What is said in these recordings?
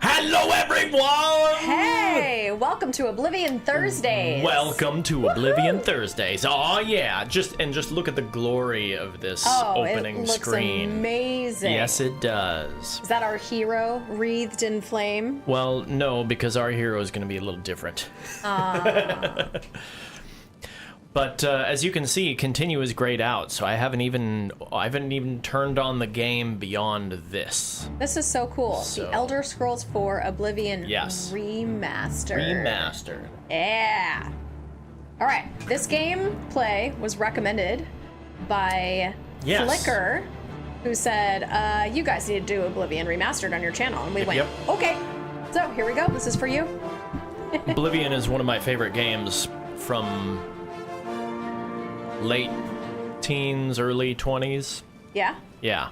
Hello, everyone! Hey, welcome to Oblivion Thursdays. Welcome to Oblivion Thursdays. Oh yeah, just look at the glory of this opening it looks screen. Amazing. Yes, it does. Is that our hero wreathed in flame? Well, no, because our hero is going to be a little different. But as you can see, continue is grayed out, so I haven't even turned on the game beyond this. This is so cool. So- The Elder Scrolls 4 Oblivion Yes. Remastered. Remastered. Yeah. All right. This gameplay was recommended by Yes. Flicker, who said, you guys need to do Oblivion Remastered on your channel. And we went, Yep. okay. So here we go. This is for you. Oblivion is one of my favorite games from late teens, early 20s. Yeah. Yeah.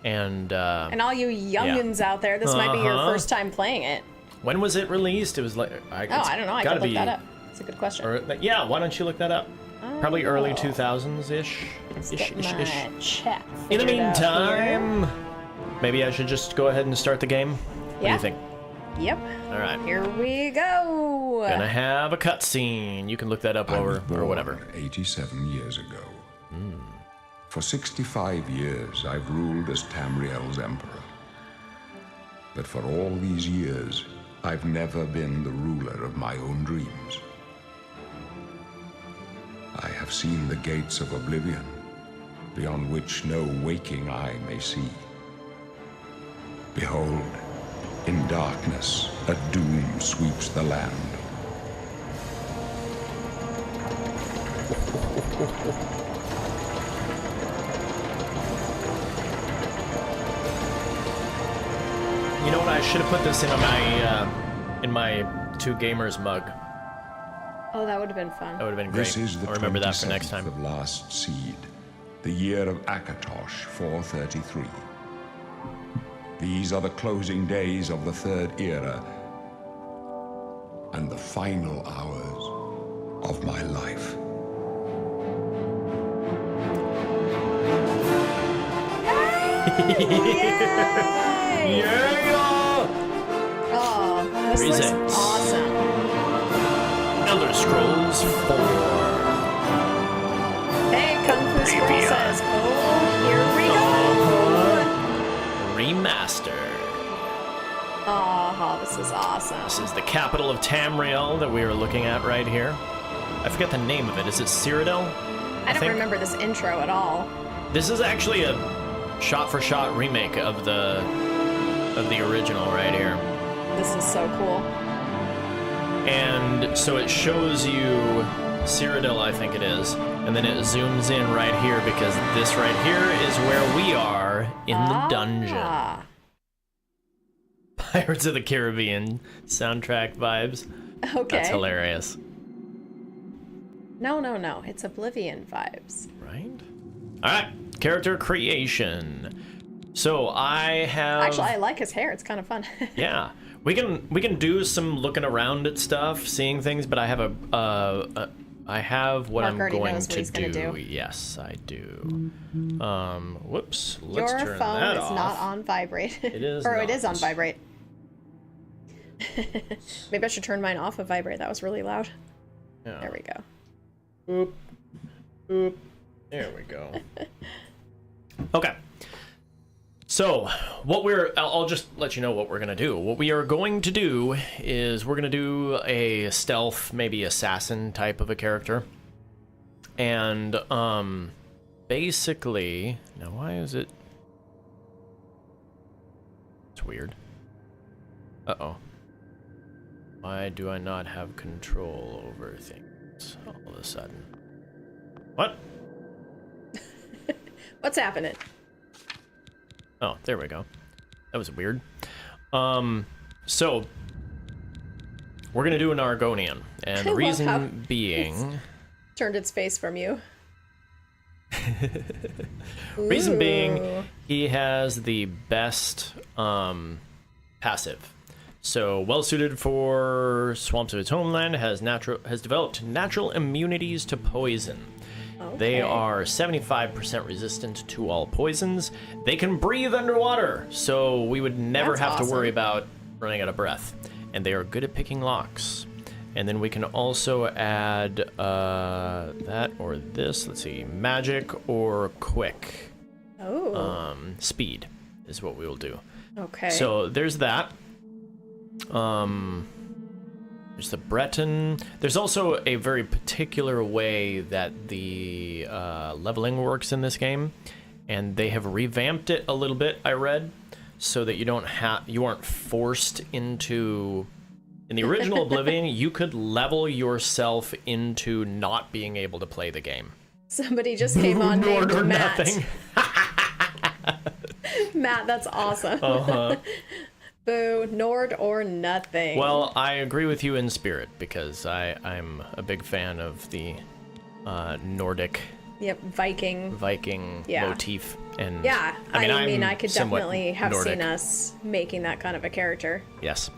And And all you youngins out there, this might be your first time playing it. when was it released? It was like I don't know. I could look that up. It's a good question. Yeah, why don't you look that up? Probably early 2000s-ish. Let's get my chat In the figured out meantime, maybe I should just go ahead and start the game. What do Yeah. you think? here. Yep. All right. Here we go. Gonna have a cutscene. You can look that up I was or born whatever. 87 years ago. For 65 years, I've ruled as Tamriel's emperor. But for all these years, I've never been the ruler of my own dreams. I have seen the gates of Oblivion, beyond which no waking eye may see. Behold, in darkness, a doom sweeps the land. You know what? I should have put this in my Two Gamers mug. Oh, that would have been fun. That would have been great. This is the I'll remember that for next 27th time. of last seed, the year of Akatosh 433. These are the closing days of the Third Era and the final hours of my life. Yay! Yeah! Oh, this Presents. looks awesome. Elder Scrolls 4. Hey, Kung Fu Squirrel says, oh, here we go. Remastered. Oh, this is awesome. This is the capital of Tamriel that we are looking at right here. I forget the name of it. Is it Cyrodiil? I don't remember this intro at all. This is actually a shot-for-shot remake of the original right here. This is so cool. And so it shows you Cyrodiil, I think it is, and then it zooms in right here because this right here is where we are in the dungeon. Pirates of the Caribbean soundtrack vibes. Okay. That's hilarious. No. It's Oblivion vibes. Right? All right. Character creation. So I have... Actually, I like his hair. It's kind of fun. Yeah. We can do some looking around at stuff, seeing things, but I have I have what Mark I'm already going knows what to he's gonna do. Yes, I do. Whoops. Let's Your turn phone that is off. not on vibrate. It is Or it not. is on vibrate. Maybe I should turn mine off of vibrate. That was really loud. Yeah. There we go. Boop. Boop. There we go. Okay. So, I'll just let you know what we're going to do. What we are going to do is we're going to do a stealth, maybe assassin type of a character. And, basically... Now, why is it... It's weird. Uh-oh. Why do I not have control over things all of a sudden? What? What's happening? Oh, there we go. That was weird. So we're gonna do an Argonian, and I the love how reason being, Turned its face from you. reason being, Ooh. he has the best passive. So well suited for swamps of its homeland, has developed natural immunities to poison. They are 75% resistant to all poisons. They can breathe underwater, so we would never That's have to awesome. worry about running out of breath. And they are good at picking locks. And then we can also add that or this. Let's see, magic or quick. Oh. Speed is what we will do. Okay. So there's that. There's the Breton. There's also a very particular way that the leveling works in this game, and they have revamped it a little bit, I read, so that you aren't forced into. In the original Oblivion, you could level yourself into not being able to play the game. Somebody just came on named or Matt. nothing. Matt, that's awesome. Uh-huh. Boo, Nord or nothing. Well, I agree with you in spirit, because I'm a big fan of the Nordic Yep, Viking motif. And yeah, I mean, I could somewhat definitely have Nordic. seen us making that kind of a character. Yes.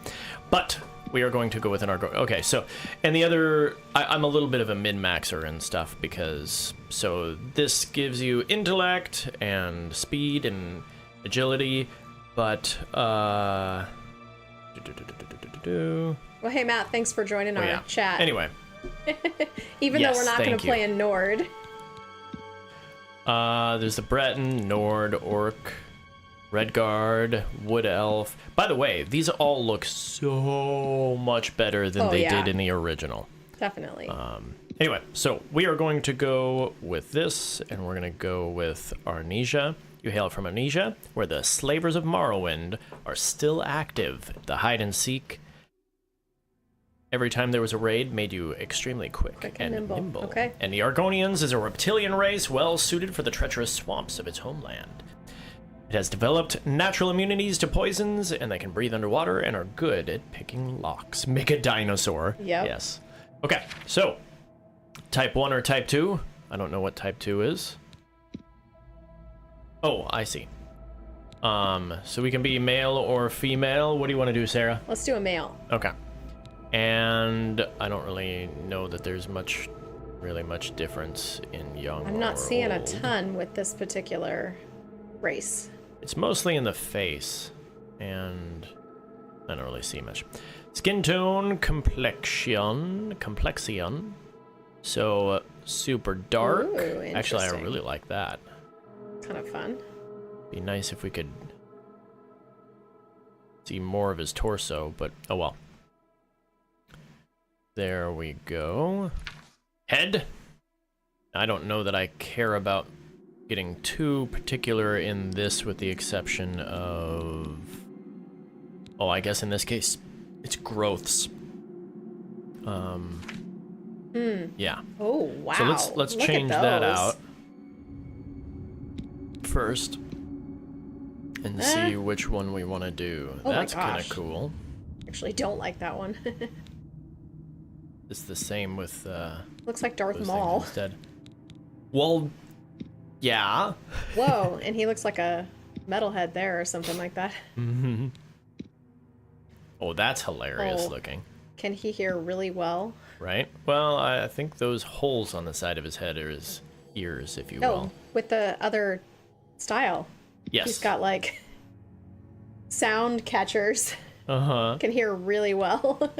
But we are going to go within our... Okay, so... And the other... I'm a little bit of a min-maxer and stuff, because... So this gives you intellect and speed and agility, but... Well, hey, Matt, thanks for joining our chat. Anyway. Even though we're not going to play in Nord. There's the Breton, Nord, Orc, Redguard, Wood Elf. By the way, these all look so much better than they did in the original. Definitely. Anyway, so we are going to go with this, and we're going to go with Arnesia. You hail from Arnesia, where the Slavers of Morrowind are still active. The hide and seek every time there was a raid made you extremely quick and nimble. Okay. And the Argonians is a reptilian race well suited for the treacherous swamps of its homeland. It has developed natural immunities to poisons, and they can breathe underwater and are good at picking locks. Mega dinosaur. Yep. Yes. Okay, so type 1 or type 2? I don't know what type 2 is. Oh, I see. So we can be male or female. What do you want to do, Sarah? Let's do a male. Okay. And I don't really know that there's really much difference in young I'm not seeing old. a ton with this particular race. It's mostly in the face, and I don't really see much. Skin tone, complexion. So super dark. Ooh, actually, I really like that. Kind of fun. Be nice if we could see more of his torso, but oh well. There we go. Head. I don't know that I care about getting too particular in this, with the exception of... Oh, I guess in this case, it's growths. Yeah. Oh, wow. So let's Look change at that those. out first and see which one we want to do. Oh That's my kind gosh. of cool. Actually, don't like that one. It's the same with Looks like Darth those Maul. things instead. Well, yeah. Whoa, and he looks like a metalhead there or something like that. Mm-hmm. Oh, that's hilarious looking. Can he hear really well? Right? Well, I think those holes on the side of his head are his ears, if you will. With the other style. Yes. He's got like sound catchers. Uh-huh. Can hear really well.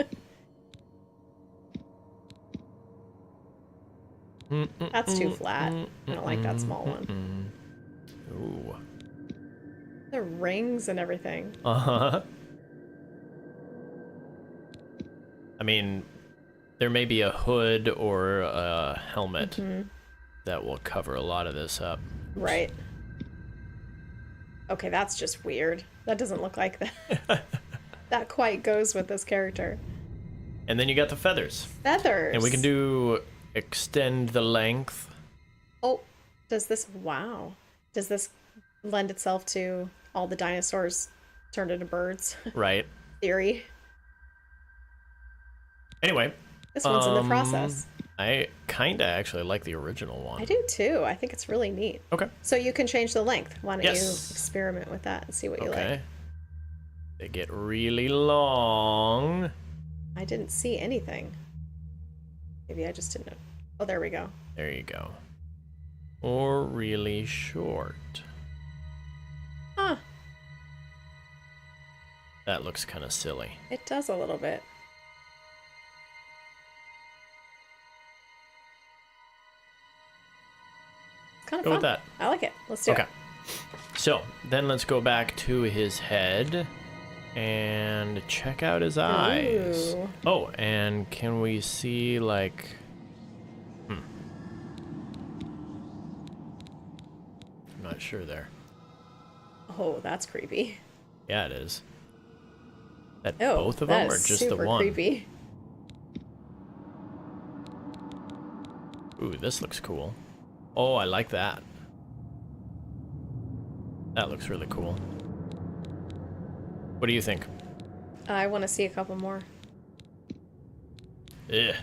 That's too flat. I don't like that small one. Ooh. The rings and everything. Uh-huh. I mean, there may be a hood or a helmet that will cover a lot of this up. Right. Okay, that's just weird. That doesn't look like that. That quite goes with this character. And then you got the feathers. Feathers. And we can do extend the length. Oh, does this... Wow. Does this lend itself to all the dinosaurs turned into birds? Right. Theory. Anyway. This one's in the process. I kind of actually like the original one. I do too. I think it's really neat. Okay. So you can change the length. Why don't you experiment with that and see what you like? They get really long. I didn't see anything. Maybe I just didn't know. Oh, there we go. There you go. Or really short. Huh. That looks kind of silly. It does a little bit. It's kind of Go fun. with that. I like it. Let's do Okay. it. So, then let's go back to his head and check out his eyes. Ooh. Oh, and can we see, like... I'm not sure there. Oh, that's creepy. Yeah, it is. That Oh, both of that them, or is just the super one? creepy. Ooh, this looks cool. Oh, I like that. That looks really cool. What do you think? I want to see a couple more. Ugh.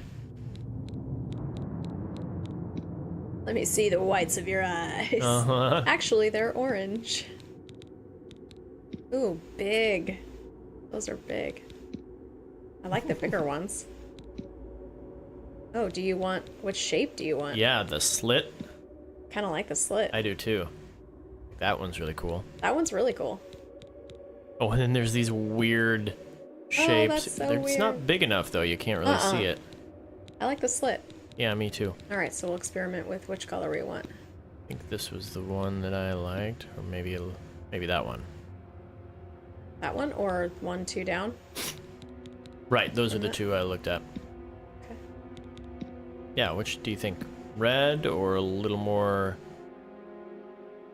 Let me see the whites of your eyes. Uh-huh. Actually, they're orange. Ooh, big. Those are big. I like the bigger ones. Oh, do you want... Which shape do you want? Yeah, the slit. Kind of like the slit. I do too. That one's really cool. That one's really cool. Oh, and then there's these weird shapes. that's so It's not weird. big enough though, you can't really see it. I like the slit. Yeah, me too. Alright, so we'll experiment with which color we want. I think this was the one that I liked, or maybe that one. That one or 1, 2 down? Right, those are the two I looked at. Okay. Yeah, which do you think? Red or a little more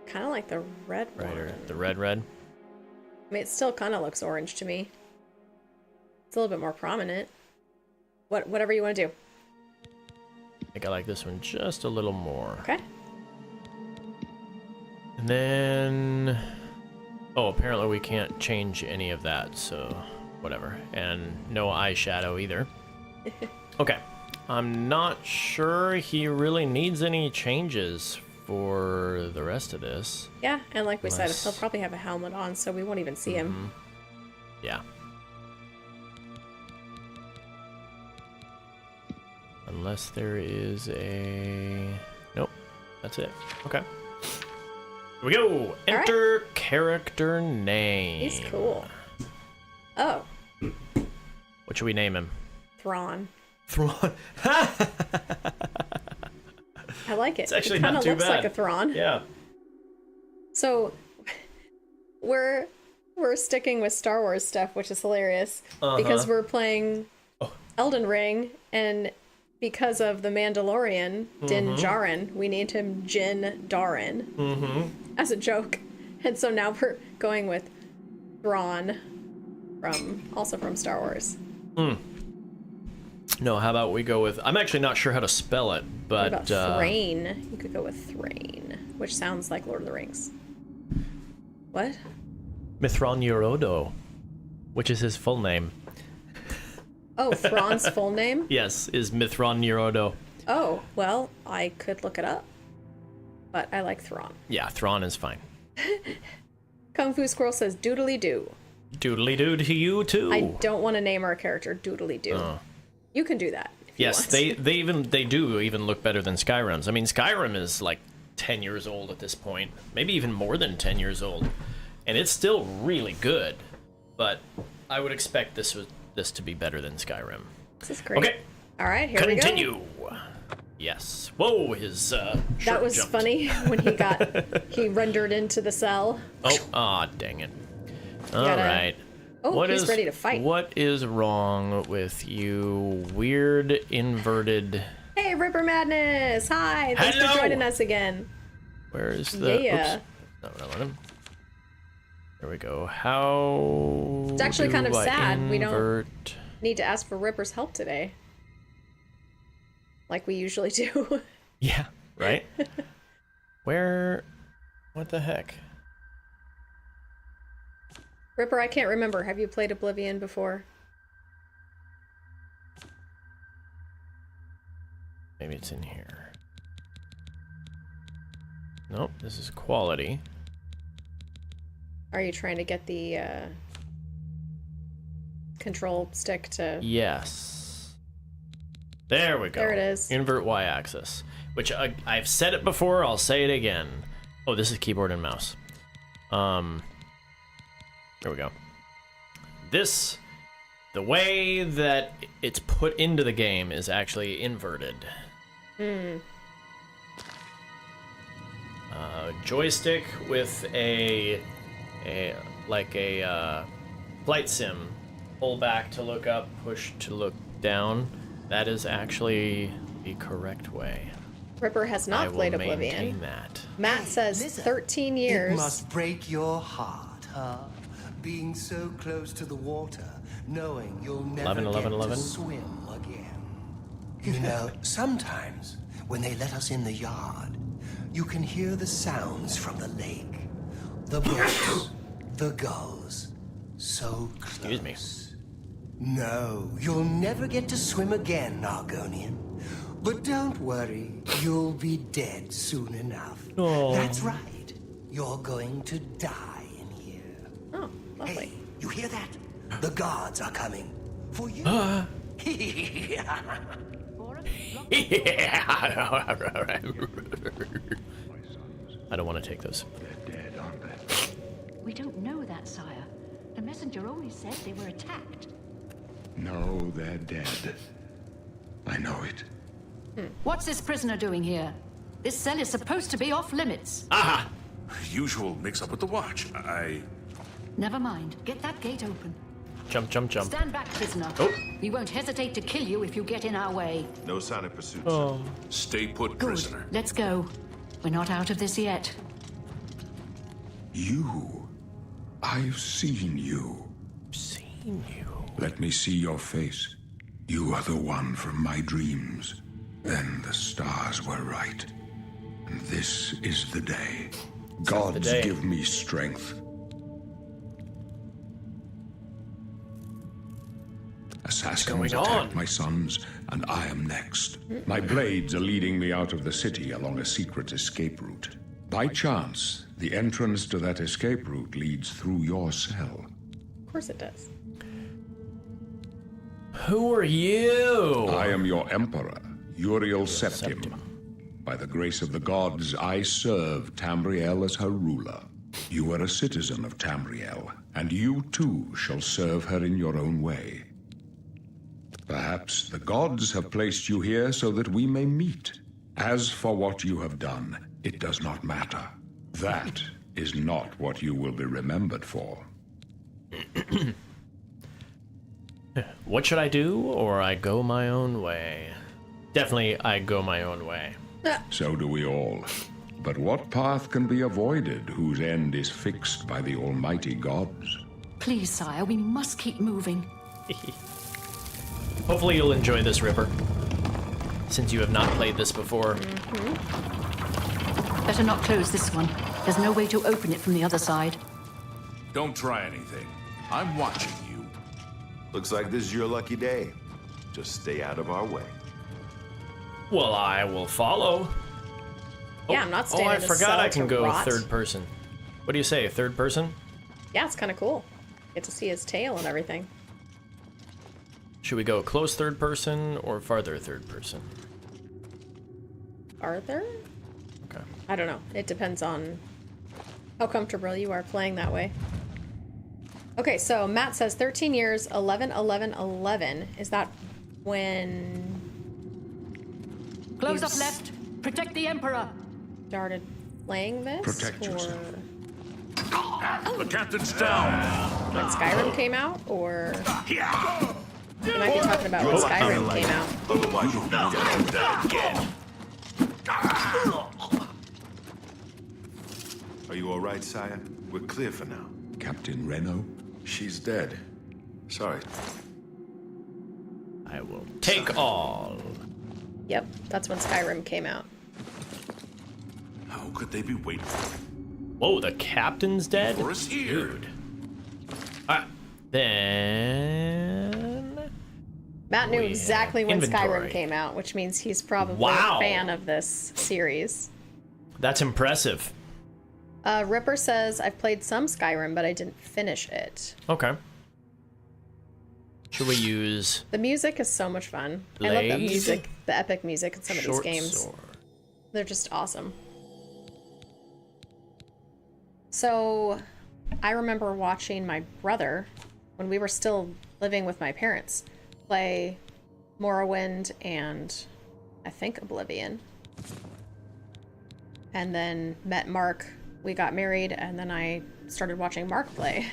Kind of like the red one. brighter? The red? I mean, it still kind of looks orange to me. It's a little bit more prominent. Whatever you want to do. I think I like this one just a little more. Okay. And then... Oh, apparently we can't change any of that, so whatever. And no eyeshadow either. Okay. I'm not sure he really needs any changes for the rest of this. Yeah, and like we said, Unless- he'll probably have a helmet on, so we won't even see him. Yeah. Unless there is a... Nope. That's it. Okay. Here we go! Enter character name. He's cool. Oh, What should we name him? Thrawn. Thrawn. I like it. It's actually it kind not of too looks bad. like a Thrawn. Yeah. So we're sticking with Star Wars stuff, which is hilarious because we're playing Elden Ring, and because of the Mandalorian Din Djarin, we named him Jin Djarin as a joke, and so now we're going with Thrawn from Star Wars. No, how about we go with... I'm actually not sure how to spell it, but... What about Thrain? You could go with Thrain, which sounds like Lord of the Rings. What? Mithron Yorodo, which is his full name. Oh, Thrawn's full name? Yes, is Mithron Yorodo. Oh, well, I could look it up. But I like Thrawn. Yeah, Thrawn is fine. Kung Fu Squirrel says doodly doo. Doodly doo to you too. I don't want to name our character doodly doo. Oh. You can do that if you Yes, want. they do even look better than Skyrim's. I mean, Skyrim is like 10 years old at this point, maybe even more than 10 years old, and it's still really good. But I would expect this to be better than Skyrim. This is great. Okay, All right, here we go. continue. Yes. Whoa, his shirt That was jumped. funny when he rendered into the cell. Oh, ah, dang it. All Gotta- right. Oh, he's ready to fight. What is wrong with you weird inverted... Hey, Ripper Madness! Hi! Thanks Hello! for joining us again. Where's the... Yeah. Oops. Not what I wanted. There we go. How... It's actually kind of do I sad. We don't- invert- Need to ask for Ripper's help today. Like we usually do. Yeah, right? Where... What the heck? Ripper, I can't remember. Have you played Oblivion before? Maybe it's in here. Nope, this is quality. Are you trying to get the control stick to... Yes. There we go. There it is. Invert y-axis. Which I've said it before, I'll say it again. Oh, this is keyboard and mouse. There we go. this, the way that it's put into the game is actually inverted. Joystick with a flight sim. Pull back to look up, push to look down. That is actually the correct way. Ripper has not played Oblivion. I will maintain that. Matt says 13 years. It must break your heart, huh? Being so close to the water, knowing you'll never 11, get to swim again. You know, sometimes when they let us in the yard, you can hear the sounds from the lake. The brooks, the gulls, so close. Excuse me. No, you'll never get to swim again, Argonian. But don't worry, you'll be dead soon enough. Oh. That's right. You're going to die in here. Oh, lovely. Hey, you hear that? The guards are coming. For you. I don't want to take those. They're dead, aren't they? We don't know that, sire. The messenger only said they were attacked. No, they're dead. I know it. What's this prisoner doing here? This cell is supposed to be off limits. Aha! Usual mix-up with the watch. Never mind. Get that gate open. Jump, jump, jump. Stand back, prisoner. Oh. We won't hesitate to kill you if you get in our way. No sign of pursuit. Oh. Stay put, Good. prisoner. Let's go. We're not out of this yet. You. I've seen you. Seen you. Let me see your face. You are the one from my dreams. Then the stars were right. And this is the day. Gods day. give me strength. Assassins attacked my sons, and I am next. My blades are leading me out of the city along a secret escape route. By chance, the entrance to that escape route leads through your cell. Of course it does. Who are you? I am your emperor, Uriel Septim. By the grace of the gods, I serve Tamriel as her ruler. You are a citizen of Tamriel, and you too shall serve her in your own way. Perhaps the gods have placed you here so that we may meet. As for what you have done, it does not matter. That is not what you will be remembered for. What should I do, or I go my own way? Definitely, I go my own way. So do we all. But what path can be avoided whose end is fixed by the almighty gods? Please, sire, we must keep moving. Hopefully you'll enjoy this, Ripper. Since you have not played this before. Better not close this one. There's no way to open it from the other side. Don't try anything. I'm watching you. Looks like this is your lucky day. Just stay out of our way. Well, I will follow. Yeah, I'm not staying I in a forgot cell I can to go rot. third person. What do you say, third person? Yeah, it's kind of cool. Get to see his tail and everything. Should we go close third person or farther third person? Farther? Okay. I don't know. It depends on how comfortable you are playing that way. Okay, so Matt says 13 years, 11, 11, 11. Is that when Close You up left. Protect the Emperor. started playing this? Protect or yourself. The captain's down. when Skyrim came out? Or you might be talking about when Skyrim came out. Otherwise, you'll never do that again. Are you all right, sire? We're clear for now. Captain Reno? She's dead. Sorry. I will take all. Yep, that's when Skyrim came out. How could they be waiting Whoa, the captain's dead? for us here? Dude. Alright. Then... Matt knew We exactly have when inventory. Skyrim came out, which means he's probably Wow. a fan of this series. That's impressive. Ripper says, I've played some Skyrim, but I didn't finish it. Okay. Should we use The music is so much fun. I love the Blade? music, the epic music in some of these short games. sword? They're just awesome. So, I remember watching my brother when we were still living with my parents, play Morrowind and I think Oblivion. And then met Mark. We got married, and then I started watching Mark play.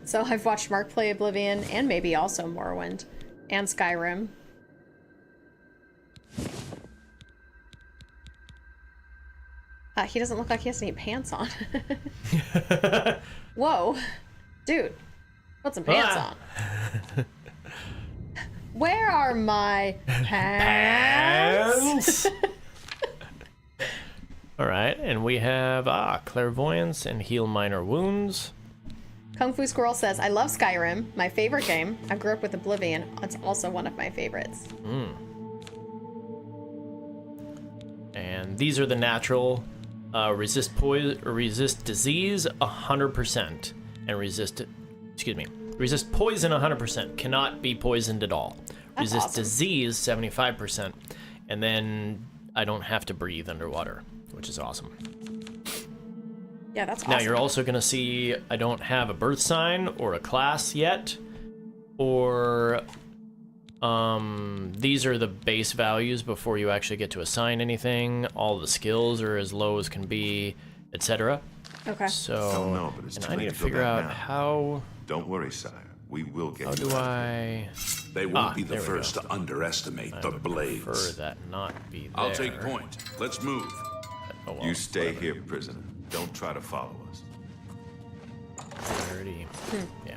So I've watched Mark play Oblivion and maybe also Morrowind and Skyrim. He doesn't look like he has any pants on. Whoa. Dude, put some pants on. Where are my pants? All right, and we have clairvoyance and heal minor wounds. Kung Fu Squirrel says, I love Skyrim, my favorite game. I grew up with Oblivion. It's also one of my favorites. And these are the natural. Resist disease 100%, and resist poison 100%. Cannot be poisoned at all. That's resist awesome. disease 75%, and then I don't have to breathe underwater, which is awesome. Yeah, that's awesome. Now you're also gonna see I don't have a birth sign or a class yet, or these are the base values before you actually get to assign anything. All the skills are as low as can be, etc. Okay. So, Don't know, but it's and too I late need to to go figure back out now. how Don't worry, sire. We will get how you do out. I They won't be there the we go. first to underestimate the prefer blades. that not be there. I'll take point. Let's move. Oh, well, You stay whatever. here, prisoner. Don't try to follow us. 30. Yeah.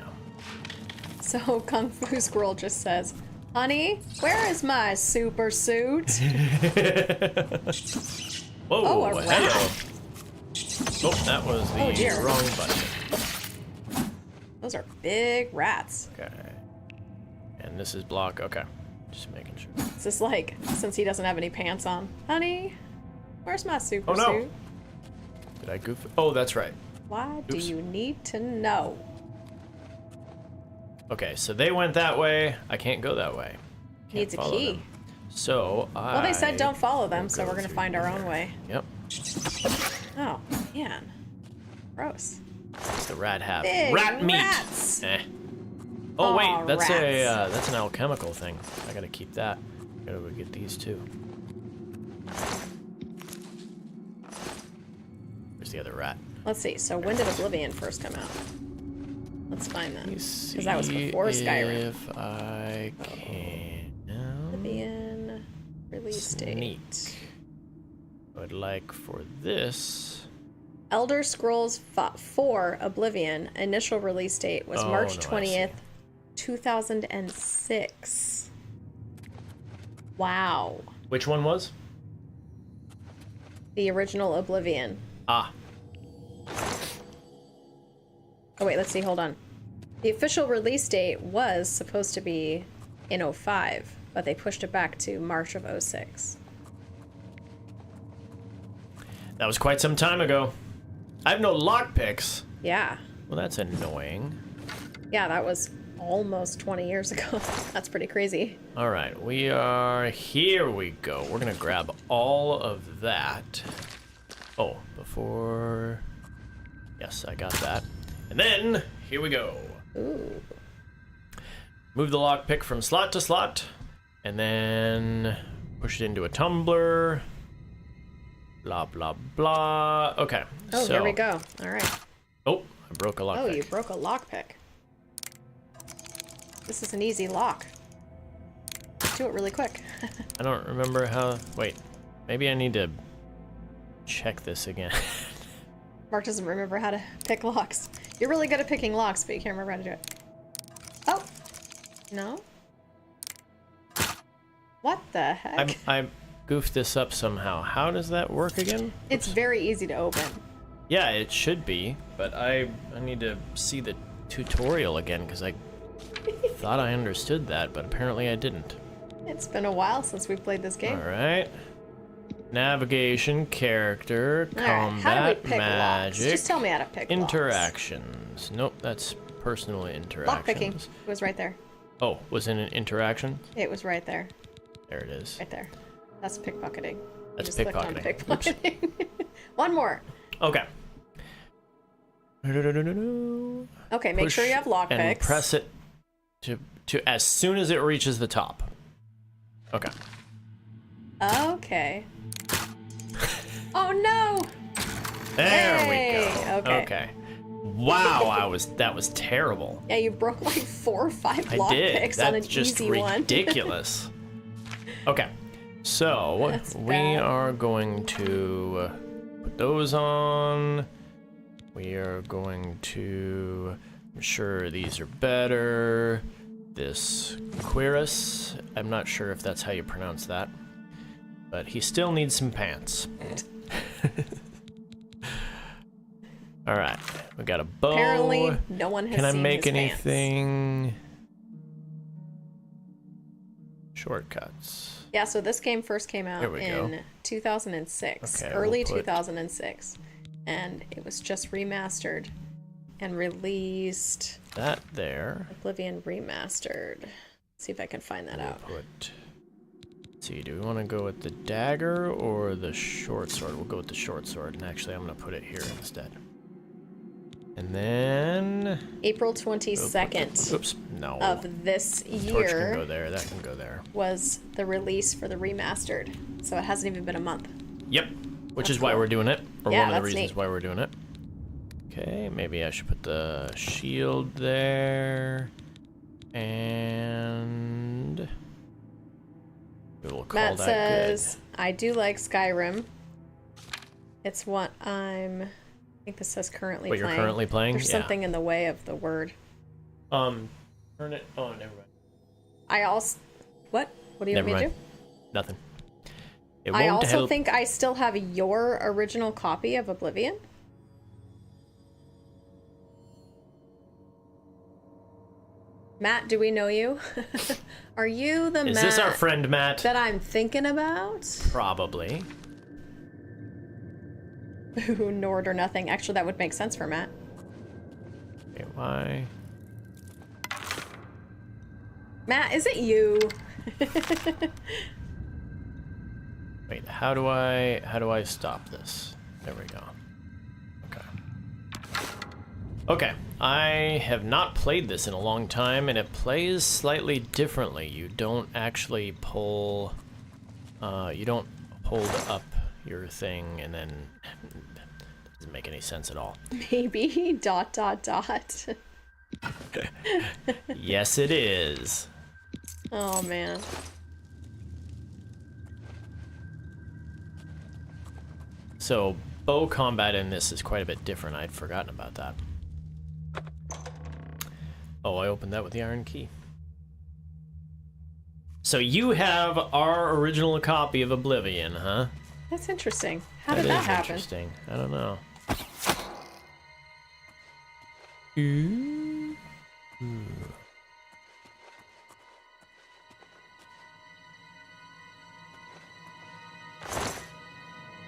So Kung Fu Squirrel just says, honey, where is my super suit? Whoa, Oh, a hello. rat. Oh, that was the Oh, dear. wrong button. Those are big rats. Okay. And this is block. Okay. Just making sure. It's just like, since he doesn't have any pants on, honey, where's my super Oh, no. suit? Did I goof? Oh, that's right. Why do Oops. you need to know? Okay, so they went that way. I can't go that way. Can't Needs a follow key. them. So Well, they said don't follow them, will so go we're gonna through find our here. own way. Yep. Oh, man. Gross. It's the rat have Big rat meat. rats. Eh. Oh Aw, wait, that's rats. that's an alchemical thing. I gotta keep that. Gotta go get these too. Where's the other rat? Let's see. So when did Oblivion first come out? Let's find that. Because Because that was before Skyrim. If I can Oblivion release date. sneak. I would like for this. Elder Scrolls 4 Oblivion initial release date was Oh, March no, I 20th, 2006. Wow. Which one was? The original Oblivion. Ah, Oh wait, let's see, hold on. The official release date was supposed to be in 05, but they pushed it back to March of 06. that was quite some time ago. I have no lockpicks. Yeah. Well, that's annoying. Yeah, that was almost 20 years ago. That's pretty crazy. All right, we are, here we go. We're gonna grab all of that. Oh, before, yes, I got that. And then, here we go. Ooh. Move the lockpick from slot to slot, and then push it into a tumbler. Blah, blah, blah. Okay, Oh, so. here we go. All right. Oh, I broke a lockpick. Oh, you broke a lockpick. This is an easy lock. Do it really quick. I don't remember how, wait, maybe I need to check this again. Mark doesn't remember how to pick locks. You're really good at picking locks, but you can't remember how to do it. Oh! No? What the heck? I goofed this up somehow. How does that work again? It's very easy to open. Yeah, it should be, but I need to see the tutorial again because I thought I understood that, but apparently I didn't. It's been a while since we played this game. All right. Navigation, character, All right, how do we combat, pick locks? magic, Just tell me how to pick locks. interactions. Nope, that's personal interactions. Lock picking. It was right there. Oh, was it an interaction? It was right there. There it is. Right there. That's pickpocketing. You That's just clicked on pickpocketing. Oops. pickpocketing. One more. Okay. Okay, make sure you have lockpicks. And press it to as soon as it reaches the top. Okay. Okay. Oh no! There we Hey, go. okay. Wow, that was terrible. Yeah, you broke like 4 or 5 I lock did. picks That's on an just easy one. ridiculous. Okay, so That's we bad. are going to put those on. We are going to. I'm sure these are better. This Quirus. I'm not sure if that's how you pronounce that, but he still needs some pants. All right, we got a bow. Apparently, no one has Can I seen make his anything? Shortcuts. Yeah, so this game first came out There we go. in 2006, Okay, early we'll put- 2006, and it was just remastered and released. That there. Oblivion Remastered. See if I can find that We'll out. put. Let's see, do we want to go with the dagger or the short sword? We'll go with the short sword, and actually, I'm gonna put it here instead. And then. April 22nd Oops, no. of this Torch can year go there. That can go there. was the release for the remastered, so it hasn't even been a month. Yep. Which That's is why cool. we're doing it, or Yeah, one of the that's reasons neat. why we're doing it. Okay, maybe I should put the shield there, and we will call Matt that says, I do like Skyrim. It's what I think this says currently What playing. you're currently playing? There's Yeah. something in the way of the word. good. Turn it. Oh, never mind. I also... What? What do you Never want me mind. to do? Nothing. It I won't also help. think I still have your original copy of Oblivion. Matt, do we know you? Are you the Is Matt this our friend Matt? that I'm thinking about? Probably. Ooh, Nord or nothing. Actually, that would make sense for Matt. Okay, why? Matt, is it you? Wait, how do I stop this? There we go. Okay. Okay, I have not played this in a long time, and it plays slightly differently. You don't actually pull, you don't hold up your thing and then doesn't make any sense at all. Maybe ... Yes, it is. Oh man. So bow combat in this is quite a bit different. I'd forgotten about that. Oh, I opened that with the iron key. So you have our original copy of Oblivion, huh? That's interesting. How did that is happen? Interesting. I don't know.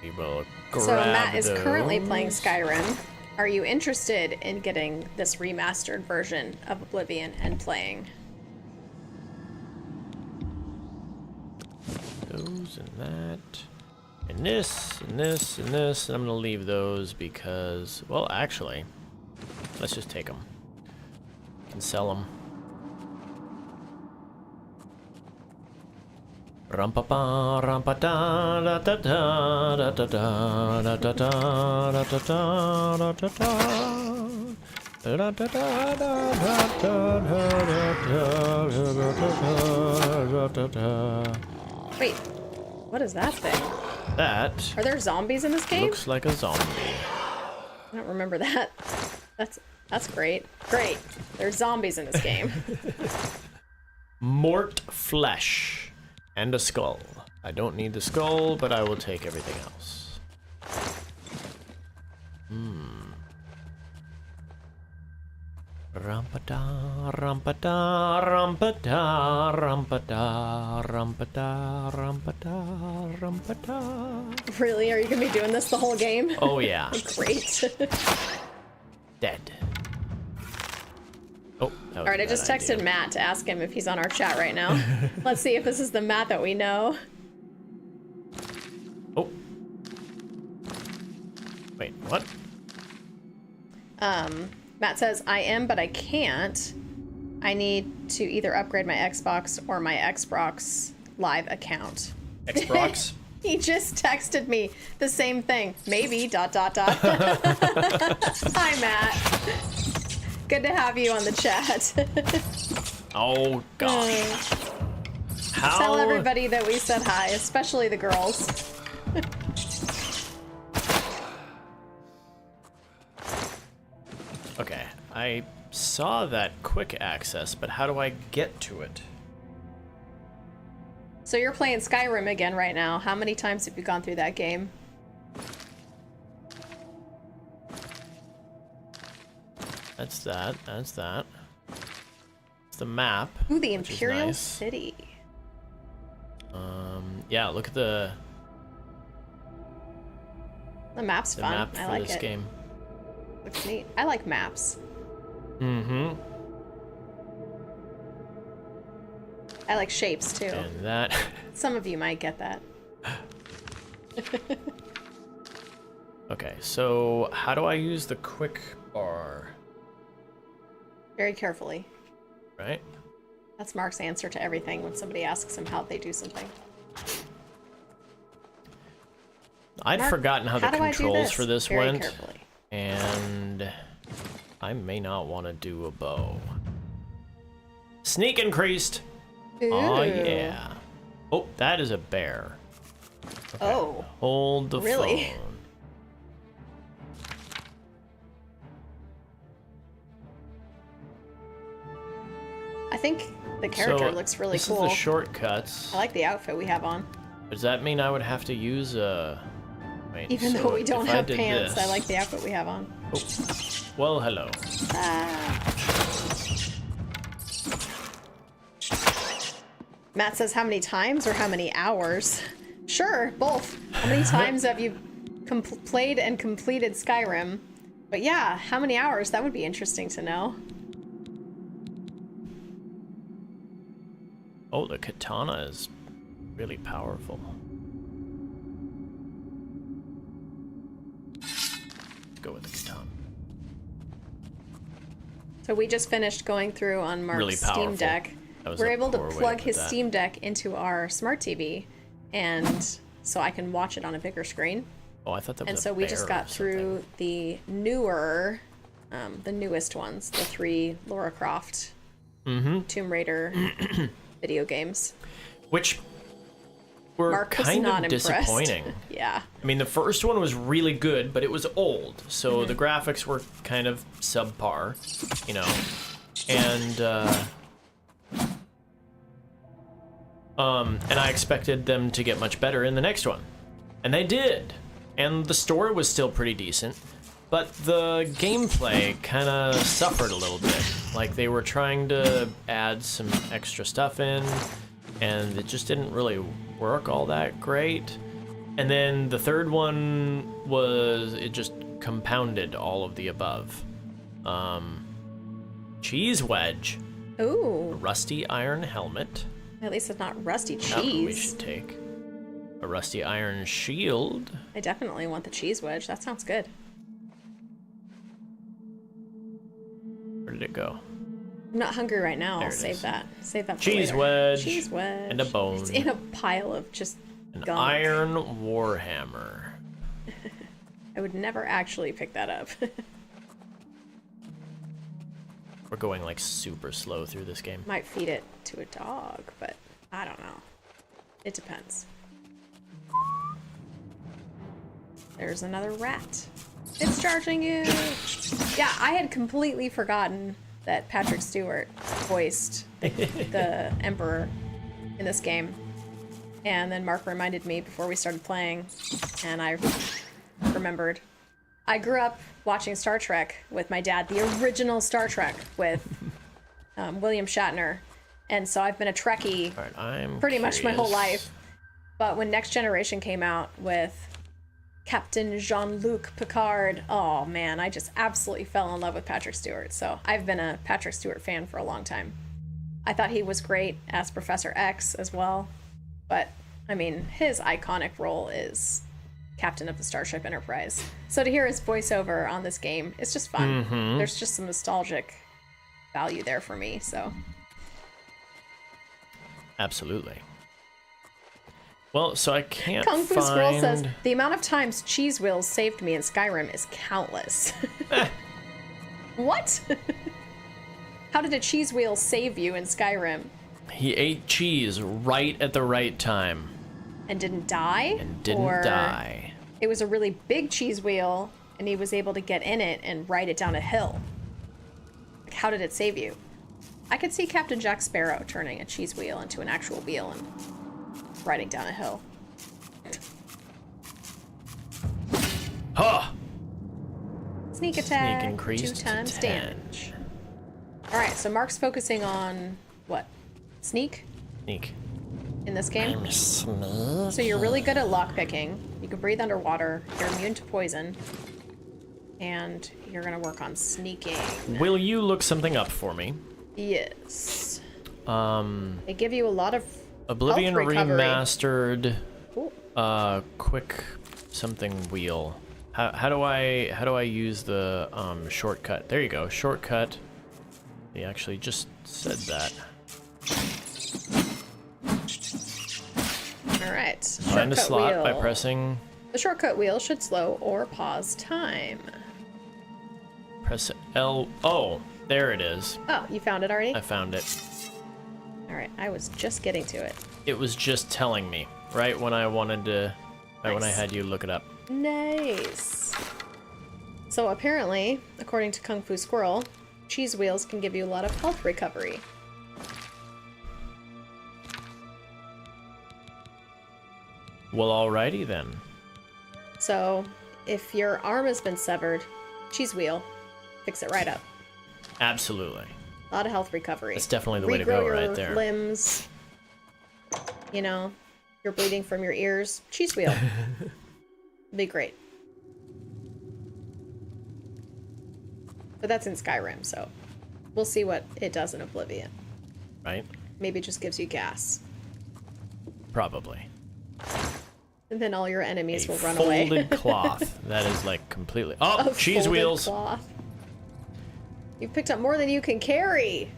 We will grab So Matt is currently those. playing Skyrim. Are you interested in getting this remastered version of Oblivion and playing? Those and that. And this, and this, and this. And I'm going to leave those because, well, actually, let's just take them. We can sell them. Rum-pa-pa, rum-pa-da, da-da-da, da-da-da, da-da-da, da-da-da, da-da-da. Wait, what is that thing? That Are there zombies in this game? looks like a zombie. I don't remember that. That's great. Great. There's zombies in this game. Mort flesh. And a skull. I don't need the skull, but I will take everything else. Rampada, rampada, rampada, rampada, rampada, rampada, rampada. Really? Are you gonna be doing this the whole game? Oh yeah, Great. dead. Oh, that was All right, a I just bad texted idea. Matt to ask him if he's on our chat right now. Let's see if this is the Matt that we know. Oh. Wait, what? Matt says, I am, but I can't. I need to either upgrade my Xbox or my Xbox Live account. Xbox? He just texted me the same thing. Maybe, ... Hi, Matt. Good to have you on the chat. Oh, gosh. How? Tell everybody that we said hi, especially the girls. Okay, I saw that quick access, but how do I get to it? So you're playing Skyrim again right now. How many times have you gone through that game? That's that. That's that. It's the map. Ooh, the which is Imperial nice. City. Yeah, look at the The fun. map I for like this it. game. Looks neat. I like maps. Mm-hmm. I like shapes too. And that. Some of you might get that. Okay, so how do I use the quick bar? Very carefully. Right? That's Mark's answer to everything when somebody asks him how they do something. I'd Mark, forgotten how the do I do controls for this Very went. carefully. And I may not want to do a bow. Sneak increased. Oh, Ooh. yeah. Oh, that is a bear. Okay. Oh. Hold the Really? phone. I think the character So, looks really this cool. is the shortcuts. I like the outfit we have on. Does that mean I would have to use a... Wait, Even so though we don't if I have did pants, this- I like the outfit we have on. Oh. Well, hello. Matt says, how many times or how many hours? Sure, both. How many times have you played and completed Skyrim? But yeah, how many hours? That would be interesting to know. Oh, the katana is really powerful. Let's go with the katana. So we just finished going through on Mark's Really Steam powerful. Deck. That was We're a able to poor way to plug put his that. Steam Deck into our smart TV, and so I can watch it on a bigger screen. Oh, I thought that was And a so we bear just or got through something. the newest ones, the 3 Lara Croft, Tomb Raider video games. Which were Mark was kind not of impressed. disappointing. Yeah. I mean, the first one was really good, but it was old, so Mm-hmm. the graphics were kind of subpar, you know. And I expected them to get much better in the next one. And they did. And the story was still pretty decent, but the gameplay kind of suffered a little bit. Like, they were trying to add some extra stuff in, and it just didn't really work all that great. And then the third one it just compounded all of the above. Cheese wedge, Ooh. rusty iron helmet. At least it's not rusty That one we cheese. should take. A rusty iron shield. I definitely want the cheese wedge. That sounds good. Where did it go? I'm not hungry right now. There I'll it save is. that. Save that for Cheese later. wedge. Cheese wedge. And a bone. It's in a pile of just An gunk. iron warhammer. I would never actually pick that up. We're going like super slow through this game. Might feed it to a dog, but I don't know. It depends. There's another rat. It's charging you! Yeah, I had completely forgotten that Patrick Stewart voiced the Emperor in this game. And then Mark reminded me before we started playing, and I remembered. I grew up watching Star Trek with my dad, the original Star Trek with William Shatner. And so I've been a Trekkie All right, I'm pretty much my whole curious. life. But when Next Generation came out with Captain Jean-Luc Picard, oh man, I just absolutely fell in love with Patrick Stewart. So I've been a Patrick Stewart fan for a long time. I thought he was great as Professor X as well. But, I mean, his iconic role is captain of the Starship Enterprise. So to hear his voiceover on this game, it's just fun. There's just some nostalgic value there for me, so. Absolutely. Well, so I can't Kung Fu find... Squirrel says, the amount of times cheese wheels saved me in Skyrim is countless. What? How did a cheese wheel save you in Skyrim? He ate cheese right at the right time. And didn't die? And didn't or die. It was a really big cheese wheel, and he was able to get in it and ride it down a hill. Like, how did it save you? I could see Captain Jack Sparrow turning a cheese wheel into an actual wheel and riding down a hill. Huh! Sneak attack, Sneak increased 2 times to 10. damage. Alright, so Mark's focusing on, what? Sneak? Sneak. In this game? So you're really good at lockpicking. You can breathe underwater. You're immune to poison. And you're gonna work on sneaking. Will you look something up for me? Yes. They give you a lot of Oblivion health recovery. Remastered. Ooh. Quick something wheel. How do I use the shortcut? There you go, shortcut. They actually just said that. All right. Find a slot wheel. by pressing. The shortcut wheel should slow or pause time. Press L. Oh, there it is. Oh, you found it already? I found it. All right, I was just getting to it. It was just telling me right when I wanted to. Right when I Nice. had you look it up. Nice. So apparently, according to Kung Fu Squirrel, cheese wheels can give you a lot of health recovery. Well, alrighty then. So, if your arm has been severed, cheese wheel, fix it right up. Absolutely. A lot of health recovery. That's definitely the way to Regrow go your right there. limbs. You know, you're bleeding from your ears. Cheese wheel. Be great. But that's in Skyrim, so we'll see what it does in Oblivion. Right? Maybe it just gives you gas. Probably. And then all your enemies will run Folded away. cloth. That is like completely. Oh, A cheese folded wheels. cloth. You've picked up more than you can carry.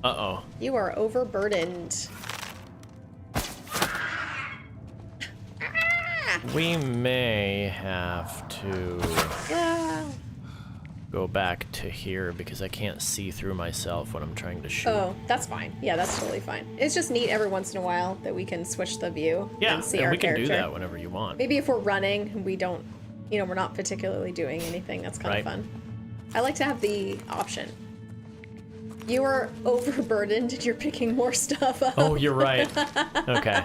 Uh-oh. You are overburdened. We may have to Ah. go back to here because I can't see through myself when I'm trying to shoot. Oh, that's fine. Yeah, that's totally fine. It's just neat every once in a while that we can switch the view Yeah, and see and our we can character. do that whenever you want. Maybe if we're running and we don't, you know, we're not particularly doing anything, that's kind of Right. fun. I like to have the option. You are overburdened and you're picking more stuff up. Oh, you're right. Okay.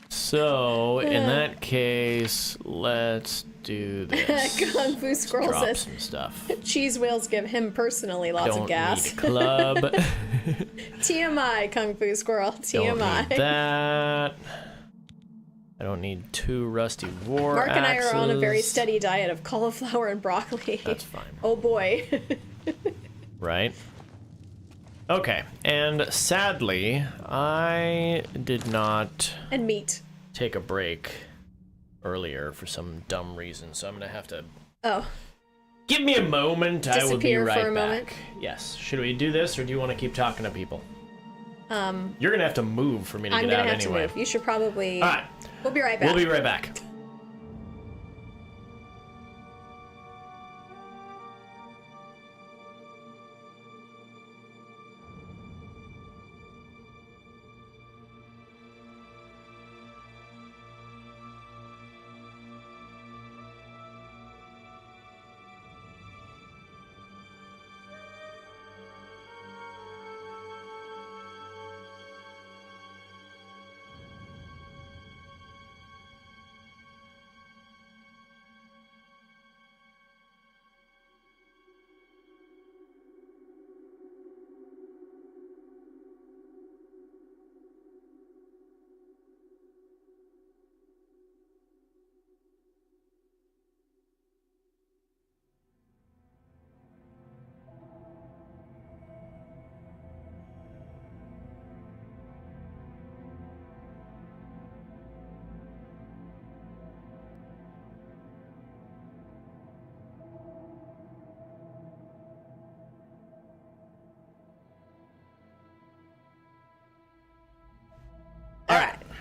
So, in that case, let's do this. Kung Fu Squirrel Drop says some stuff. cheese wheels give him personally lots Don't of gas. need club. TMI, Kung Fu Squirrel. Don't TMI. need that. I don't need 2 rusty war Mark and I are on a very axes. steady diet of cauliflower and broccoli. That's fine. Oh boy. Right? Okay, and sadly, I did not And meat. take a break earlier for some dumb reason, so I'm gonna have to Oh. give me a moment. I will be Disappear for right a back. moment? Yes. Should we do this, or do you want to keep talking to people? You're gonna have to move for me to I'm get gonna out have anyway. to move. You should probably. All right, We'll be right back. we'll be right back.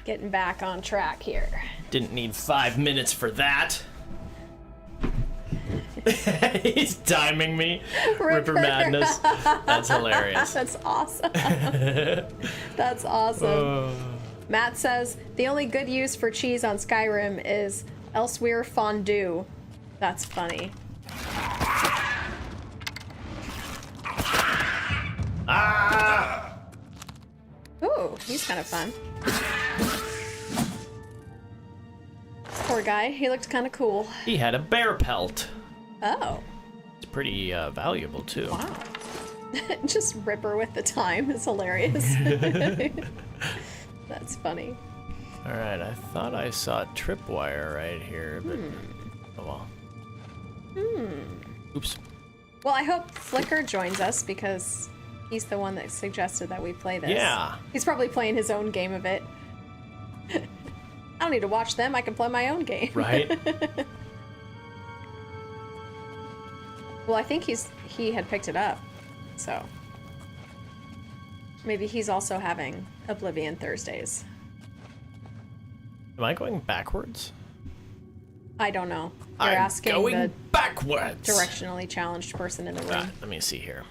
getting back on track here. Didn't need 5 minutes for that. He's timing me. Ripper Madness. That's hilarious. That's awesome. That's awesome. Matt says, the only good use for cheese on Skyrim is elsewhere fondue. That's funny. Ah! Ooh, he's kind of fun. Poor guy. He looked kind of cool. He had a bear pelt. Oh. It's pretty valuable, too. Wow. Just Ripper with the time is hilarious. That's funny. Alright, I thought I saw a tripwire right here, but... Oh well. Oops. Well, I hope Flicker joins us because he's the one that suggested that we play this. Yeah. He's probably playing his own game of it. I don't need to watch them. I can play my own game. Right? Well, I think he had picked it up, so maybe he's also having Oblivion Thursdays. Am I going backwards? I don't know. You're I'm asking going the backwards. directionally challenged person in the room. Let me see here.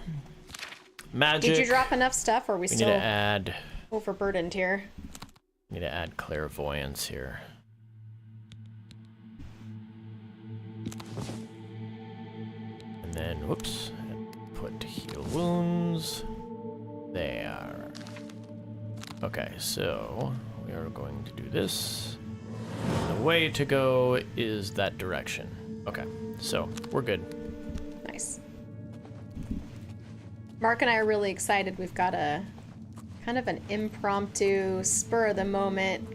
Magic. Did you drop enough stuff, or are we We still need to add. overburdened here? Need to add clairvoyance here. And then, whoops, put heal wounds. There. Okay, so we are going to do this. The way to go is that direction. Okay, so we're good. Nice. Mark and I are really excited. We've got a kind of an impromptu, spur of the moment,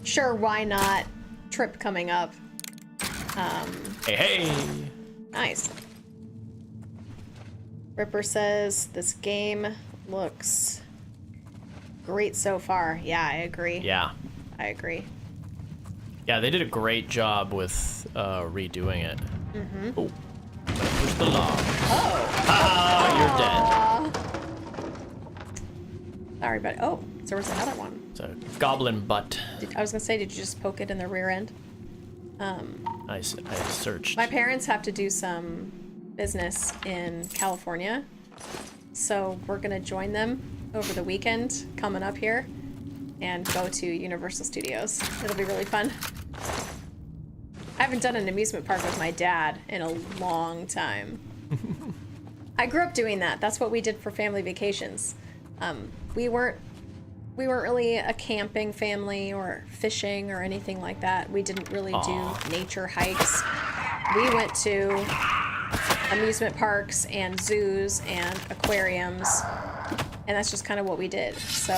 sure, why not, trip coming up. Hey! Nice. Ripper says this game looks great so far. Yeah, I agree. Yeah. I agree. Yeah, they did a great job with redoing it. Mm-hmm. Oh, push the log. Oh! Ah, you're dead. Sorry, but oh, so there was another one. It's a goblin butt. I was gonna say, did you just poke it in the rear end? I searched. My parents have to do some business in California, so we're gonna join them over the weekend coming up here and go to Universal Studios. It'll be really fun. I haven't done an amusement park with my dad in a long time. I grew up doing that. That's what we did for family vacations. We weren't really a camping family or fishing or anything like that. We didn't really do nature hikes. We went to amusement parks and zoos and aquariums, and that's just kind of what we did. So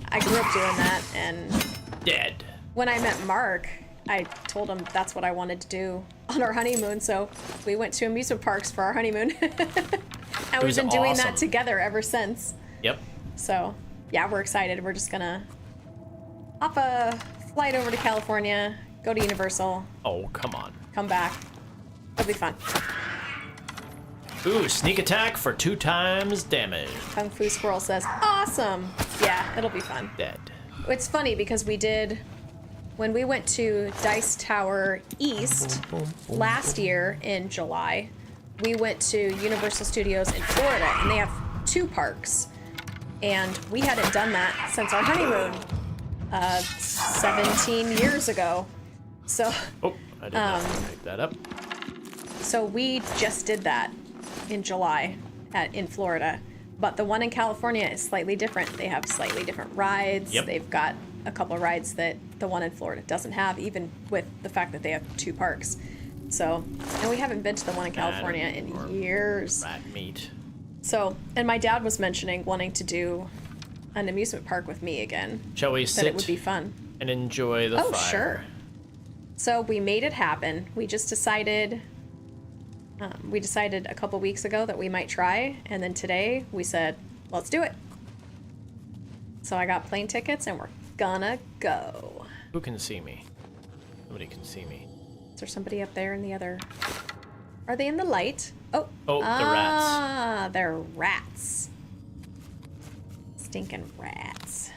I grew up doing that, and Dead. when I met Mark, I told him that's what I wanted to do on our honeymoon, so we went to amusement parks for our honeymoon. And we've been doing that together ever since. Yep. So, yeah, we're excited. We're just gonna hop a flight over to California, go to Universal, Oh, come on. come back. It'll be fun. Ooh, sneak attack for 2 times damage. Kung Fu Squirrel says, awesome! Yeah, it'll be fun. Dead. It's funny because when we went to Dice Tower East last year in July, we went to Universal Studios in Florida, and they have 2 parks. And we hadn't done that since our honeymoon 17 years ago. So, Oh, I did not pick that up. so we just did that in July in Florida. But the one in California is slightly different. They have slightly different rides. Yep. They've got a couple rides that the one in Florida doesn't have, even with the fact that they have 2 parks. So, and we haven't been to the one in California in years. Rat meat. So, and my dad was mentioning wanting to do an amusement park with me again. Shall we That sit it would be fun. and enjoy the Oh, fire? sure. So we made it happen. We just decided, a couple weeks ago that we might try, and then today we said, let's do it. So I got plane tickets, and we're gonna go. Who can see me? Nobody can see me. Is there somebody up there in the other? Are they in the light? Oh. Oh, the rats. Ah, they're rats. Stinking rats.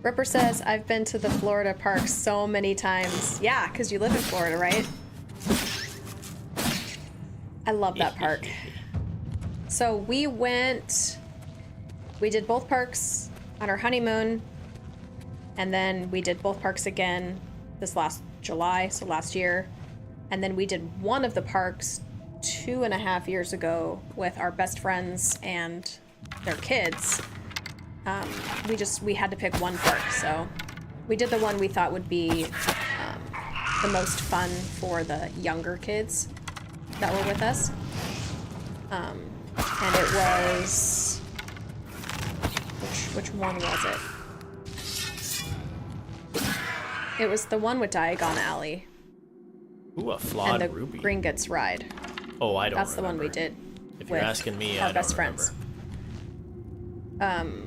Ripper says, I've been to the Florida park so many times. Yeah, because you live in Florida, right? I love that park. So we did both parks on our honeymoon, and then we did both parks again this last July, so last year. And then we did one of the parks 2.5 years ago with our best friends and their kids. We had to pick one park, so we did the one we thought would be the most fun for the younger kids that were with us. And it was... Which one was it? It was the one with Diagon Alley. Ooh, a flawed and the ruby. Gringotts ride. Oh, I don't That's remember. the one we did. If you're asking me, our I best don't friends. remember.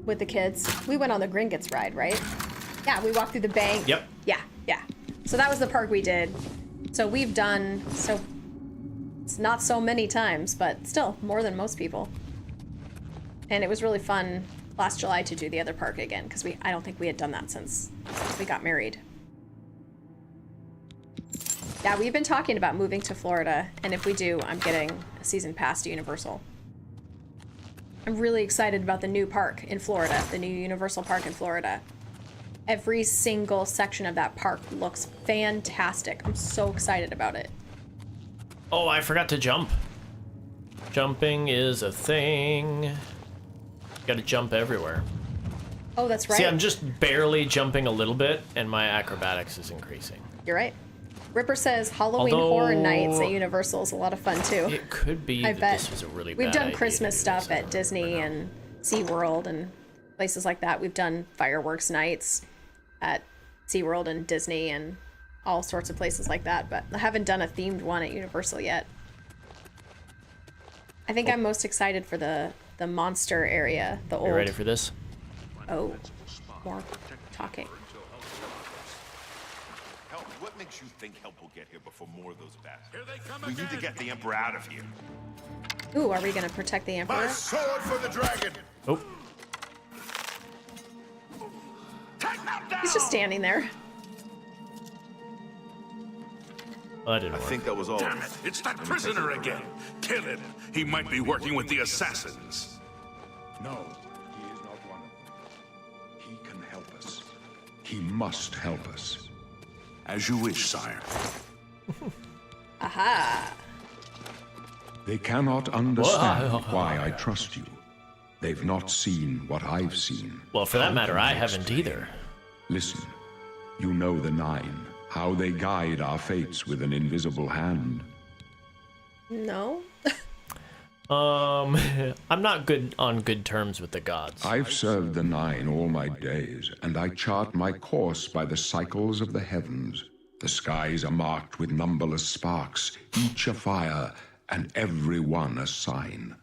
With the kids. We went on the Gringotts ride, right? Yeah, we walked through the bank. Yep. Yeah. So that was the park we did. So we've done, so it's not so many times, but still more than most people. And it was really fun last July to do the other park again, because I don't think we had done that since we got married. Yeah, we've been talking about moving to Florida, and if we do, I'm getting a season pass to Universal. I'm really excited about the new park in Florida, the new Universal Park in Florida. Every single section of that park looks fantastic. I'm so excited about it. Oh, I forgot to jump. Jumping is a thing. Gotta jump everywhere. Oh, that's right. See, I'm just barely jumping a little bit, and my acrobatics is increasing. You're right. Ripper says Halloween Although, Horror Nights at Universal is a lot of fun too. It could be I that bet. this was a really We've bad done idea Christmas to do stuff this, at Disney and SeaWorld and places like that. We've done fireworks nights at SeaWorld and Disney and all sorts of places like that, but I haven't done a themed one at Universal yet. I think I'm most excited for the monster area, the old... You ready for this? Oh, more talking. Help, what makes you think help will get here before more of those bastards? We need to get the Emperor out of here. Ooh, are we gonna protect the Emperor? My sword for the dragon! Oh, He's just standing there. well, that didn't I work. think that was all. Damn it, it's that prisoner again. Kill him. He might be working with the assassins. No, he is not one of them. He can help us. He must help us. As you wish, sire. Aha. They cannot understand why I trust you. They've not seen what I've seen. Well, for that How matter, can I they haven't explain? either. Listen, you know the Nine, how they guide our fates with an invisible hand. No? I'm not good on good terms with the gods. I've served the Nine all my days, and I chart my course by the cycles of the heavens. The skies are marked with numberless sparks, each a fire, and every one a sign.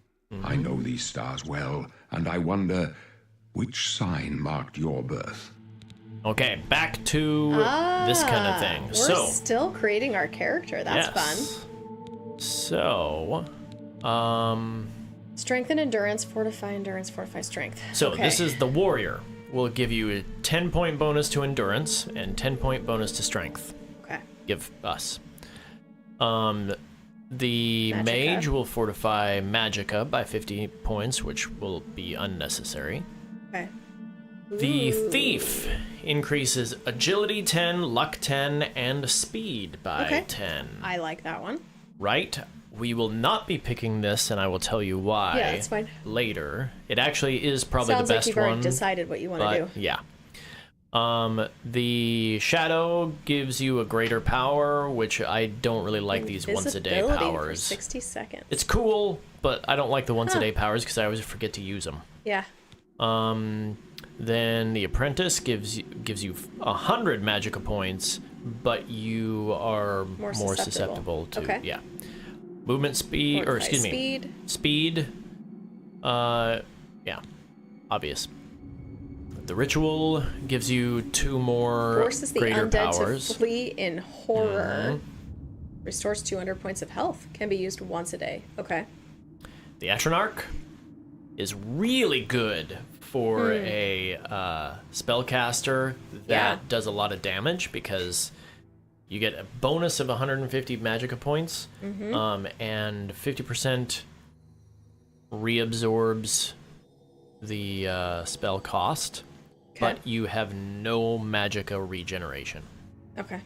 I know these stars well, and I wonder which sign marked your birth. Okay, back to this kind of thing. We're So, still creating our character. That's yes. fun. So, Strength and endurance, fortify strength. So Okay. this is the warrior. Will give you a 10-point bonus to endurance and 10-point bonus to strength. Okay. Give us. The Magicka. mage will fortify magicka by 50 points, which will be unnecessary. Okay. The thief increases agility 10, luck 10, and speed by Okay. 10. I like that one. Right? We will not be picking this, and I will tell you why Yeah, that's fine. later. It actually is probably Sounds the like best you've already one. decided what you want to do. But yeah. The shadow gives you a greater power, which I don't really like these once-a-day Invisibility for powers. 60 seconds. It's cool, but I don't like the once-a-day powers because I always forget to use them. Yeah. Then the apprentice gives you 100 magicka points, but you are more susceptible to Okay. yeah. Movement speed, or Fortify excuse me, speed. Yeah, obvious. The ritual gives you 2 more Forces the greater undead powers. to flee in horror. Restores 200 points of health. Can be used once a day. Okay. The Atronarch is really good for a spellcaster that does a lot of damage, because you get a bonus of 150 magicka points, and 50% reabsorbs the spell cost, but you have no magicka regeneration. Okay.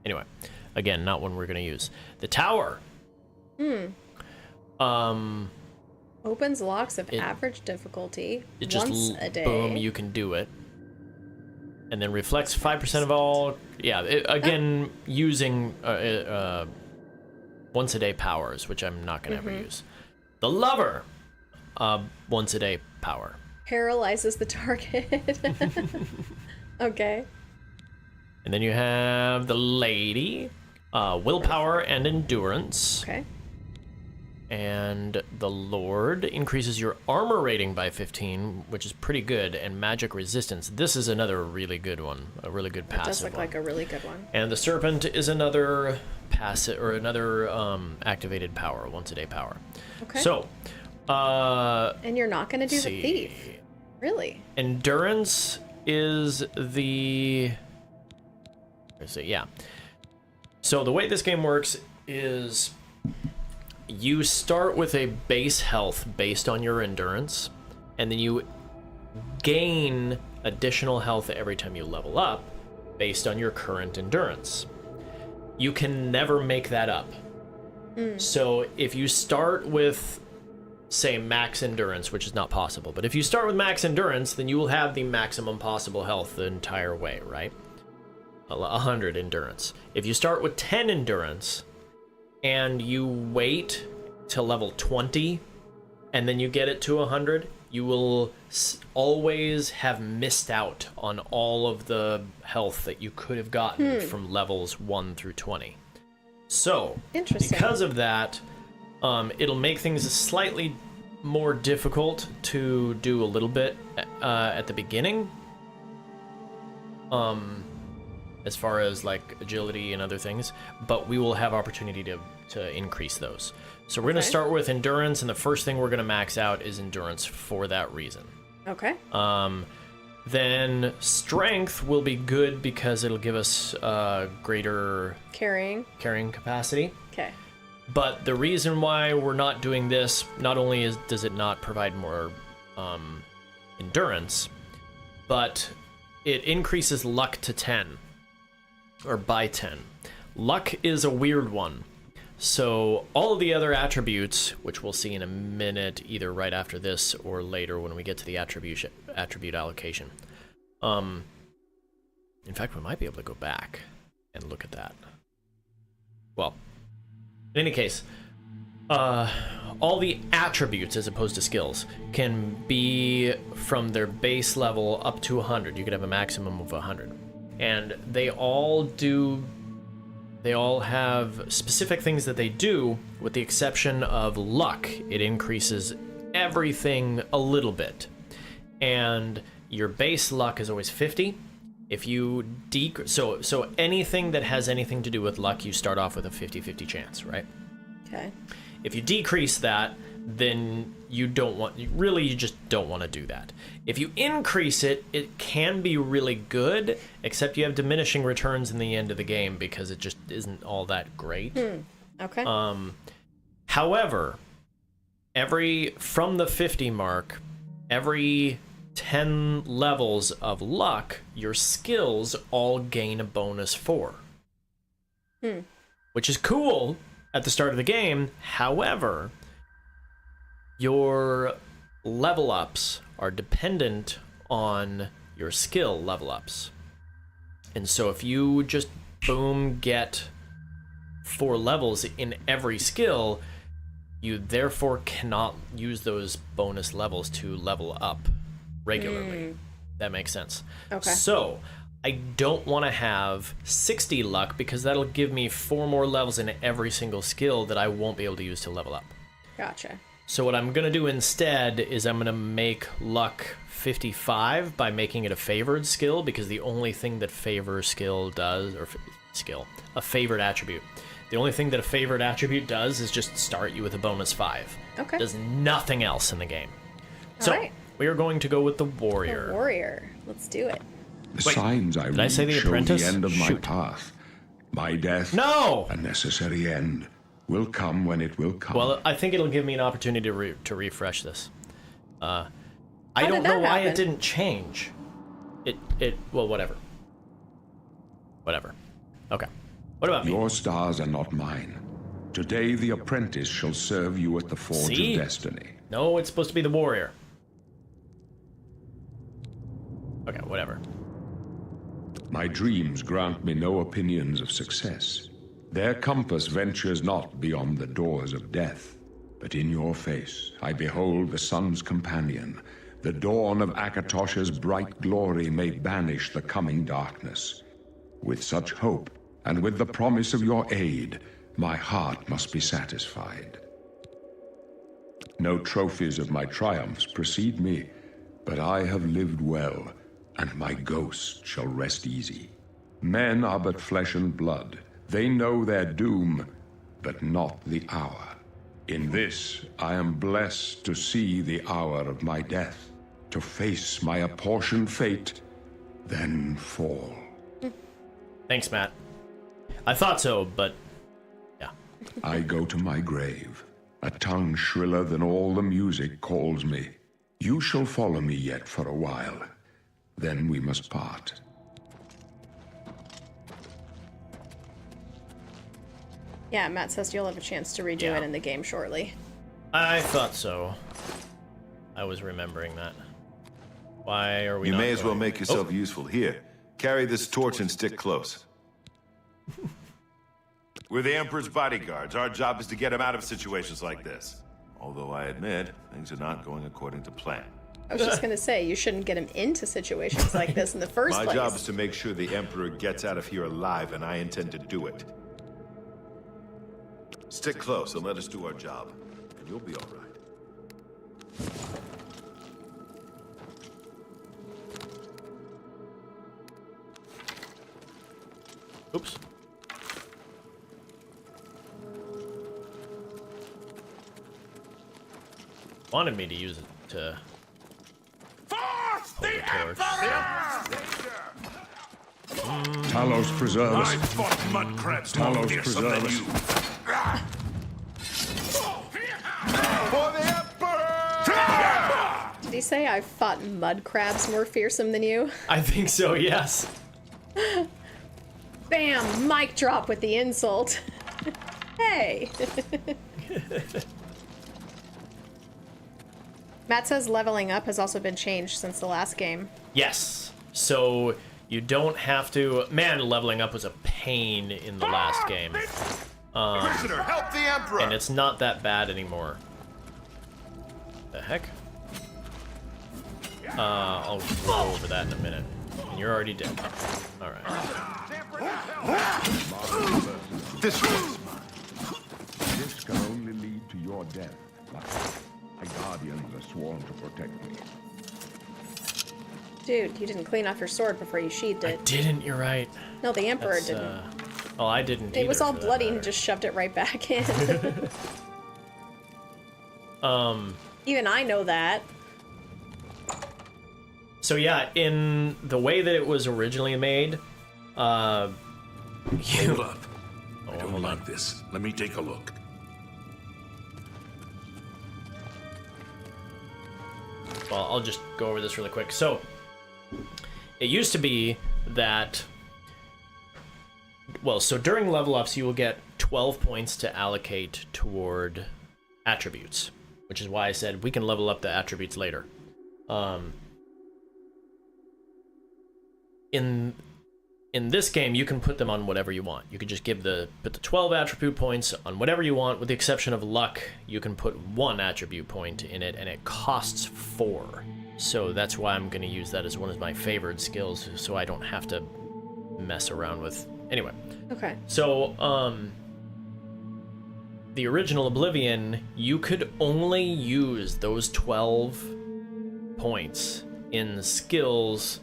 Anyway, again, not one we're going to use. The tower. Opens locks of average difficulty once a day. Boom, you can do it. And then reflects 5% of all... Yeah, using once a day powers, which I'm not going to ever use. The lover. Once a day power. Paralyzes the target. Okay. And then you have the lady. Willpower and endurance. Okay. And the Lord increases your armor rating by 15, which is pretty good, and magic resistance. This is another really good one, a really good passive one. It does look like a really good one. And the Serpent is another passive, or another activated power, once a day power. Okay. So, and you're not going to do the thief, really? Endurance is the... Yeah. So the way this game works is... You start with a base health based on your endurance, and then you gain additional health every time you level up based on your current endurance. You can never make that up. So if you start with, say, max endurance, which is not possible, but if you start with max endurance, then you will have the maximum possible health the entire way, right? 100 endurance. If you start with 10 endurance, and you wait till level 20, and then you get it to 100, you will always have missed out on all of the health that you could have gotten from levels 1 through 20. So, because of that, it'll make things slightly more difficult to do a little bit at the beginning. As far as like agility and other things, but we will have opportunity to increase those. So we're going to start with endurance, and the first thing we're going to max out is endurance for that reason. Okay. Then strength will be good because it'll give us greater carrying capacity. Okay. But the reason why we're not doing this, not only does it not provide more endurance, but it increases luck to 10. Or by 10. Luck is a weird one. So all of the other attributes, which we'll see in a minute, either right after this or later when we get to the attribute allocation. In fact, we might be able to go back and look at that. Well, in any case, all the attributes as opposed to skills can be from their base level up to 100. You could have a maximum of 100. And they all have specific things that they do, with the exception of luck. It increases everything a little bit. And your base luck is always 50. If you so anything that has anything to do with luck, you start off with a 50-50 chance, right? Okay. If you decrease that, then you just don't want to do that. If you increase it, it can be really good, except you have diminishing returns in the end of the game because it just isn't all that great. Okay. However, from the 50 mark, every 10 levels of luck, your skills all gain a bonus 4. Which is cool at the start of the game. However, your level ups are dependent on your skill level ups. And so if you just get 4 levels in every skill, you therefore cannot use those bonus levels to level up regularly. That makes sense. Okay. So I don't want to have 60 luck because that'll give me 4 more levels in every single skill that I won't be able to use to level up. Gotcha. So what I'm going to do instead is I'm going to make luck 55 by making it a favored skill, because the only thing that favor skill does, or a favored attribute. The only thing that a favored attribute does is just start you with a bonus 5. Okay. It does nothing else in the game. So, right. we are going to go with the warrior. The warrior. Let's do it. The Wait, signs I did I read say the show apprentice? the end of my Shoot. path. My death, No! a necessary end, will come when it will come. Well, I think it'll give me an opportunity to refresh this. I How don't did know that why it happen? didn't change. Well, whatever. Whatever. Okay. What about me? Your stars are not mine. Today the apprentice shall serve you at the forge See? of destiny. No, it's supposed to be the warrior. Okay, whatever. My dreams grant me no opinions of success. Their compass ventures not beyond the doors of death. But in your face I behold the sun's companion. The dawn of Akatosh's bright glory may banish the coming darkness. With such hope, and with the promise of your aid, my heart must be satisfied. No trophies of my triumphs precede me, but I have lived well, and my ghost shall rest easy. Men are but flesh and blood. They know their doom, but not the hour. In this, I am blessed to see the hour of my death, to face my apportioned fate, then fall. Thanks, Matt. I thought so, but yeah. I go to my grave. A tongue shriller than all the music calls me. You shall follow me yet for a while. Then we must part. Yeah, Matt says you'll have a chance to redo it in the game shortly. I thought so. I was remembering that. Why are we You not may as well going- make yourself useful. Here, carry this torch and stick close. We're the Emperor's bodyguards. Our job is to get him out of situations like this. Although I admit, things are not going according to plan. I was just gonna say, you shouldn't get him into situations like this in the first My place. job is to make sure the Emperor gets out of here alive, and I intend to do it. Stick close and let us do our job, and you'll be all right. Oops. Wanted me to use it to hold the torch. Talos preserve I us. fought mud crabs more Talos fearsome than preserve you. us. For the Emperor! Did he say I fought mud crabs more fearsome than you? I think so, yes. Bam! Mic drop with the insult. Hey! Matt says leveling up has also been changed since the last game. Yes. So you don't have to. Man, leveling up was a pain in the last game. Prisoner, help the Emperor! And it's not that bad anymore. The heck? I'll go over that in a minute. And you're already dead. Alright. This way. This can only lead to your death. My guardians are sworn to protect me. Dude, you didn't clean off your sword before you sheathed I it. didn't, you're right. No, the Emperor That's, didn't. well, I didn't It was either, all for that bloody and matter. just shoved it right back in. Even I know that. So yeah, in the way that it was originally made, Hold up. I don't hold like this. Let me take a look. well, I'll just go over this really quick. So, it used to be that, well, so during level ups, you will get 12 points to allocate toward attributes, which is why I said we can level up the attributes later. In this game, you can put them on whatever you want. You could just put the 12 attribute points on whatever you want, with the exception of luck. You can put 1 attribute point in it, and it costs 4. So that's why I'm going to use that as one of my favored skills, so I don't have to mess around with. Anyway, Okay. so the original Oblivion, you could only use those 12 points in skills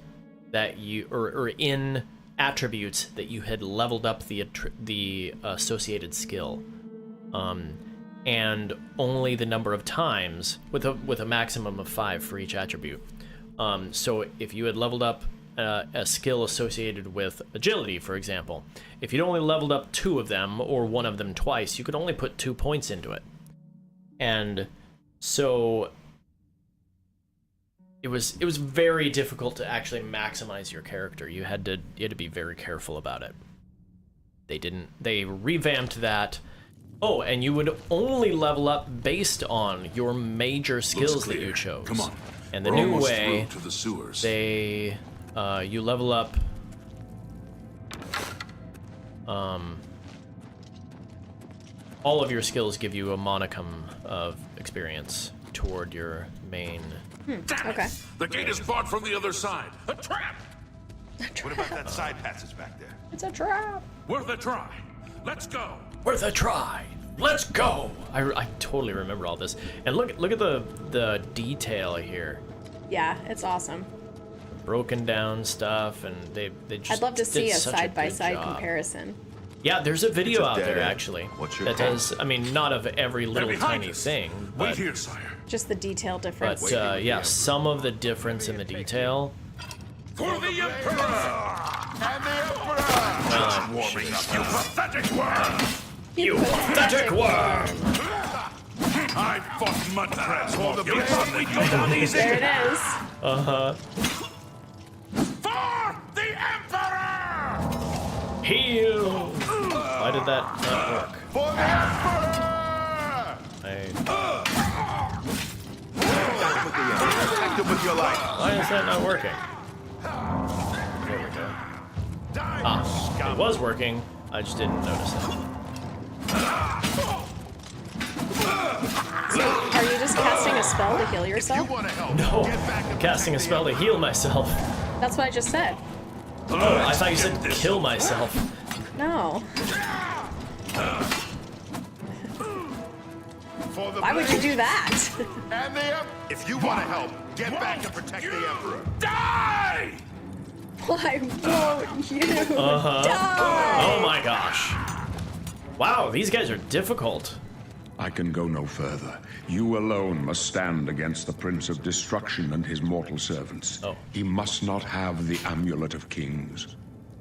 that you or in attributes that you had leveled up the associated skill, and only the number of times with a maximum of 5 for each attribute. So if you had leveled up a skill associated with agility, for example, if you'd only leveled up 2 of them or 1 of them twice, you could only put 2 points into it. And so it was very difficult to actually maximize your character. You had to be very careful about it. They revamped that. Oh, and you would only level up based on your major skills that you chose. Come on. And the We're new almost way, through to the sewers. you level up. All of your skills give you a monicum of experience toward your main. Okay. The gate is barred from the other side. A trap! What about that side passage back there? It's a trap. Worth a try. Let's go. Worth a try. Let's go. I totally remember all this. And look at the detail here. Yeah, it's awesome. Broken down stuff, and they just. I'd love to see did a such side-by-side good job. comparison. Yeah, there's a video It's a out dead there end. actually What's your that plan? does. I mean, not of every little behind tiny us. thing, Wait but here, sire. Just the detail difference. but yeah, some of the difference in the detail. For the Emperor! And the Emperor! Well, Warming up, you pathetic worm! you pathetic worm! I fought mud crabs for the You thought we'd go down easy? There it is. For the Emperor! Heal! Why did that not work? For the Emperor! Protect him with your life. Why is that not working? There we go. Ah, it was working. I just didn't notice it. So, are you just casting a spell to heal You yourself? want to help? No, Get back I'm and casting a protect spell the to heal myself. That's what I just said. Oh, I thought you said kill myself. No. For the Why would you do that? And the If you want to help, get back and protect the Emperor. Die! Why won't you die? Oh my gosh. Wow, these guys are difficult. I can go no further. You alone must stand against the Prince of Destruction and his mortal servants. Oh. He must not have the Amulet of Kings.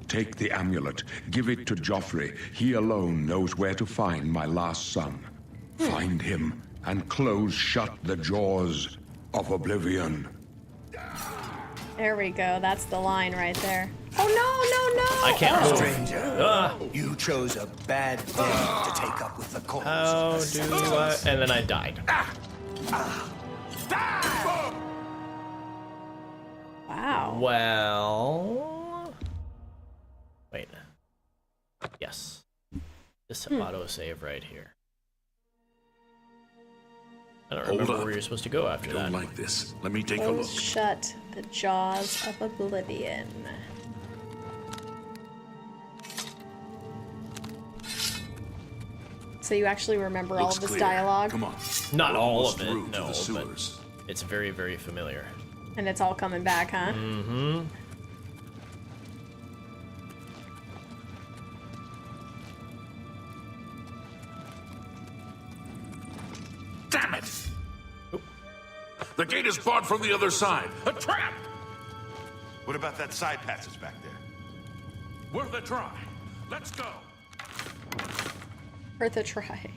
Take the amulet, give it to Joffrey. He alone knows where to find my last son. Find him and close shut the jaws of Oblivion. There we go. That's the line right there. Oh no, no, no! I can't move. Stranger, you chose a bad day to take up with the cause How of the do I? And then I died. Wow. Well. Wait. Yes. This autosave right here. I don't Hold remember up. where you're supposed to go after Don't that. like this. Let me take a Close look. shut the jaws of Oblivion. So you actually remember all Looks of this clear. dialogue? Come on. Not We're all almost of it, through to no, the but sewers. it's very, very familiar. And it's all coming back, huh? Mm-hmm. Damn it! The gate is barred from the other side. A trap! What about that side passage back there? Worth a try. Let's go. Worth a try.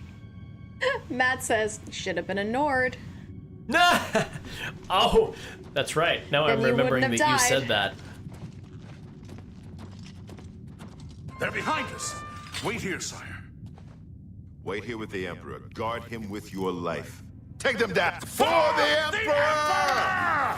Matt says, should have been a Nord. Oh, that's right. Now Then I'm you remembering wouldn't that have you died. said that. They're behind us. Wait here, sire. Wait here with the Emperor. Guard him with your life. Take them down. For the Emperor!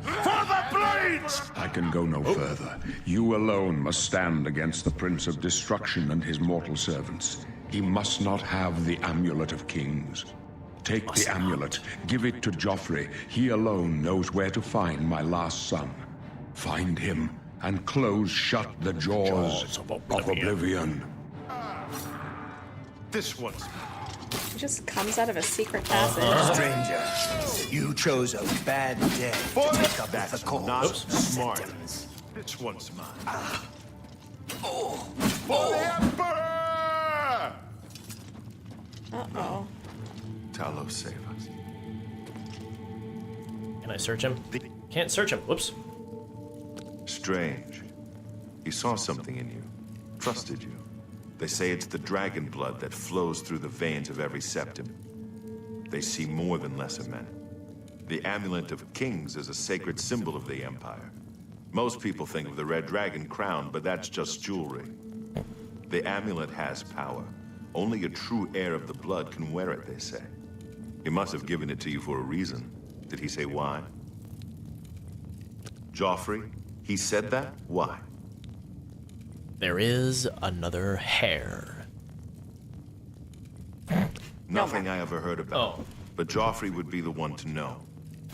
For the blades! I can go no further. You alone must stand against the Prince of Destruction and his mortal servants. He must not have the Amulet of Kings. Take the amulet, give it to Joffrey. He alone knows where to find my last son. Find him and close shut the jaws of Oblivion. This one's It just comes out of a secret passage. Stranger, you chose a bad day to take up with the cause not of the smart. sentence. This one's mine. For the Emperor! Uh-oh. Talos, save us. Can I search him? Can't search him. Whoops. Strange. He saw something in you. Trusted you. They say it's the dragon blood that flows through the veins of every septim. They see more than lesser men. The amulet of kings is a sacred symbol of the Empire. Most people think of the red dragon crown, but that's just jewelry. The amulet has power. Only a true heir of the blood can wear it, they say. He must have given it to you for a reason. Did he say why? Joffrey, he said that? Why? There is another hair. Nothing I ever heard about. Oh. But Joffrey would be the one to know.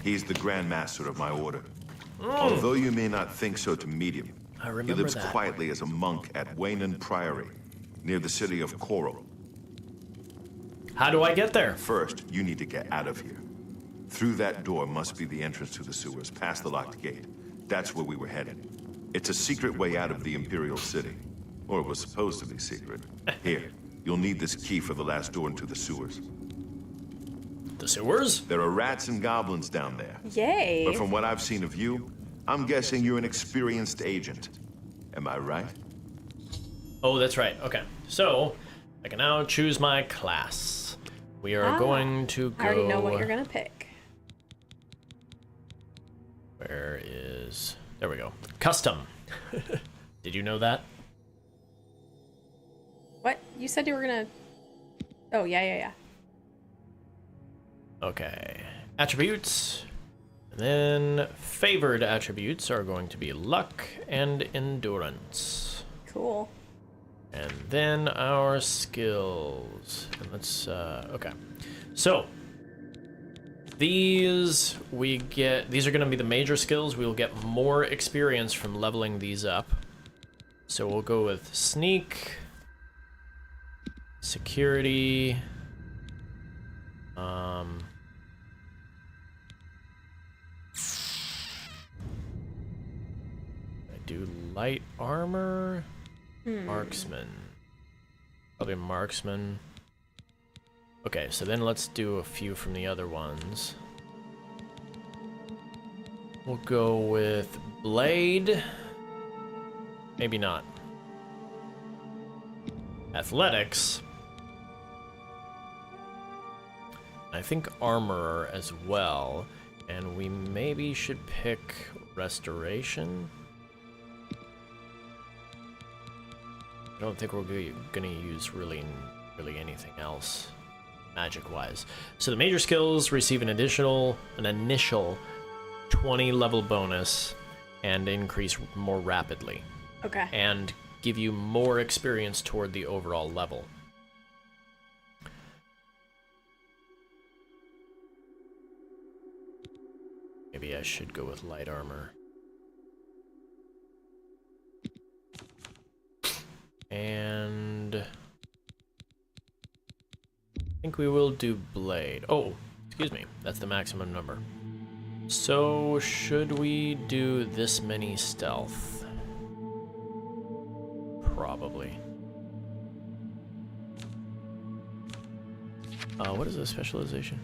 He's the Grand Master of my order. Although you may not think so to meet him, I he remember lives that. quietly as a monk at Waynon Priory, near the city of Coral. How do I get there? First, you need to get out of here. Through that door must be the entrance to the sewers, past the locked gate. That's where we were headed. It's a secret way out of the Imperial City. Or it was supposed to be secret. Here, you'll need this key for the last door into the sewers. The sewers? There are rats and goblins down there. Yay. But from what I've seen of you, I'm guessing you're an experienced agent. Am I right? Oh, that's right. Okay. So, I can now choose my class. We are going to go... I already know what you're gonna pick. Where is... There we go. Custom. Did you know that? What? You said you were gonna... Oh, yeah. Okay. Attributes. And then favored attributes are going to be luck and endurance. Cool. And then our skills. And let's, okay. So, these are going to be the major skills. We will get more experience from leveling these up. So we'll go with sneak, security, I do light armor, marksman, probably marksman. Okay, so then let's do a few from the other ones. We'll go with blade. Maybe not. Athletics. I think armorer as well. And we maybe should pick restoration. I don't think we're gonna use really anything else magic-wise. So the major skills receive an initial 20 level bonus and increase more rapidly. Okay. And give you more experience toward the overall level. Maybe I should go with light armor. And I think we will do blade. Oh, excuse me. That's the maximum number. So should we do this many stealth? Probably. What is the specialization?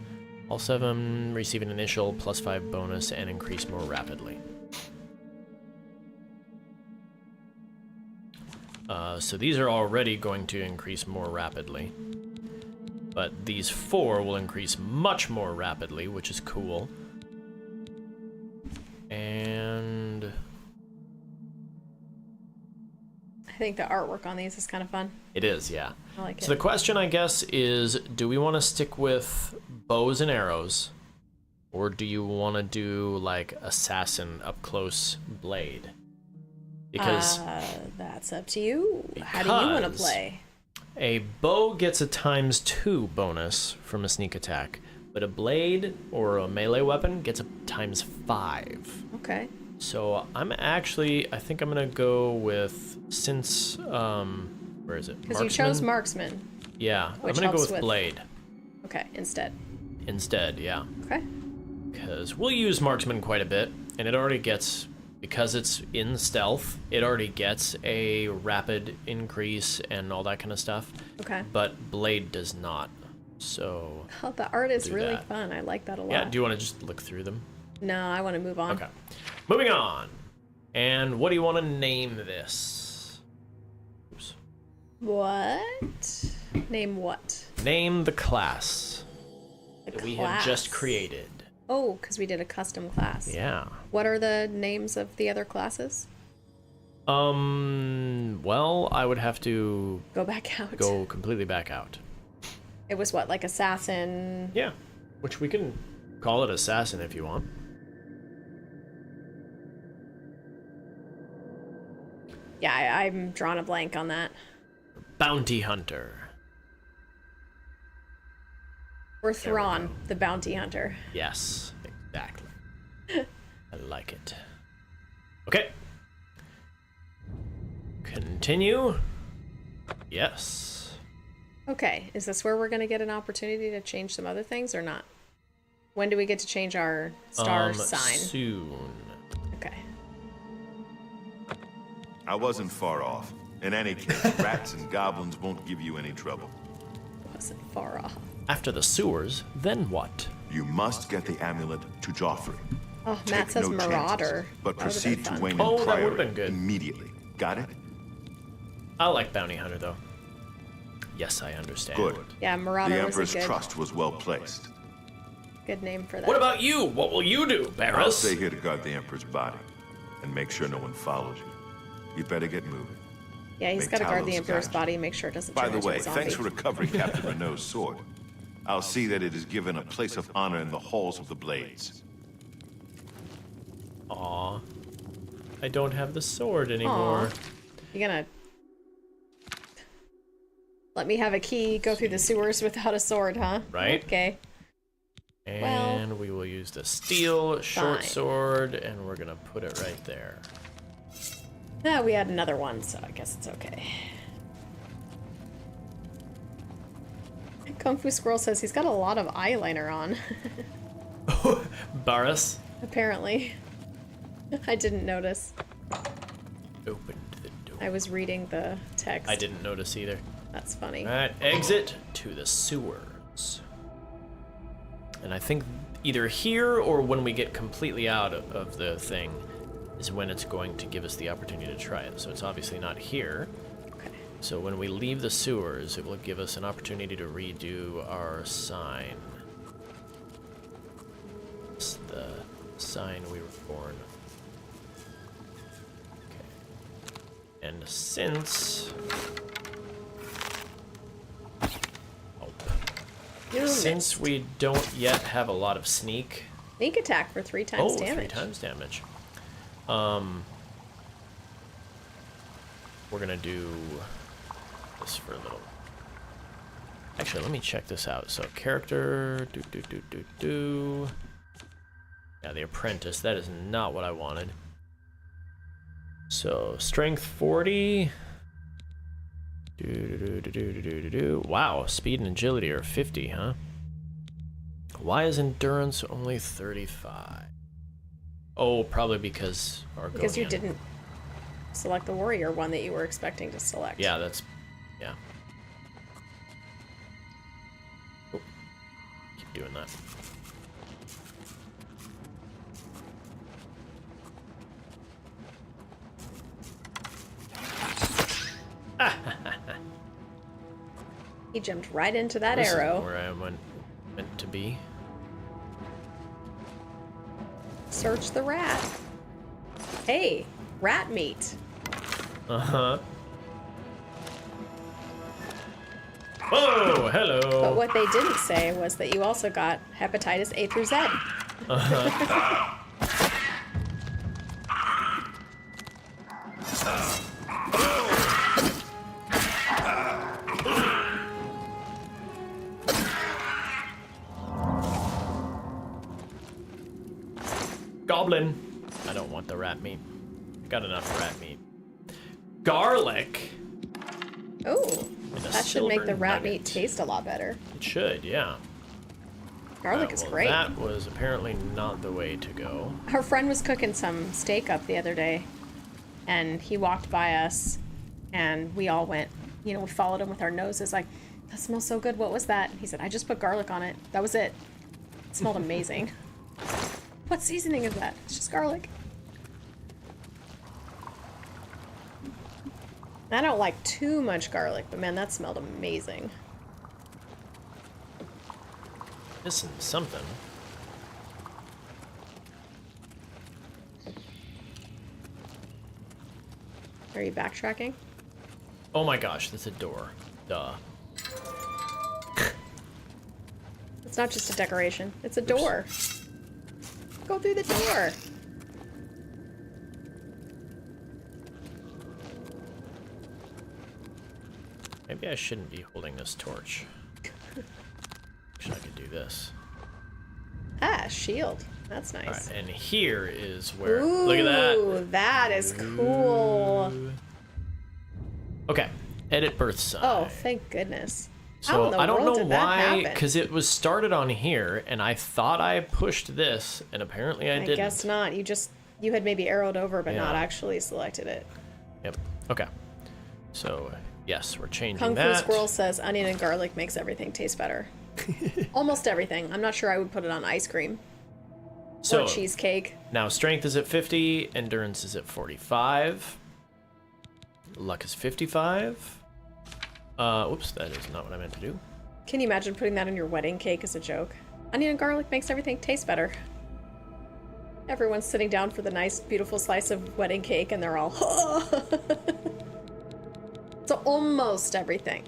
All 7 receive an initial +5 bonus and increase more rapidly. So these are already going to increase more rapidly. But these 4 will increase much more rapidly, which is cool. And I think the artwork on these is kind of fun. it is, yeah. I like So it. the question, I guess, is do we want to stick with bows and arrows? Or do you want to do, like, assassin up-close blade? Because That's up to you. How do you want to because play? a bow gets a × 2 bonus from a sneak attack, but a blade or a melee weapon gets a ×5. Okay. So I think I'm gonna go with, since where is it? Because you chose marksman. Yeah, which I'm gonna go helps with with- blade Okay, instead. instead. Yeah, Okay. because we'll use marksman quite a bit, and it already gets because it's in stealth, it already gets a rapid increase and all that kind of stuff. Okay. But Blade does not. So Oh, the art is do really that. fun. I like that a lot. Yeah, do you want to just look through them? No, I want to move on. Okay. Moving on. And what do you want to name this? Oops. What? Name what? Name the class The that we have just created. Oh, because we did a custom class. Yeah. What are the names of the other classes? Well, I would have to Go back out. go completely back out. It was what, like assassin? Yeah. Which we can call it assassin if you want. Yeah, I'm drawing a blank on that. Bounty hunter. Or Thrawn, the bounty hunter. Yes, exactly. I like it. Okay. Continue. Yes. Okay, is this where we're going to get an opportunity to change some other things or not? When do we get to change our star sign? Soon. Okay. I wasn't far off. In any case, rats and goblins won't give you any trouble. Wasn't far off. After the sewers, then what? You must get the amulet to Joffrey. Oh, Take Matt says no Marauder. chances, but That would've proceed been to fun. Wayne Oh, and that would've Priory been good. immediately. Got it? I like bounty hunter though. Yes, I understand. Good. Yeah, Marauder The was Emperor's a trust was well placed. good name for that. What about you? What will you do, I'll Barris? stay here to guard the Emperor's body and make sure no one follows you. You'd better get moving. Yeah, he's Make got to guard Talos the Emperor's scatter. body and make sure it doesn't By turn the into way, a zombie. thanks for recovering Captain Renault's sword. I'll see that it is given a place of honor in the halls of the Blades. Aw. I don't have the sword anymore. Aw. You gonna let me have a key, go through the sewers without a sword, huh? Right. Okay. And we will use the steel short Fine. sword, and we're gonna put it right there. Ah, we had another one, so I guess it's okay. Kung Fu Squirrel says he's got a lot of eyeliner on. Barris Apparently. I didn't notice. opened the door. I was reading the text. I didn't notice either. That's funny. Alright, exit to the sewers. And I think either here or when we get completely out of the thing is when it's going to give us the opportunity to try it. So it's obviously not here. Okay. So when we leave the sewers, it will give us an opportunity to redo our sign. It's the sign we were born. Okay. And since... You Since missed. we don't yet have a lot of sneak... Sneak attack for 3 times damage. 3 times damage. We're gonna do this for a little. Actually, let me check this out. So character, Yeah, the apprentice. That is not what I wanted. So strength 40. Wow, speed and agility are 50, huh? Why is endurance only 35? Oh, probably because Argonian. Because you didn't select the warrior one that you were expecting to select. Yeah, that's... yeah. Oh, keep doing that. He jumped right into that This is arrow. where I meant to be. Search the rat. Hey, rat meat. Uh-huh. Oh, hello. But what they didn't say was that you also got hepatitis A through Z. Goblin. I don't want the rat meat. Got enough rat meat. Garlic. Oh, And a that should make silver the rat nugget. meat taste a lot better. It should, yeah. Garlic is well, great. That was apparently not the way to go. Her friend was cooking some steak up the other day, and he walked by us, and we all went, we followed him with our noses, like, that smells so good. What was that? He said, I just put garlic on it. That was it. It smelled amazing. What seasoning is that? It's just garlic. I don't like too much garlic, but man, that smelled amazing. Missing something. Are you backtracking? Oh my gosh, that's a door. Duh. It's not just a decoration. It's a door. Go through the door. Maybe I shouldn't be holding this torch. Actually, I could do this. Ah, shield. That's nice. Alright, and here is where... Ooh, look at that. That is cool. Okay, edit birth sign. Oh, thank goodness. How So in the I don't world know did that why, happen? because it was started on here, and I thought I pushed this, and apparently I didn't. I guess not. You had maybe arrowed over, but not Yeah. actually selected it. Yep. Okay. So yes, we're changing Kung Fu that. Squirrel says onion and garlic makes everything taste better. Almost everything. I'm not sure I would put it on ice cream So or cheesecake. now strength is at 50, endurance is at 45, luck is 55. Oops, that is not what I meant to do. Can you imagine putting that on your wedding cake as a joke? Onion and garlic makes everything taste better. Everyone's sitting down for the nice, beautiful slice of wedding cake, and they're all, So almost everything.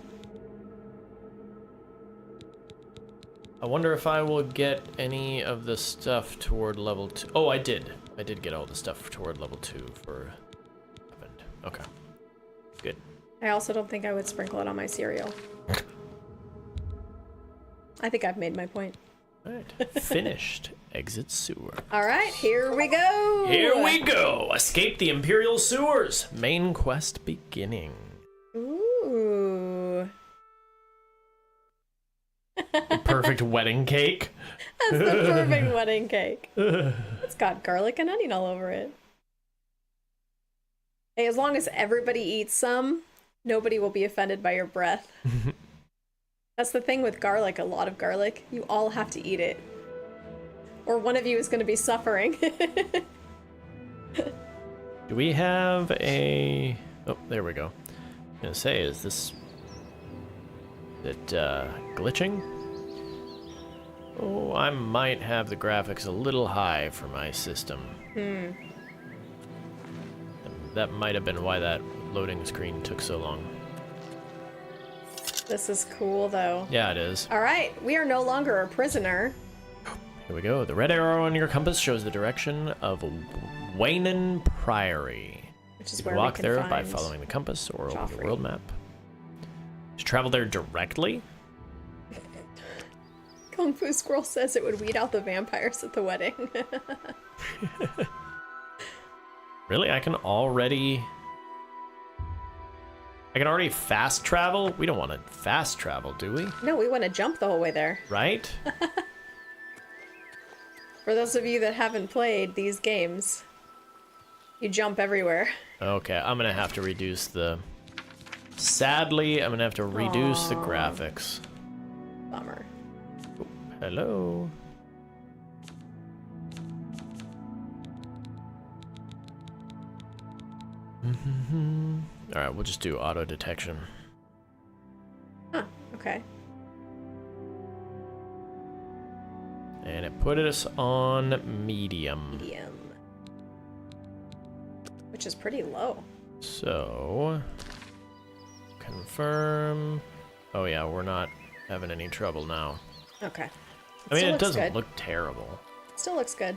I wonder if I will get any of the stuff toward level 2. Oh, I did. I did get all the stuff toward level 2 for... Okay. Good. I also don't think I would sprinkle it on my cereal. I think I've made my point. Alright. Finished. Exit sewer. Alright, here we go! Here we go! Escape the Imperial Sewers! Main quest beginning. Ooh. The perfect wedding cake. That's the perfect wedding cake. It's got garlic and onion all over it. Hey, as long as everybody eats some, nobody will be offended by your breath. That's the thing with garlic, a lot of garlic. You all have to eat it. Or one of you is going to be suffering. Do we have a... Oh, there we go. I was gonna say, is this... Is it, glitching? Oh, I might have the graphics a little high for my system. And that might have been why that loading screen took so long. This is cool, though. Yeah, it is. All right, we are no longer a prisoner. Here we go. The red arrow on your compass shows the direction of Waynan Priory. Which is You where can walk we can there by find following the compass or open the Joffrey. world map. To travel there directly? Kung Fu Squirrel says it would weed out the vampires at the wedding. Really? I can already fast travel? We don't want to fast travel, do we? No, we want to jump the whole way there. Right? For those of you that haven't played these games, you jump everywhere. Okay, I'm gonna have to reduce the... Sadly, I'm gonna have to reduce the graphics. Bummer. Oh, hello. Alright, we'll just do auto detection. Huh, okay. And it put us on medium. Medium. Which is pretty low. So, confirm. Oh yeah, we're not having any trouble now. Okay. I mean, still it looks doesn't good. look terrible. Still looks good.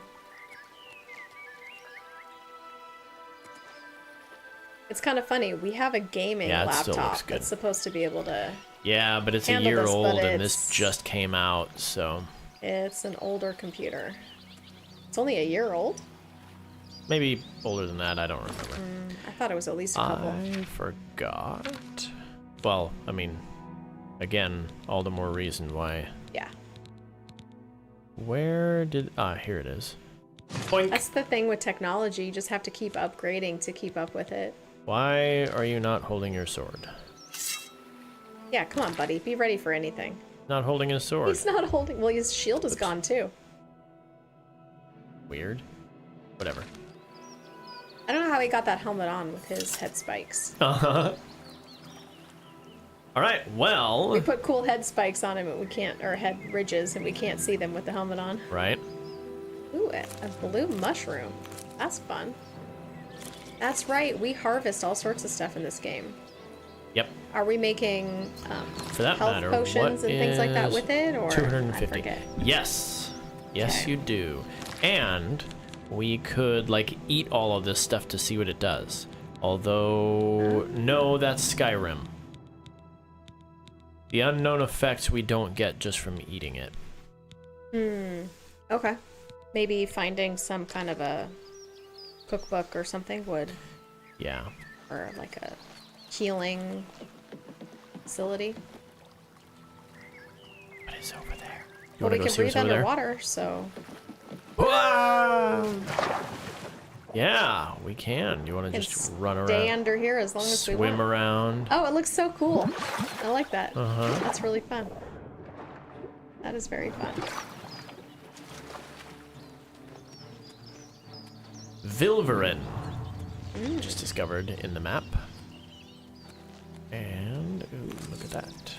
It's kind of funny. We have a gaming Yeah, it still looks laptop good. that's supposed to be able to... Yeah, but it's a Handle year this, but old and it's- this just came out, so It's an older computer. It's only a year old? maybe older than that, I don't remember. I thought it was at least a couple. I forgot. Well, I mean, again, all the more reason why. Yeah. Where did... Ah, here it is. Boink. That's the thing with technology. You just have to keep upgrading to keep up with it. Why are you not holding your sword? Yeah, come on, buddy. Be ready for anything. Not holding his sword. He's not holding... Well, his shield is gone, too. Weird. Whatever. I don't know how he got that helmet on with his head spikes. Uh-huh. Alright, well... We put cool head spikes on him, but we can't... Or head ridges, and we can't see them with the helmet on. Right. Ooh, a blue mushroom. That's fun. That's right, we harvest all sorts of stuff in this game. Yep. Are we making For that health matter, potions and things like that with it, or 250. I forget. Yes. Yes, Okay. you do. And we could, like, eat all of this stuff to see what it does. Although, no, that's Skyrim. The unknown effects we don't get just from eating it. Okay. Maybe finding some kind of a cookbook or something would, Yeah. or like a healing facility. What is over there? You Well, wanna we go can see what's breathe over there? underwater, so... Whoa! Yeah, we can. You want to and just run around? stay under here as long as we Swim want. around. Oh, it looks so cool. I like that. Uh-huh. That's really fun. That is very fun. Vilverin. Just discovered in the map. And, ooh, look at that.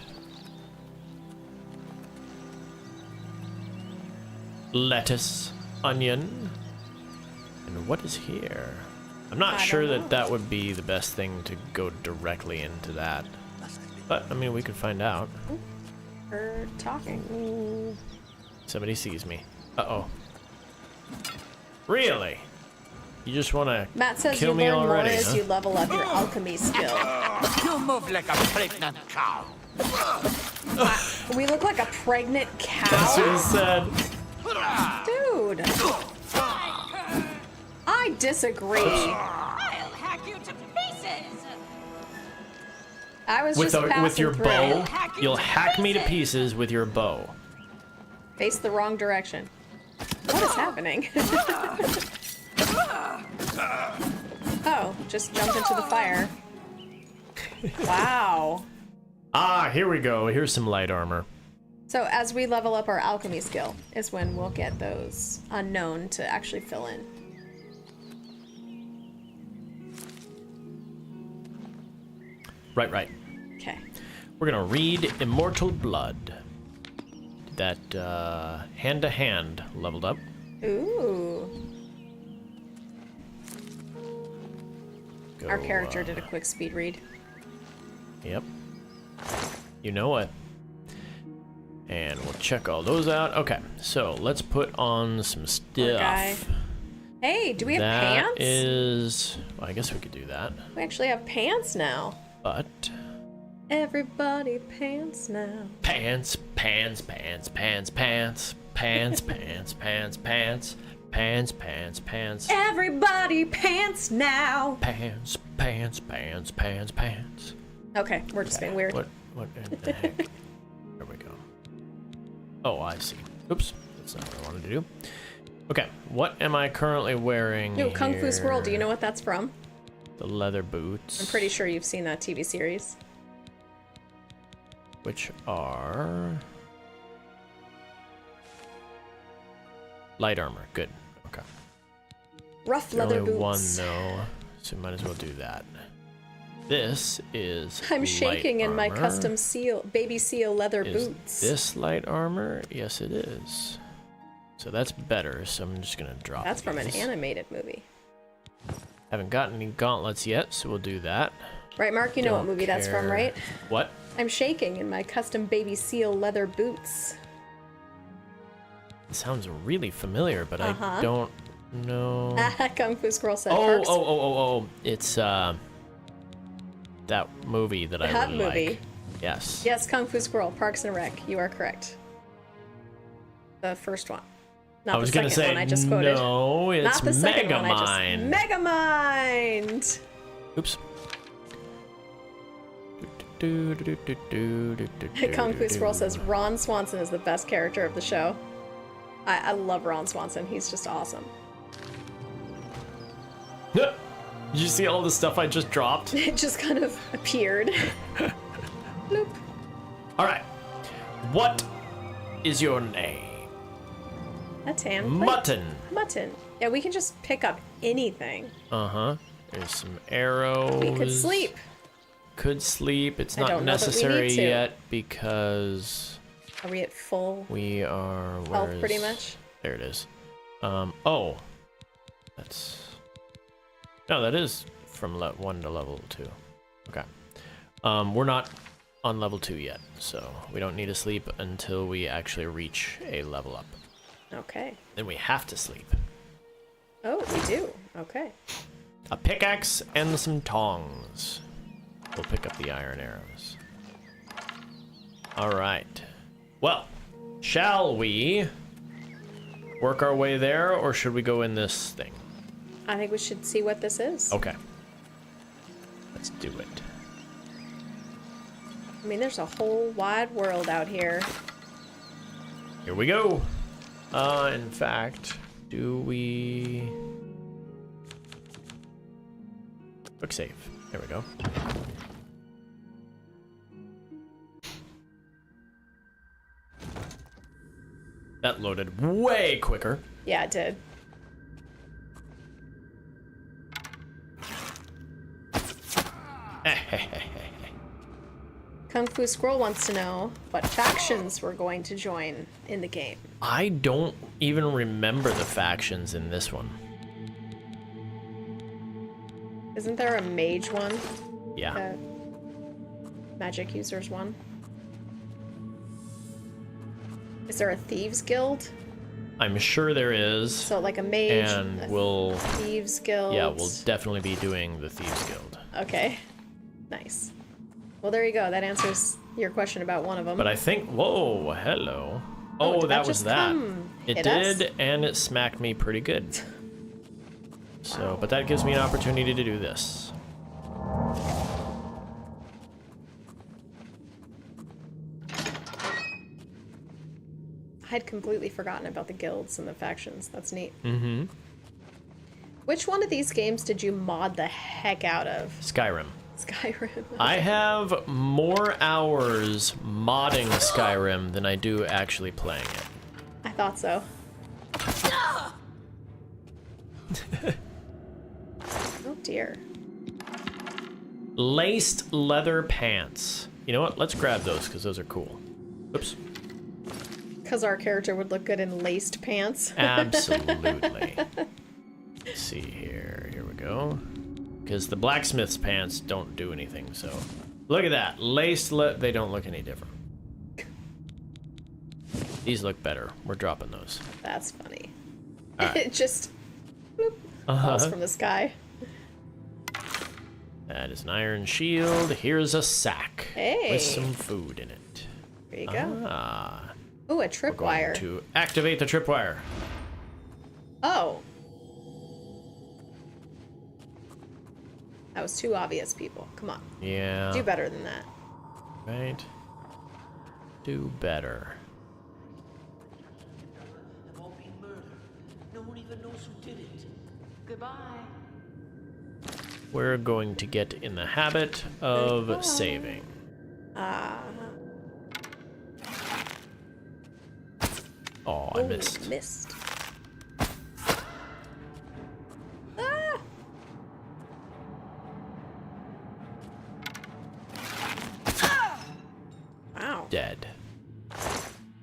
Lettuce, onion. And what is here? I'm not I sure don't know. that that would be the best thing to go directly into that. But, I mean, we could find out. We're talking. Somebody sees me. Uh-oh. Really? You just want to Matt says kill you me learn already, more as huh? you level up your alchemy skill. You move like a pregnant cow. We look like a pregnant That's what cow? he said. Dude! I disagree. I'll hack you to pieces! I was just passing With your through. bow, Hack you you'll to hack me to pieces. pieces with your bow. Face the wrong direction. What is happening? Oh, just jumped into the fire. Wow. Ah, here we go. Here's some light armor. So as we level up our alchemy skill is when we'll get those unknown to actually fill in. Right, right. Okay. We're gonna read Immortal Blood. That hand-to-hand leveled up. Ooh. Go, Our character did a quick speed read. Yep. You know what? And we'll check all those out. Okay, so let's put on some stuff. guy. Hey, do we have That pants? is... Well, I guess we could do that. We actually have pants now. But... Everybody pants now. Pants, pants, pants, pants, pants, pants, pants, pants, pants, pants, pants, pants, Everybody pants now. pants, pants, pants, pants, pants. Okay, we're just being weird. What in the heck? There we go. Oh, I see. Oops, that's not what I wanted to do. Okay, what am I currently wearing? Ooh, Kung Fu Squirrel, do you here? know what that's from? The leather boots. I'm pretty sure you've seen that TV series. Which are light armor. Good. Okay. Rough There's leather only boots. one though, so might as well do that. This is. I'm light shaking in my armor. custom baby seal leather Is boots. this light armor? Yes, it is. So that's better. So I'm just gonna drop. That's from an these. animated movie. Haven't gotten any gauntlets yet, so we'll do that. Right, Mark? You know what Don't movie that's from, care. right? What? I'm shaking in my custom baby seal leather boots. It sounds really familiar, but I Uh-huh. don't know. Kung Fu Squirrel said Oh, Parks. oh! It's that movie that I That really movie. like. Yes. Yes, Kung Fu Squirrel, Parks and Rec. You are correct. The first one. Not I was the gonna second say one I just quoted. no. It's Not the second one I just... Megamind. Megamind! Oops. Kung Fu Squirrel says Ron Swanson is the best character of the show. I love Ron Swanson. He's just awesome. Did you see all the stuff I just dropped? It just kind of appeared. Bloop. All right. What is your name? Mutton. Mutton. Yeah, we can just pick up anything. Uh-huh. There's some arrows. We could sleep. Could sleep. It's I not don't know that we necessary need to. yet because Are we at full we are health pretty much? There it is. Oh. That's no, that is from 1 to level 2. Okay. We're not on level 2 yet, so we don't need to sleep until we actually reach a level up. Okay. Then we have to sleep. Oh, we do. Okay. A pickaxe and some tongs. We'll pick up the iron arrows. All right. Well, shall we work our way there, or should we go in this thing? I think we should see what this is. Okay. Let's do it. I mean, there's a whole wide world out here. Here we go. In fact, do we... Quick save. There we go. That loaded way quicker. Yeah, it did. Kung Fu Scroll wants to know what factions we're going to join in the game. I don't even remember the factions in this one. Isn't there a mage one? Yeah. Magic users one? Is there a thieves guild? I'm sure there is. So like a mage, and a we'll thieves guild. Yeah, we'll definitely be doing the Thieves Guild. Okay. Nice. Well, there you go. That answers your question about one of them. But I think, whoa, hello. Oh, did that that was just that. come It hit did, us? and it smacked me pretty good. So, but that gives me an opportunity to do this. I'd completely forgotten about the guilds and the factions. That's neat. Mm-hmm. Which one of these games did you mod the heck out of? Skyrim. Skyrim. I have more hours modding Skyrim than I do actually playing it. I thought so. Oh dear. Laced leather pants. You know what? Let's grab those because those are cool. Oops. Because our character would look good in laced pants. Absolutely. Let's see here. Here we go. Because the blacksmith's pants don't do anything, so... Look at that. Laced they don't look any different. These look better. We're dropping those. That's funny. Right. It just bloop, falls from the sky. That is an iron shield. Here's a sack Hey. with some food in it. There you go. Ah. Ooh, a We're going tripwire. to activate the tripwire. Oh. That was too obvious, people. Come on. Yeah. Do better than that. Right. Do better. There won't be murder. No one even knows who did it. Goodbye. We're going to get in the habit of saving. Oh, I missed. Missed. Wow. Dead.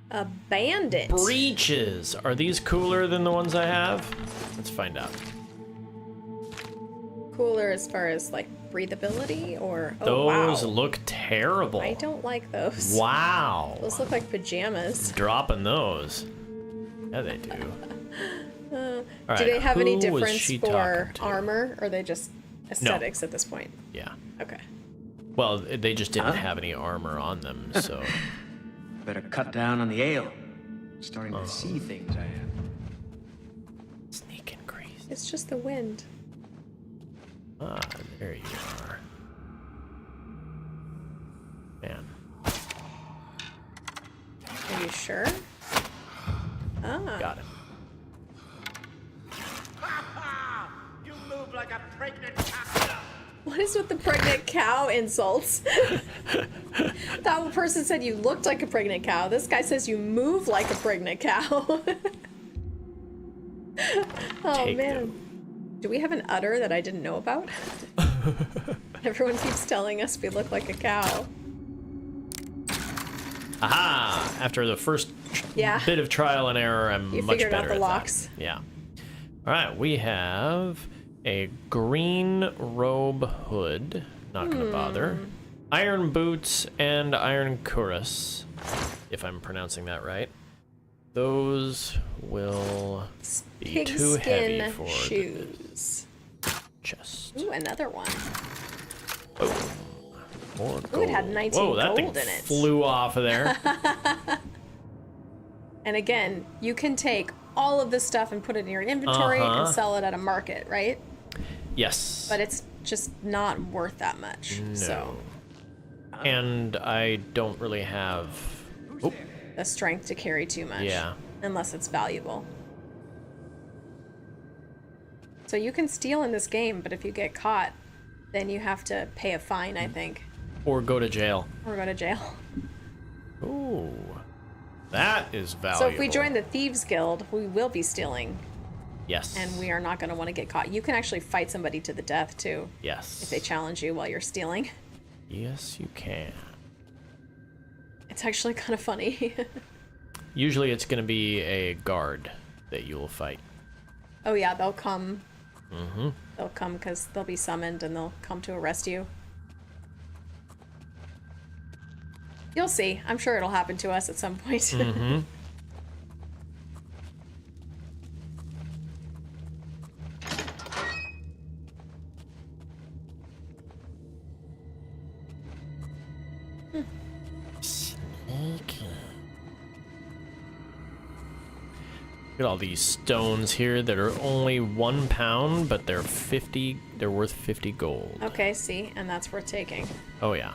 A bandit. Breeches. Are these cooler than the ones I have? Let's find out. Cooler as far as like breathability or Those wow. look terrible. I don't like those. Wow. Those look like pajamas. Dropping those. Yeah, they do. All right, Do they have any who was difference she for talking to? armor, or are they just aesthetics at this point? Yeah. Okay. Well, they just didn't have any armor on them, so. Better cut down on the ale. Starting to see things I am. Sneaking crazy. It's just the wind. Ah, there you are. Man. Are you sure? Ah. Got it. You move like a pregnant cow. What is with the pregnant cow insults? That person said you looked like a pregnant cow. This guy says you move like a pregnant cow. Oh, Take man. them. Do we have an udder that I didn't know about? Everyone keeps telling us we look like a cow. Aha! After the first bit of trial and error, I'm You much figured out better the at locks. that. Yeah. All right, we have a green robe hood. Not gonna bother. Iron boots and iron cuirass, if I'm pronouncing that right. Those will be too heavy for shoes. the chest. Ooh, another one. Oh, more gold. Ooh, it had 19 Whoa, that gold thing in it. flew off of there. And again, you can take all of this stuff and put it in your inventory and sell it at a market, right? Yes. But it's just not worth that much. No. So And I don't really have the strength to carry too much. Yeah. Unless it's valuable. So you can steal in this game, but if you get caught, then you have to pay a fine, I think. or go to jail. Or go to jail. Ooh. That is valuable. So if we join the Thieves Guild, we will be stealing. Yes. And we are not going to want to get caught. You can actually fight somebody to the death, too. Yes. If they challenge you while you're stealing. Yes, you can. It's actually kind of funny. Usually it's going to be a guard that you will fight. Oh yeah, they'll come. Mm-hmm. They'll come because they'll be summoned and they'll come to arrest you. You'll see. I'm sure it'll happen to us at some point. Mm-hmm. Sneaky. Look at all these stones here that are only £1, but they're 50. They're worth 50 gold. Okay, see, and that's worth taking. Oh yeah.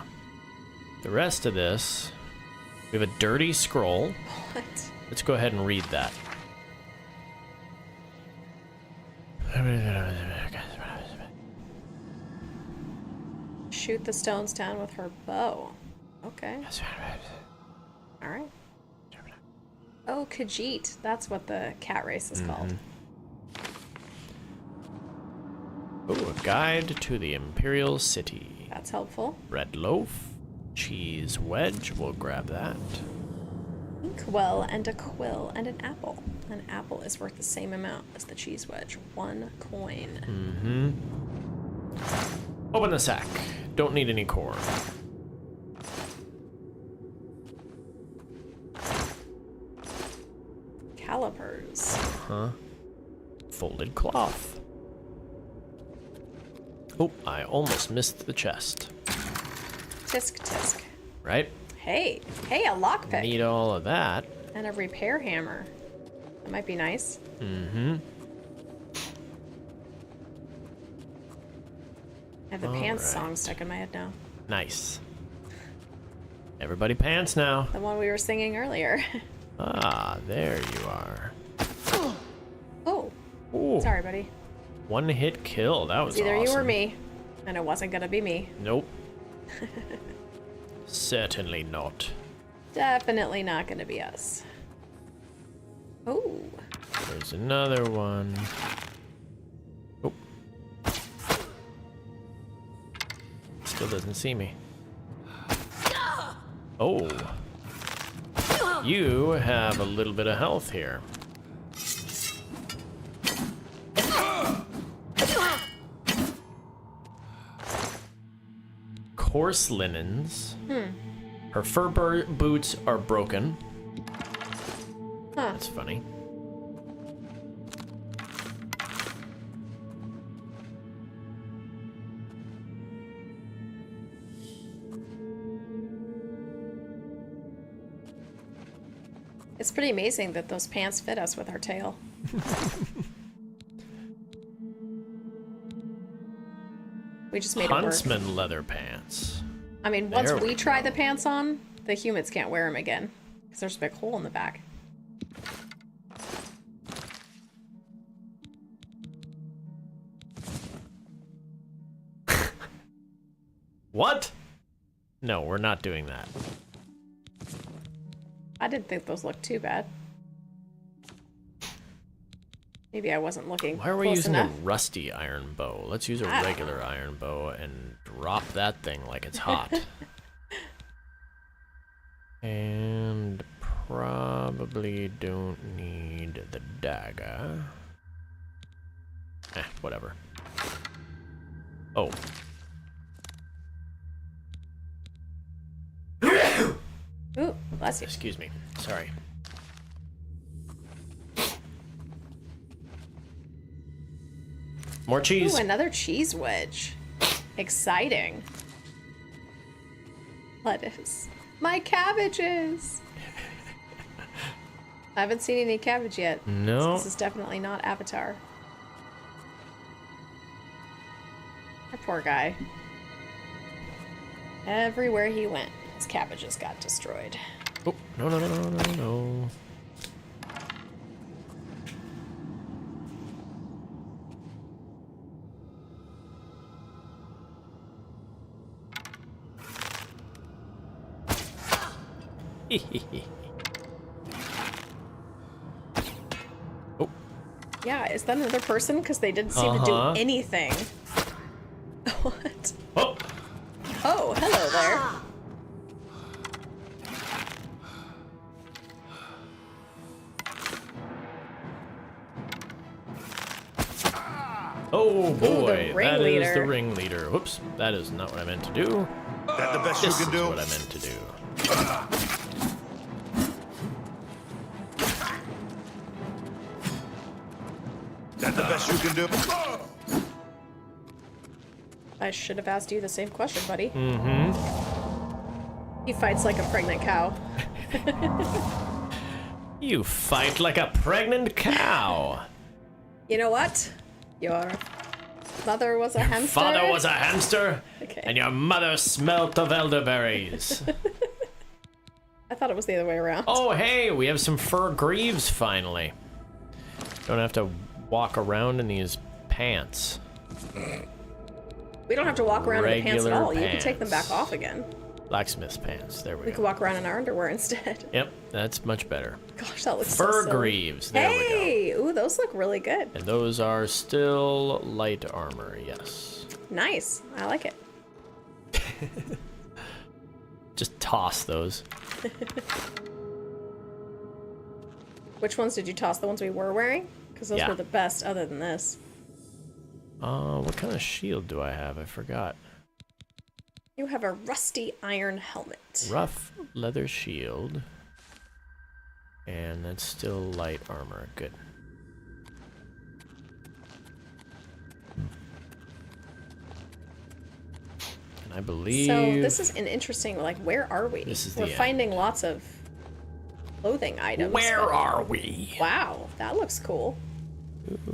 The rest of this, we have a dirty scroll. What? Let's go ahead and read that. Shoot the stones down with her bow. Okay. All right. Oh, Khajiit. That's what the cat race is called. Oh, a guide to the Imperial City. That's helpful. Bread loaf, cheese wedge. We'll grab that. Inkwell and a quill and an apple. An apple is worth the same amount as the cheese wedge. 1 coin. Open the sack. Don't need any core. Calipers. Huh? Folded cloth. Oh, I almost missed the chest. Tisk tisk. Right? Hey, a lockpick. Need all of that. And a repair hammer. That might be nice. Mm-hmm. I have the pants song stuck in my head now. Nice. Everybody pants now. The one we were singing earlier. Ah, there you are. Oh. Ooh. Sorry, buddy. One hit kill. That was Either awesome. you or me. And it wasn't gonna be me. Nope. Certainly not. Definitely not gonna be us. Oh. There's another one. Oh. Still doesn't see me. Oh. You have a little bit of health here. Coarse linens. Her fur boots are broken. Huh. That's funny. It's pretty amazing that those pants fit us with our tail. We just made it work. Huntsman leather pants. I mean, once There we we try go. the pants on, the humans can't wear them again. Because there's a big hole in the back. What? No, we're not doing that. I didn't think those looked too bad. Maybe I wasn't looking Why are we close using enough. a rusty iron bow? Let's use a regular iron bow and drop that thing like it's hot. And probably don't need the dagger. Whatever. Oh. Ooh, bless you. Excuse me. Sorry. More cheese. Ooh, another cheese wedge. Exciting. Lettuce. My cabbages! I haven't seen any cabbage yet. No. So this is definitely not Avatar. That poor guy. Everywhere he went, his cabbages got destroyed. Oh, no, no, no, no, no, no. Oh. Yeah, is that another person? Because they didn't seem to do anything. What? Oh. Oh, hello there. Oh boy, the that is ringleader. the ringleader. Whoops, that is not what I meant to do. That the best This you is can do? what I meant to do. That the best you can do? I should have asked you the same question, buddy. Mm-hmm. He fights like a pregnant cow. You fight like a pregnant cow. You know what? Your mother was a hamster. Father was a hamster, Okay. and your mother smelt of elderberries. I thought it was the other way around. Oh, hey, we have some fur greaves finally. Don't have to walk around in these pants. We don't have to walk around in the pants at Regular all. You can take them back pants. off again. Blacksmith's pants. There we We go. could walk around in our underwear instead. Yep, that's much better. Gosh, that looks so Fur silly. greaves. There we go. Hey! Ooh, those look really good. And those are still light armor, yes. Nice. I like it. Just toss those. Which ones did you toss? The ones we were wearing? Because those Yeah. were the best other than this. What kind of shield do I have? I forgot. You have a rusty iron helmet. Rough leather shield. And that's still light armor. Good. And I believe... So this is an interesting, like, where are we? This is We're the end. finding lots of clothing items. Where but- are we? Wow, that looks cool.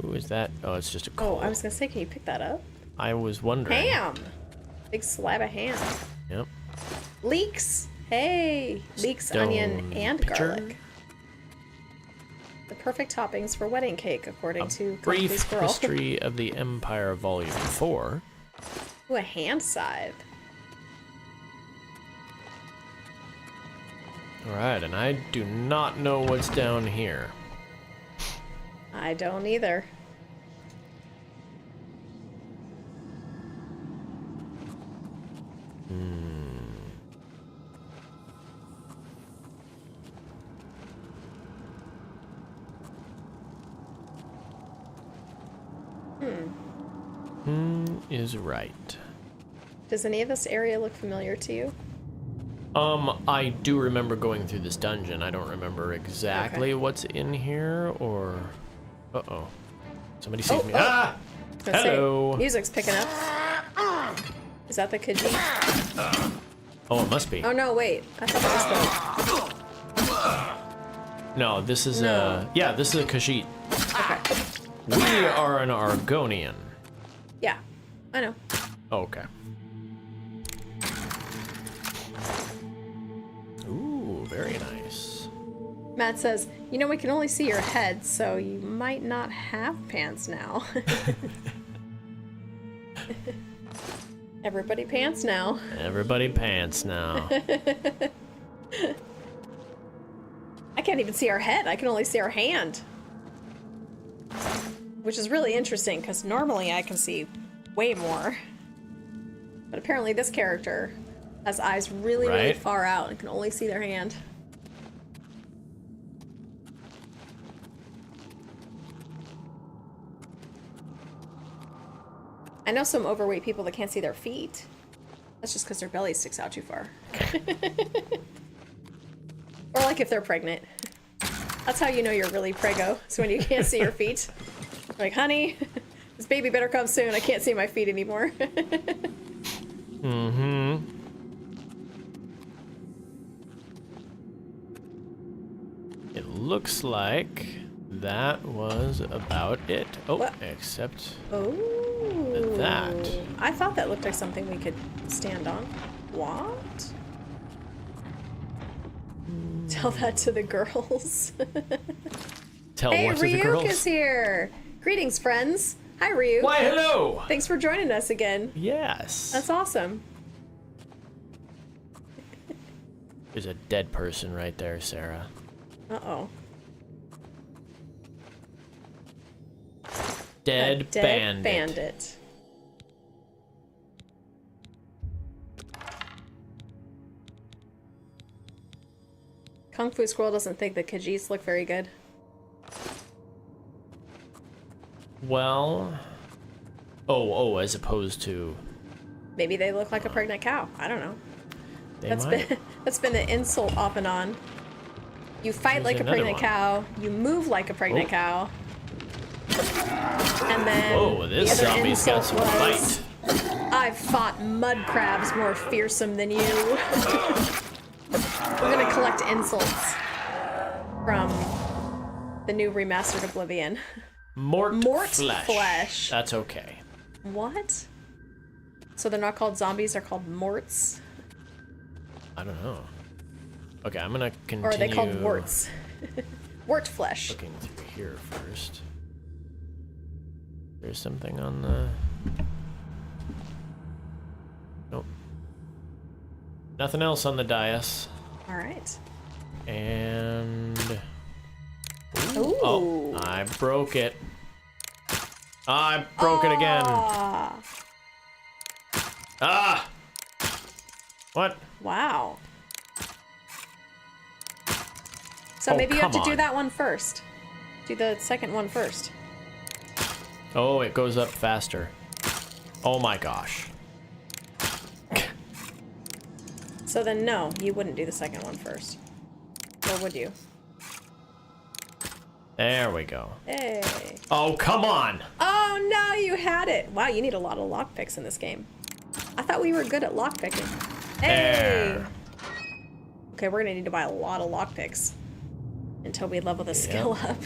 Ooh, is that... Oh, it's just a Oh, coal. I was gonna say, can you pick that up? I was wondering. Ham! Big slab of ham. Yep. Leeks! Hey! Leeks, Stone onion, and pitcher. garlic. The perfect toppings for wedding cake, according to Comfy Brief Squirrel. History of the Empire Volume 4. Ooh, a hand scythe. Alright, and I do not know what's down here. I don't either. Is right. Does any of this area look familiar to you? I do remember going through this dungeon. I don't remember exactly what's in here, or... Uh-oh. Somebody sees me. Ah! I was gonna say, Hello! music's picking up. Is that the Khajiit? Oh, it must be. Oh no, wait. I thought that was No, this is No. yeah, this is a Khajiit. the... Okay. We are an Argonian. Yeah, I know. Okay. Ooh, very nice. Matt says, you know, we can only see your head, so you might not have pants now. Everybody pants now. Everybody pants now. I can't even see our head. I can only see our hand. Which is really interesting, because normally I can see way more. But apparently this character has eyes really, really far out and can only see their hand. I know some overweight people that can't see their feet. That's just because their belly sticks out too far. Or like if they're pregnant. That's how you know you're really prego. So when you can't see your feet. Like, honey, this baby better come soon. I can't see my feet anymore. Mm-hmm. It looks like that was about it. Oh, what? Except that. I thought that looked like something we could stand on. What? Tell that to the girls. Tell hey, what to the girls? Ryuk is here. Greetings, friends. Hi, Ryuk. Why, hello. Thanks for joining us again. Yes. That's awesome. There's a dead person right there, Sarah. Uh-oh. Dead bandit. Kung Fu Squirrel doesn't think the Khajiits look very good. Well... Oh, as opposed to... Maybe they look like a pregnant cow. I don't know. That's been an insult off and on. You fight like a pregnant cow. You move like a pregnant cow. And then whoa, this the other zombie's got insult some was, fight. I've fought mud crabs more fearsome than you. We're gonna collect insults from the new remastered Oblivion. Mort flesh. That's okay. What? So they're not called zombies, they're called morts? I don't know. Okay, I'm gonna continue... Or are they called warts? Wart flesh. Looking through here first. There's something on the... Nope. Nothing else on the dais. Alright. And... Ooh. Oh, I broke it. I broke it again. Ah! What? Wow. So maybe you have to do that one first. Do the second one first. Oh, it goes up faster. Oh my gosh. So then no, you wouldn't do the second one first. Or would you? There we go. Hey. Oh, come on! Oh no, you had it! Wow, you need a lot of lockpicks in this game. I thought we were good at lockpicking. Hey! There. Okay, we're gonna need to buy a lot of lockpicks until we level the skill up.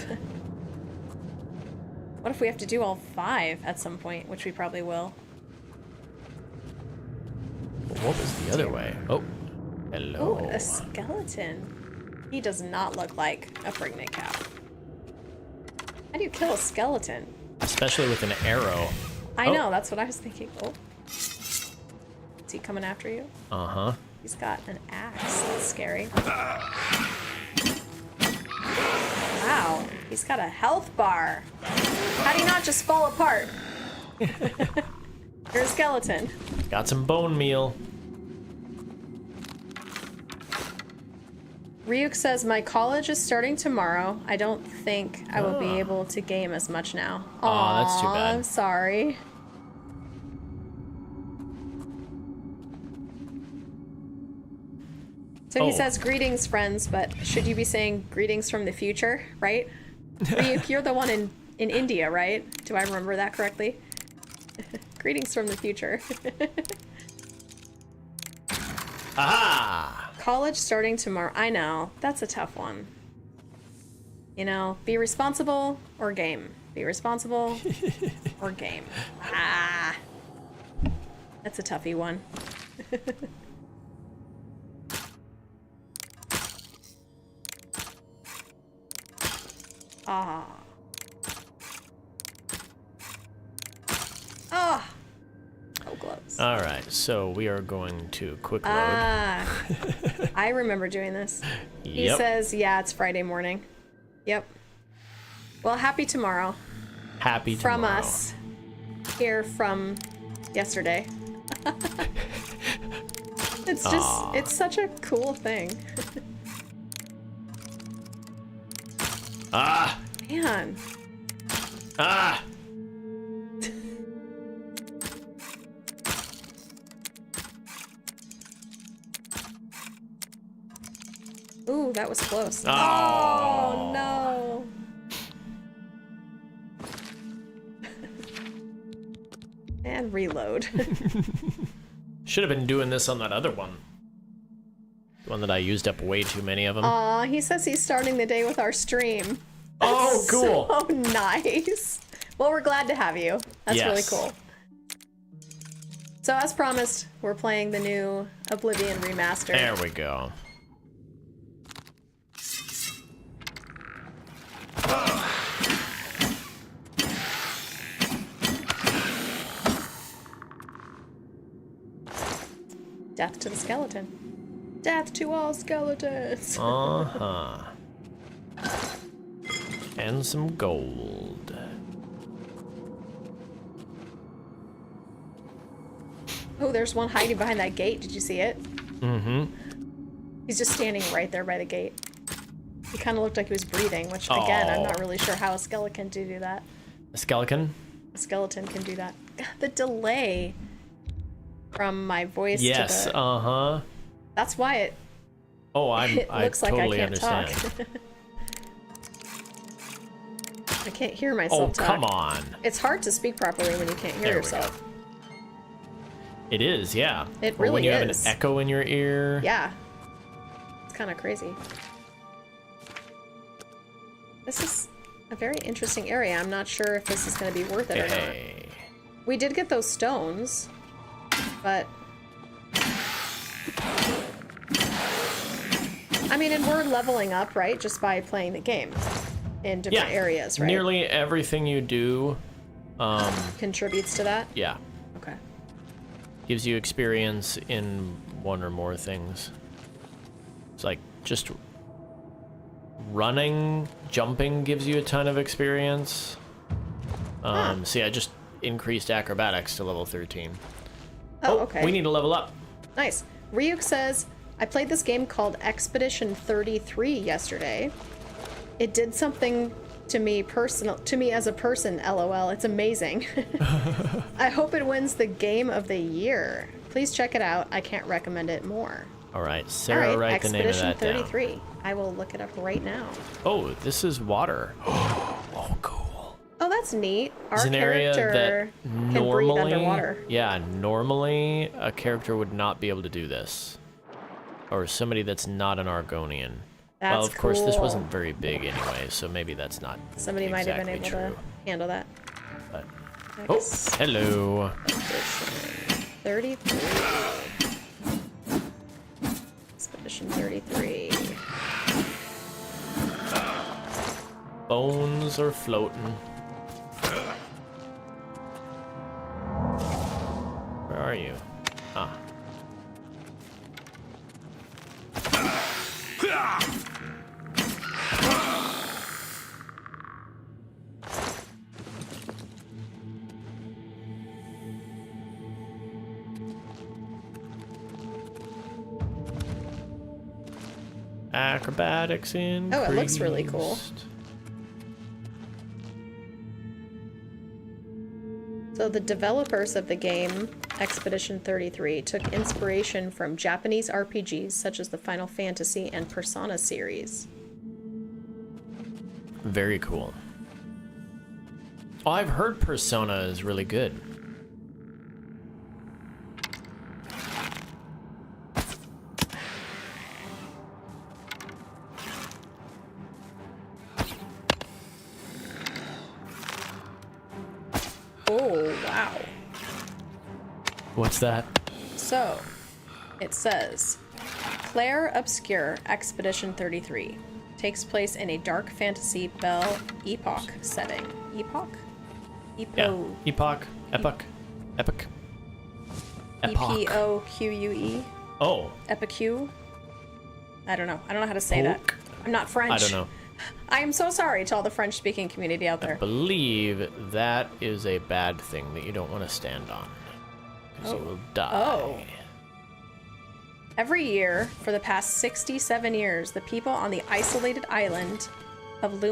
What if we have to do all 5 at some point, which we probably will? What was the other way? Oh, hello. Oh, a skeleton. He does not look like a pregnant cow. How do you kill a skeleton? Especially with an arrow. I know, that's what I was thinking. Oh. Is he coming after you? Uh-huh. He's got an axe. That's scary. Wow, he's got a health bar. How do you not just fall apart? You're a skeleton. Got some bone meal. Ryuk says, my college is starting tomorrow. I don't think I will be able to game as much now. Aw, that's too bad. I'm sorry. So he says, greetings, friends, but should you be saying greetings from the future, right? Ryuk, you're the one in India, right? Do I remember that correctly? Greetings from the future. Aha! College starting tomorrow. I know. That's a tough one. You know, be responsible or game. Be responsible or game. Ah. That's a toughie one. Ah. Oh, gloves. All right, so we are going to quick load. I remember doing this. He Yep. says, yeah, it's Friday morning. Yep. Well, happy tomorrow. Happy From tomorrow. us. Here from yesterday. It's just, it's such a cool thing. Ah! Man. Ah! Ooh, that was close. Oh. Oh no. And reload. Should have been doing this on that other one. The one that I used up way too many of them. Aw, he says he's starting the day with our stream. Oh, cool. So nice. Well, we're glad to have you. That's really Yes. cool. So as promised, we're playing the new Oblivion Remastered. There we go. Death to the skeleton. Death to all skeletons. Uh-huh. And some gold. Oh, there's one hiding behind that gate. Did you see it? Mm-hmm. He's just standing right there by the gate. He kind of looked like he was breathing, which, again, I'm not really sure how a skeleton can do that. A skeleton? A skeleton can do that. God, the delay from my voice to the... uh-huh. That's why it... Oh, It I looks totally like I can't understand. talk. I can't hear myself talk. Come on. It's hard to speak properly when you can't hear There we yourself. It is, yeah. It Or when really you is. have an echo in your ear. Yeah. It's kind of crazy. This is a very interesting area. I'm not sure if this is going to be worth it or Hey. not. We did get those stones, but... I mean, and we're leveling up, right? Just by playing the game in different areas, right? Nearly everything you do, Contributes to that? yeah, Okay. gives you experience in one or more things. It's like just running, jumping gives you a ton of experience. So yeah, just increased acrobatics to level 13. Oh, okay. We need to level up. Nice. Ryuk says, I played this game called Expedition 33 yesterday. It did something to me as a person, LOL. It's amazing. I hope it wins the game of the year. Please check it out. I can't recommend it more. All right, Sarah, All right, write the name of Expedition that 33. down. I will look it up right now. Oh, this is water. Oh, cool. Oh, that's neat. Our It's an area character that can normally, breathe underwater. yeah, normally a character would not be able to do this, or somebody that's not an Argonian. Well, That's of course, this cool. wasn't very big anyway, so maybe that's not. Somebody might have been able exactly to true. handle that. But, oh, hello. 33. Expedition 33. Bones are floating. Where are you? Ah. Acrobatics in. Oh, it looks really cool. So the developers of the game, Expedition 33, took inspiration from Japanese RPGs such as the Final Fantasy and Persona series. Very cool. Oh, I've heard Persona is really good. Oh, wow. What's that? So, it says, Claire Obscure Expedition 33 takes place in a dark fantasy Belle Epoch setting. Epoch? Yeah. Epoch. Epic. Epic. Epoque. Oh. Epoque. I don't know. I don't know how to say that. I'm not French. I don't know. I am so sorry to all the French-speaking community out there. I believe that is a bad thing that you don't want to stand on. Because you will die. Oh. Every year, for the past 67 years, the people on the isolated island of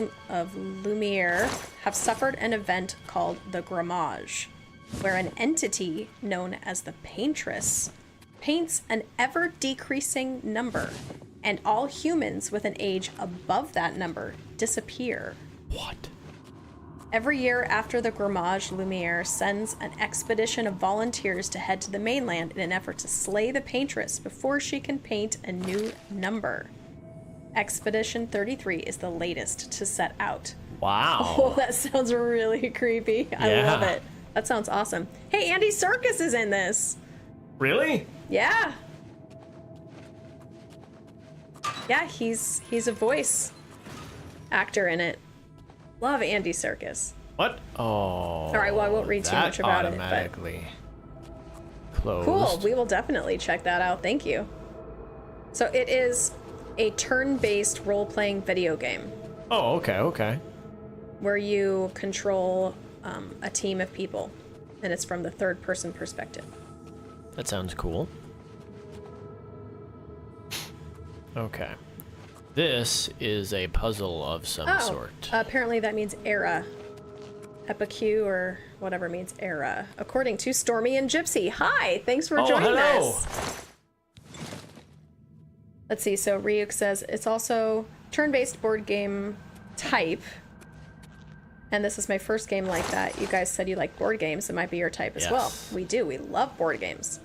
Lumiere have suffered an event called the Grammage, where an entity known as the Paintress paints an ever-decreasing number, and all humans with an age above that number disappear. What? Every year after the Grammage, Lumiere sends an expedition of volunteers to head to the mainland in an effort to slay the Paintress before she can paint a new number. Expedition 33 is the latest to set out. Wow. Oh, that sounds really creepy. I love it. That sounds awesome. Hey, Andy Serkis is in this. Really? Yeah. Yeah, he's a voice actor in it. Love Andy Serkis. What? Oh. All right, well, I won't read too much about it. Automatically closed. Cool. We will definitely check that out. Thank you. So it is a turn-based role-playing video game Oh, okay. where you control a team of people, and it's from the third-person perspective. That sounds cool. Okay. This is a puzzle of some sort. Apparently that means era. Epique or whatever means era. According to Stormy and Gypsy. Hi, thanks for joining us. Let's see, so Ryuk says it's also turn-based board game type. And this is my first game like that. You guys said you like board games. It might be your type as well. We do. We love board games.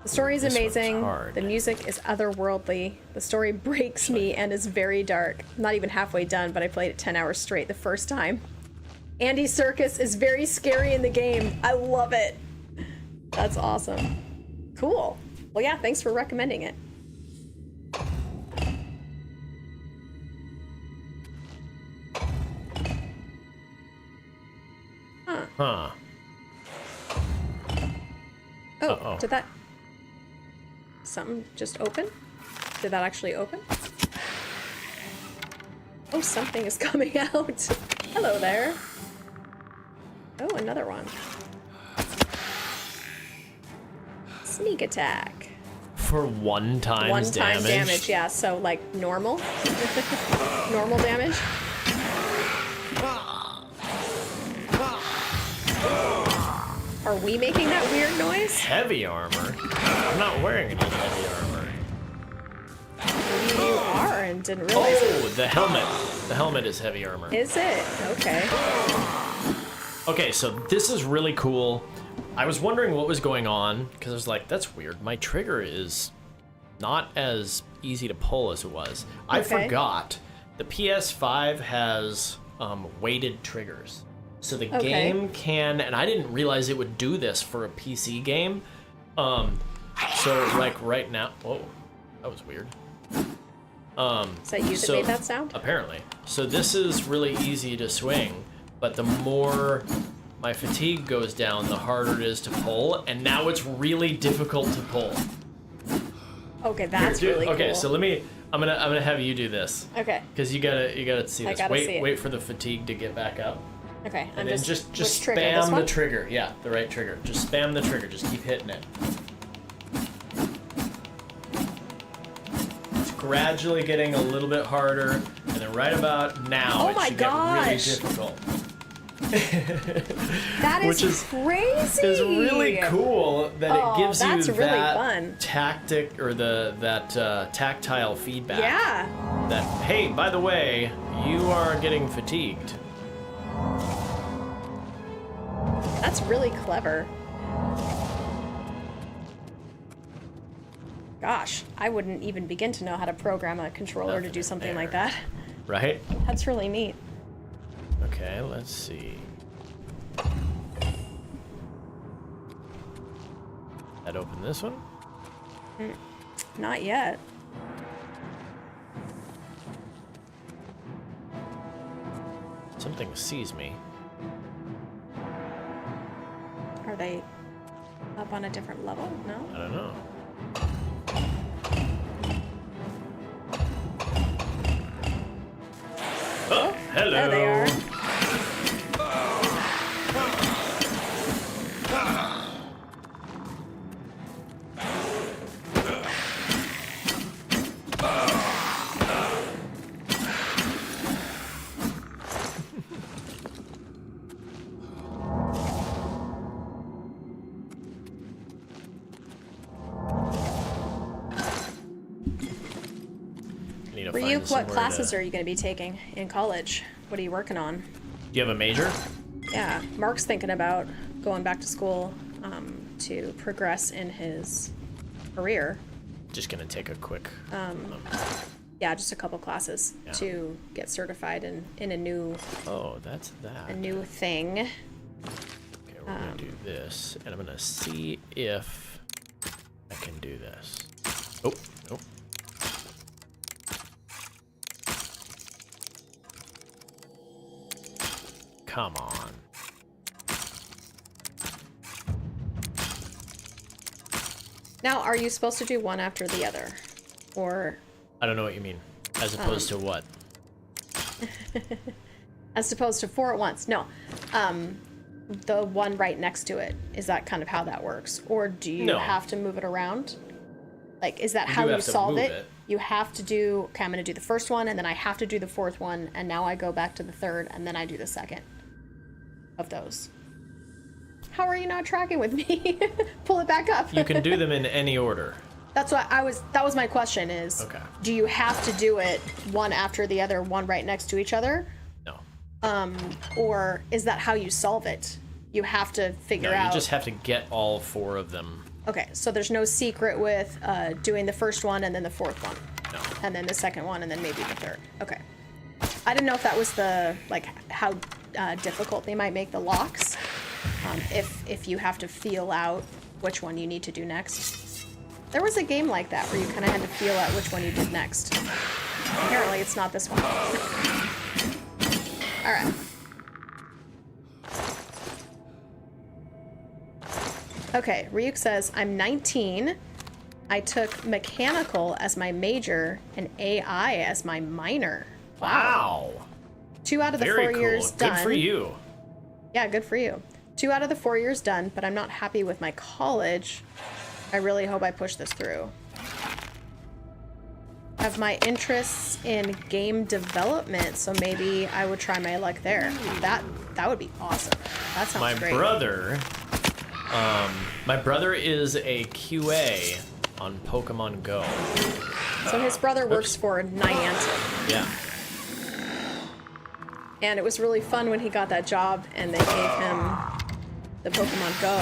The story is amazing. The music is otherworldly. The story breaks me and is very dark. I'm not even halfway done, but I played it 10 hours straight the first time. Andy Serkis is very scary in the game. I love it. That's awesome. Cool. Well, yeah, thanks for recommending it. Huh. Oh, did that... Something just open? Did that actually open? Oh, something is coming out. Hello there. Oh, another one. Sneak attack. For one times damage, yeah. So, like, normal? Normal damage? Are we making that weird noise? Heavy armor? I'm not wearing any heavy armor. Maybe you are and didn't realize it. Oh, the helmet. The helmet is heavy armor. Is it? Okay. Okay, so this is really cool. I was wondering what was going on, because I was like, that's weird. My trigger is not as easy to pull as it was. I forgot. The PS5 has weighted triggers. So the game can, and I didn't realize it would do this for a PC game. So like right now, whoa, that was weird. Is that you that made that sound? Apparently. So this is really easy to swing, but the more my fatigue goes down, the harder it is to pull, and now it's really difficult to pull. Okay, that's really cool. Okay, so I'm gonna have you do this. Okay. Because you gotta see this. See it. Wait for the fatigue to get back up. Okay, And then just spam the trigger. Yeah, the right trigger. Just spam the trigger. Just keep hitting it. It's gradually getting a little bit harder, and then right about now it should get really difficult. That is Which is crazy. It's really cool that it gives you that's really that fun. tactic or that tactile feedback. Yeah. That hey, by the way, you are getting fatigued. That's really clever. Gosh, I wouldn't even begin to know how to program a controller to do something like that. Right? That's really neat. Okay, let's see. That open this one? Not yet. Something sees me. Are they Up on a different level? No? I don't know. Oh, hello. There they are. Ryuk, what classes are you going to be taking in college? What are you working on? Do you have a major? Yeah, Mark's thinking about going back to school to progress in his career. Just gonna take a quick. Yeah, just a couple classes to get certified in a new. Oh, that's that. A new thing. Okay, we're gonna do this, and I'm gonna see if I can do this. Oh, nope. Come on. Now, are you supposed to do one after the other? Or... I don't know what you mean. As opposed to what? As opposed to 4 at once. No. The one right next to it. Is that kind of how that works? Or do you have to move it around? Like, is that how you solve it? You have to do... Okay, I'm going to do the first one, and then I have to do the 4th one, and now I go back to the 3rd, and then I do the 2nd of those. How are you not tracking with me? Pull it back up. You can do them in any order. That's what that was my question is, okay. Do you have to do it one after the other, one right next to each other? No. Or is that how you solve it? You have to figure out... you just have to get all 4 of them. Okay, so there's no secret with doing the first one and then the 4th one. No. And then the 2nd one and then maybe the 3rd. Okay. I didn't know if that was the, like, how difficult they might make the locks. If you have to feel out which one you need to do next. There was a game like that where you kind of had to feel out which one you did next. Apparently it's not this one. Alright. Okay, Ryuk says, I'm 19. I took mechanical as my major and AI as my minor. Wow. 2 out of the Very 4 years cool. done. Good for you. Yeah, good for you. 2 out of the 4 years done, but I'm not happy with my college. I really hope I push this through. I have my interests in game development, so maybe I would try my luck there. That would be awesome. That sounds great. My brother is a QA on Pokemon Go. So his brother works for Niantic. Yeah. And it was really fun when he got that job and they gave him the Pokemon Go.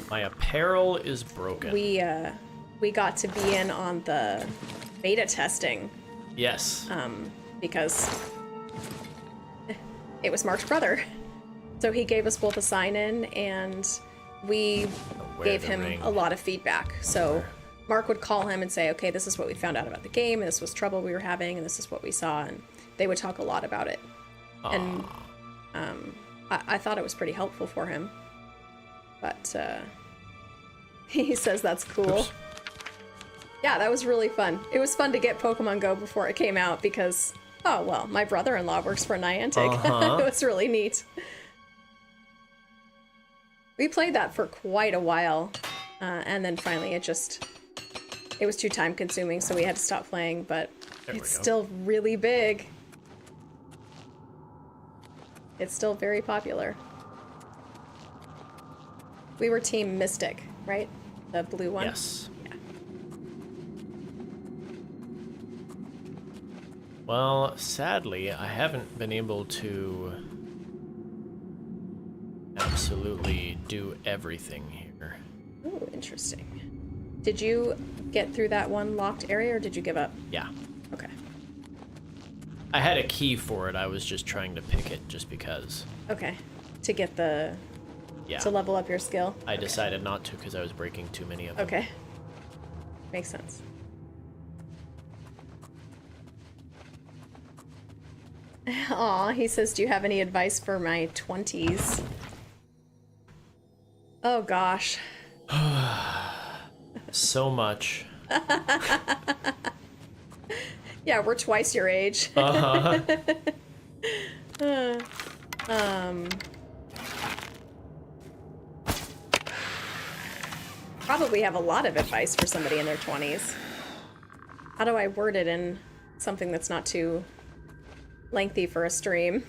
My apparel is broken. We got to be in on the beta testing. Yes. Because it was Mark's brother. So he gave us both a sign-in and we gave him a lot of feedback. So Mark would call him and say, okay, this is what we found out about the game, and this was trouble we were having, and this is what we saw, and they would talk a lot about it. And I thought it was pretty helpful for him. But he says that's cool. Oops. Yeah, that was really fun. It was fun to get Pokemon Go before it came out because, oh, well, my brother-in-law works for Niantic. It was really neat. We played that for quite a while, and then finally it was too time-consuming, so we had to stop playing, but it's still really big. It's still very popular. We were Team Mystic, right? The blue one? Yes. Yeah. Well, sadly, I haven't been able to absolutely do everything here. Ooh, interesting. Did you get through that one locked area, or did you give up? Yeah. Okay. I had a key for it. I was just trying to pick it just because. Okay. To get the... Yeah. To level up your skill? I decided not to because I was breaking too many of them. Okay. Makes sense. Aw, he says, do you have any advice for my 20s? Oh gosh. So much. Yeah, we're twice your age. Probably have a lot of advice for somebody in their 20s. How do I word it in something that's not too lengthy for a stream?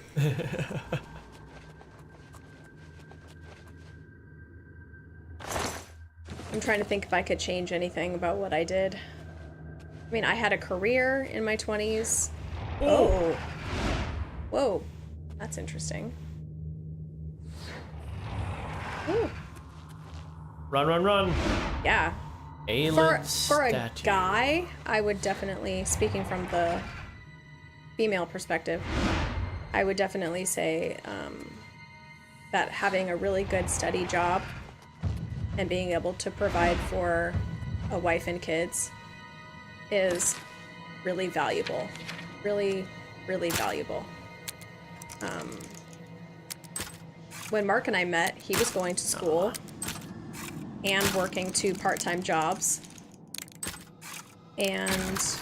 I'm trying to think if I could change anything about what I did. I mean, I had a career in my 20s. Oh. Whoa. That's interesting. Ooh. Run, run, run. Yeah. For a guy, I would definitely, speaking from the female perspective, I would definitely say that having a really good steady job and being able to provide for a wife and kids is really valuable. Really, really valuable. When Mark and I met, he was going to school and working 2 part-time jobs. And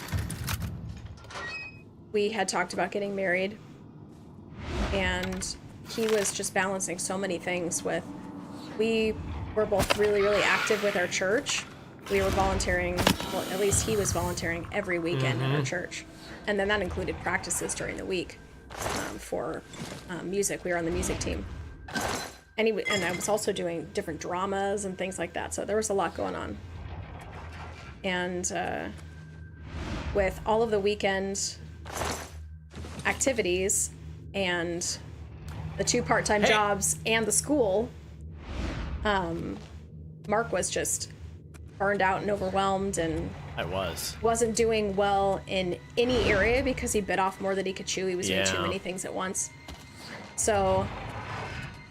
we had talked about getting married. And he was just balancing so many things with... We were both really, really active with our church. We were volunteering, well, at least he was volunteering every weekend at our church. And then that included practices during the week for music. We were on the music team. And I was also doing different dramas and things like that. So there was a lot going on. And with all of the weekend activities and the 2 part-time jobs and the school, Mark was just burned out and overwhelmed, and wasn't doing well in any area because he bit off more than he could chew. He was doing too many things at once. So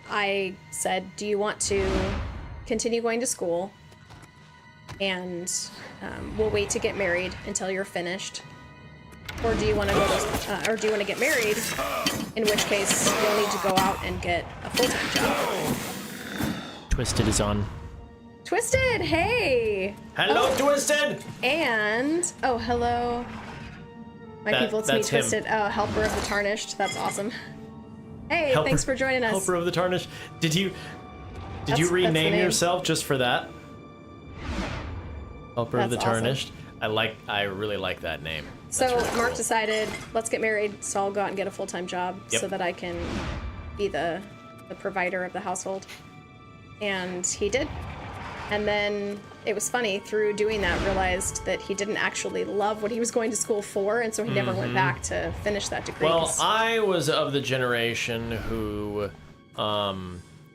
I said, do you want to continue going to school and we'll wait to get married until you're finished, or do you want to go to, or do you want to get married, in which case you'll need to go out and get a full-time job. Twisted is on. Twisted, hey! Hello, Twisted! And, oh, hello. My people, it's me, Twisted. Him. Oh, Helper of the Tarnished. That's awesome. Hey, thanks for joining us. Helper of the Tarnished. Did you rename yourself just for that? Helper of the Tarnished. Awesome. I really like that name. So really Mark cool. decided, let's get married, so I'll go out and get a full-time job so that I can be the provider of the household. And he did. And then it was funny, through doing that, realized that he didn't actually love what he was going to school for, and so he never went back to finish that degree. Well, I was of the generation who,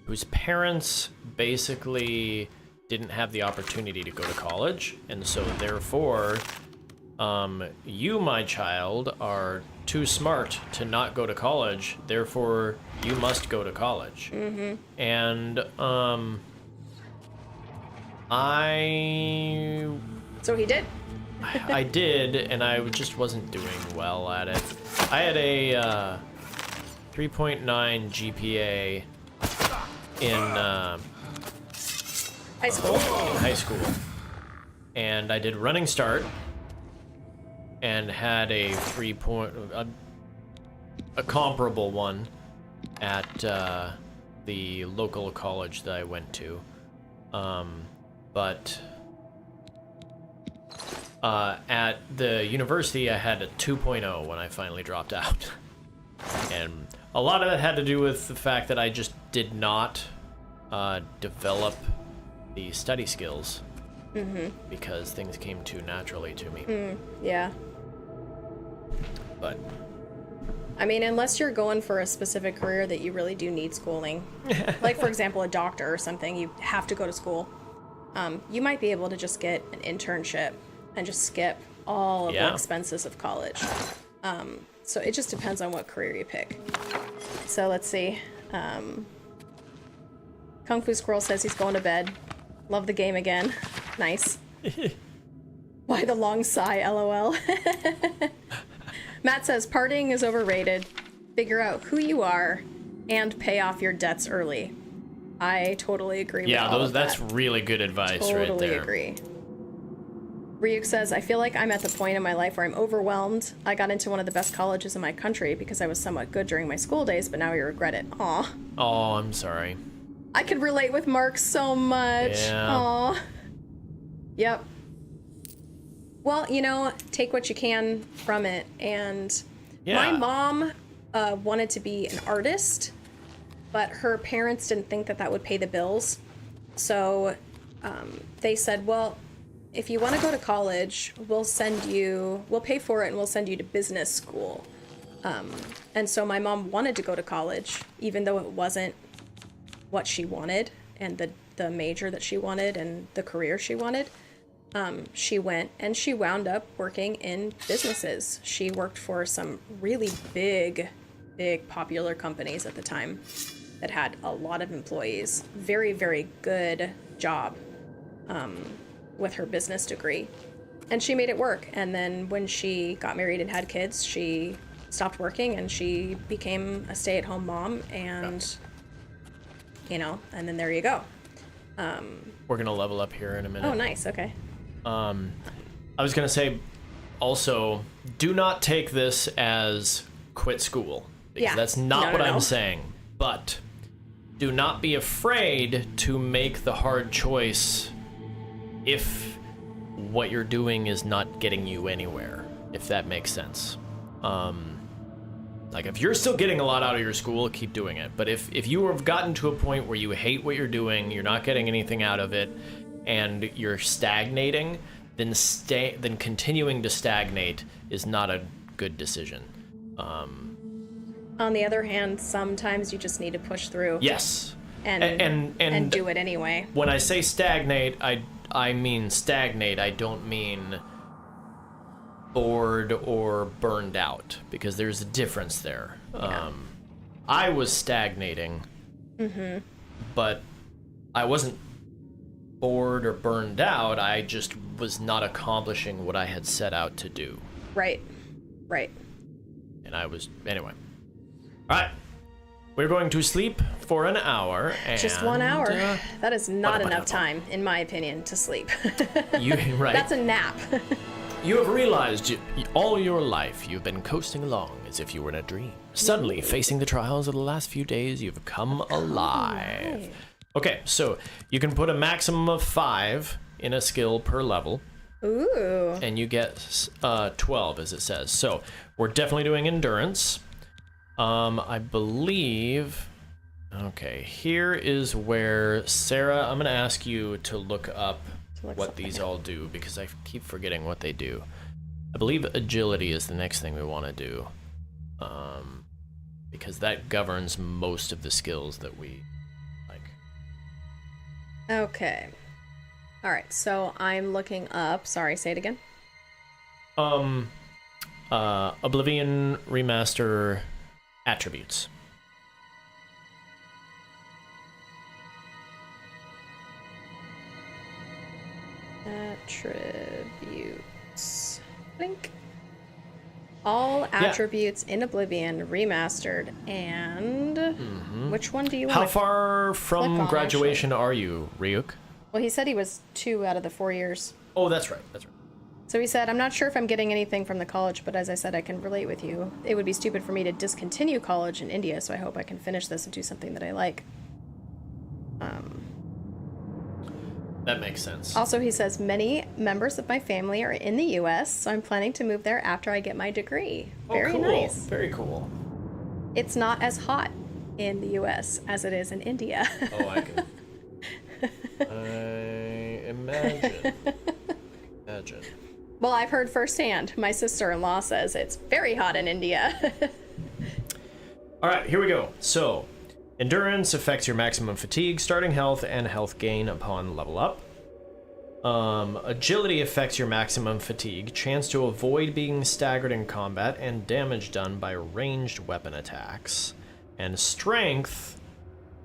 whose parents basically didn't have the opportunity to go to college, and so therefore, you, my child, are too smart to not go to college, therefore you must go to college. And, So he did. I did, and I just wasn't doing well at it. I had a 3.9 GPA in high school, and I did running start, and had a a comparable one at the local college that I went to. But at the university, I had a 2.0 when I finally dropped out. And a lot of that had to do with the fact that I just did not develop the study skills because things came too naturally to me. Yeah. But I mean, unless you're going for a specific career that you really do need schooling, like, for example, a doctor or something, you have to go to school. You might be able to just get an internship and just skip all of the expenses of college. So it just depends on what career you pick. So let's see. Kung Fu Squirrel says he's going to bed. Love the game again. Nice. Why the long sigh, LOL. Matt says, partying is overrated. Figure out who you are and pay off your debts early. I totally agree with Yeah, all of that's that. really good advice right there. Totally agree. Ryuk says, I feel like I'm at the point in my life where I'm overwhelmed. I got into one of the best colleges in my country because I was somewhat good during my school days, but now I regret it. Aw. Oh, I'm sorry. I could relate with Mark so much. Yeah. Aw. Yep. Well, you know, take what you can from it. And my mom wanted to be an artist, but her parents didn't think that that would pay the bills. So they said, well, if you want to go to college, we'll pay for it and we'll send you to business school. And so my mom wanted to go to college, even though it wasn't what she wanted and the major that she wanted and the career she wanted. She went and she wound up working in businesses. She worked for some really big popular companies at the time that had a lot of employees. Very, very good job with her business degree. And she made it work. And then when she got married and had kids, she stopped working and she became a stay-at-home mom. And, you know, and then there you go. We're going to level up here in a minute. Oh, nice. Okay. I was going to say, also, do not take this as quit school. Because that's not what I'm saying. But do not be afraid to make the hard choice if what you're doing is not getting you anywhere, if that makes sense. Like, if you're still getting a lot out of your school, keep doing it. But if you have gotten to a point where you hate what you're doing, you're not getting anything out of it, and you're stagnating, then continuing to stagnate is not a good decision. On the other hand, sometimes you just need to push through. Yes. And do it anyway. When I say stagnate, I mean stagnate. I don't mean bored or burned out, because there's a difference there. Yeah. I was stagnating, but I wasn't bored or burned out. I just was not accomplishing what I had set out to do. Right. And I was, anyway. All right. We're going to sleep for an hour. And, just 1 hour. That is not enough time, in my opinion, to sleep. Right. That's a nap. You have realized all your life you've been coasting along as if you were in a dream. Suddenly, facing the trials of the last few days, you've come alive. Okay, so you can put a maximum of 5 in a skill per level. Ooh. And you get 12, as it says. So we're definitely doing endurance. I believe... Okay, here is where, Sarah, I'm going to ask you to look up what these all do, because I keep forgetting what they do. I believe agility is the next thing we want to do, because that governs most of the skills that we like. Okay. All right, so I'm looking up. Sorry, say it again. Oblivion Remaster attributes. Attributes. Link. All attributes in Oblivion Remastered. And which one do you want? How far from graduation are you, Ryuk? Well, he said he was 2 out of the 4 years. Oh, that's right. That's right. So he said, I'm not sure if I'm getting anything from the college, but as I said, I can relate with you. It would be stupid for me to discontinue college in India, so I hope I can finish this and do something that I like. That makes sense. Also, he says, many members of my family are in the U.S., so I'm planning to move there after I get my degree. Very cool. nice. Very cool. It's not as hot in the U.S. as it is in India. Oh, I can... I imagine. Well, I've heard firsthand. My sister-in-law says it's very hot in India. All right, here we go. So, endurance affects your maximum fatigue, starting health, and health gain upon level up. Agility affects your maximum fatigue, chance to avoid being staggered in combat, and damage done by ranged weapon attacks. And strength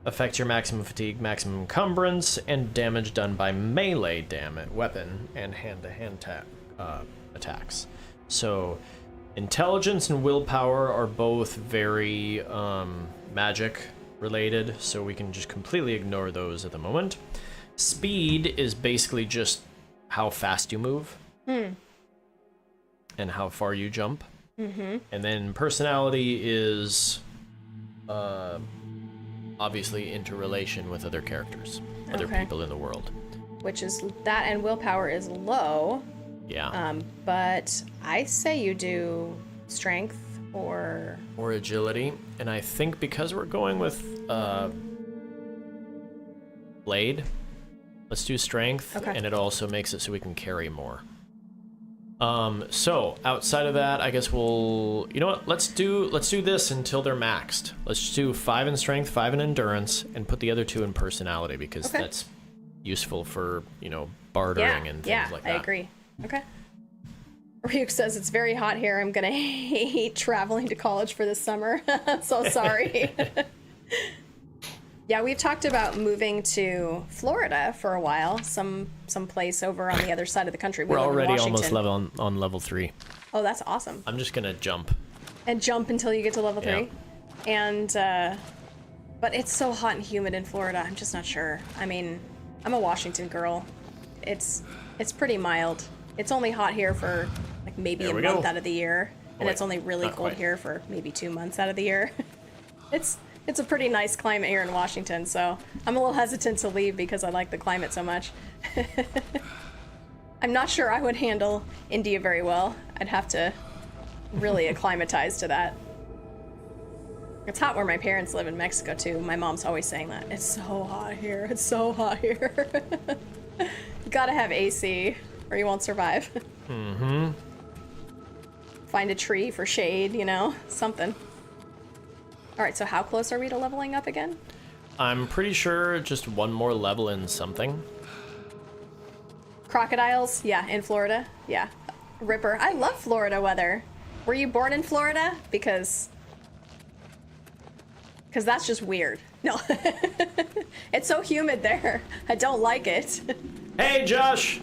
affects your maximum fatigue, maximum encumbrance, and damage done by melee weapon and hand-to-hand attacks. So, intelligence and willpower are both very magic related, so we can just completely ignore those at the moment. Speed is basically just how fast you move and how far you jump. And then personality is obviously interrelation with other characters, other people in the world. Which is that, and willpower is low. Yeah. But I say you do strength or agility, and I think because we're going with blade, let's do strength, and it also makes it so we can carry more. So outside of that, I guess we'll, you know what, let's do this until they're maxed. Let's just do 5 in strength, 5 in endurance, and put the other 2 in personality, because that's useful for, you know, bartering and things like that. I agree. Okay. Ryuk says, it's very hot here. I'm gonna hate traveling to college for this summer. So sorry. Yeah, we've talked about moving to Florida for a while, some place over on the other side of the country. We're already almost on level 3. Oh, that's awesome. I'm just gonna jump. And jump until you get to level 3? And, but it's so hot and humid in Florida, I'm just not sure. I mean, I'm a Washington girl. It's pretty mild. It's only hot here for like maybe a month out of the year, and it's only really cold here for maybe 2 months out of the year. It's a pretty nice climate here in Washington, so I'm a little hesitant to leave because I like the climate so much. I'm not sure I would handle India very well. I'd have to really acclimatize to that. It's hot where my parents live in Mexico too. My mom's always saying that. It's so hot here. It's so hot here. You gotta have AC or you won't survive. Find a tree for shade, you know, something. All right, so how close are we to leveling up again? I'm pretty sure just one more level in something. Crocodiles? Yeah, in Florida. Yeah. Ripper. I love Florida weather. Were you born in Florida? Because that's just weird. No. It's so humid there. I don't like it. Hey, Josh!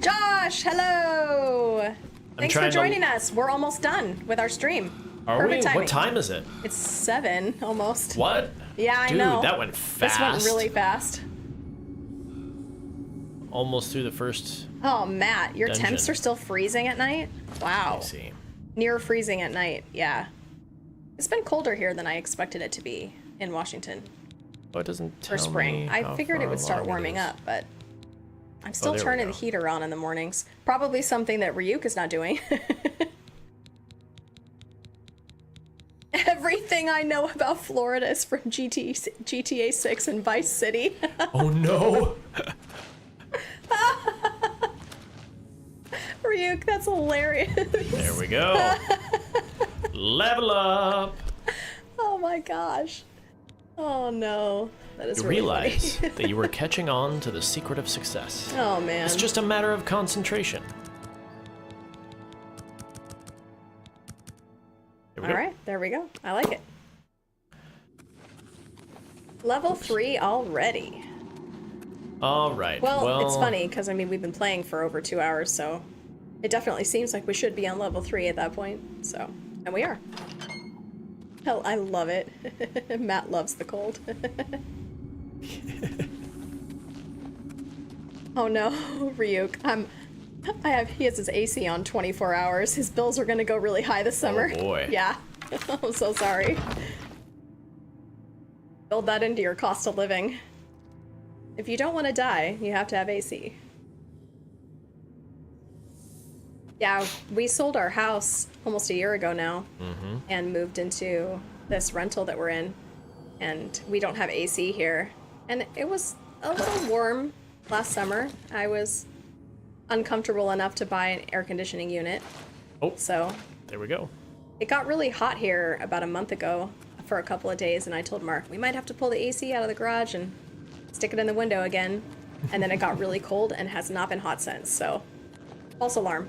Josh, hello! Thanks for joining us. We're almost done with our stream. Are we? What time is it? It's 7, almost. What? Yeah, I know. Dude, that went fast. This went really fast. Almost through the first Oh, Matt, your dungeon. temps are still freezing at night? Wow. I see. Near freezing at night, yeah. It's been colder here than I expected it to be in Washington. Oh, it doesn't tell for spring. me I figured it would start warming up, but I'm still turning the heater on in the mornings. Probably something that Ryuk is not doing. Everything I know about Florida is from GTA 6 and Vice City. Oh no! Ryuk, that's hilarious. There we go. Level up! Oh my gosh. Oh no. That is You really realize funny. that you were catching on to the secret of success. Oh man. It's just a matter of concentration. Alright, there we go. I like it. Level 3 already. Alright, well, it's funny, because I mean, we've been playing for over 2 hours, so it definitely seems like we should be on level 3 at that point, so, and we are. Hell, I love it. Matt loves the cold. Oh no, Ryuk, he has his AC on 24 hours. His bills are gonna go really high this summer. Oh boy. Yeah. I'm so sorry. Build that into your cost of living. If you don't want to die, you have to have AC. Yeah, we sold our house almost a year ago now, and moved into this rental that we're in, and we don't have AC here. And it was a little warm last summer. I was uncomfortable enough to buy an air conditioning unit. Oh, so there we go. It got really hot here about a month ago for a couple of days, and I told Mark, we might have to pull the AC out of the garage and stick it in the window again. And then it got really cold and has not been hot since, so false alarm.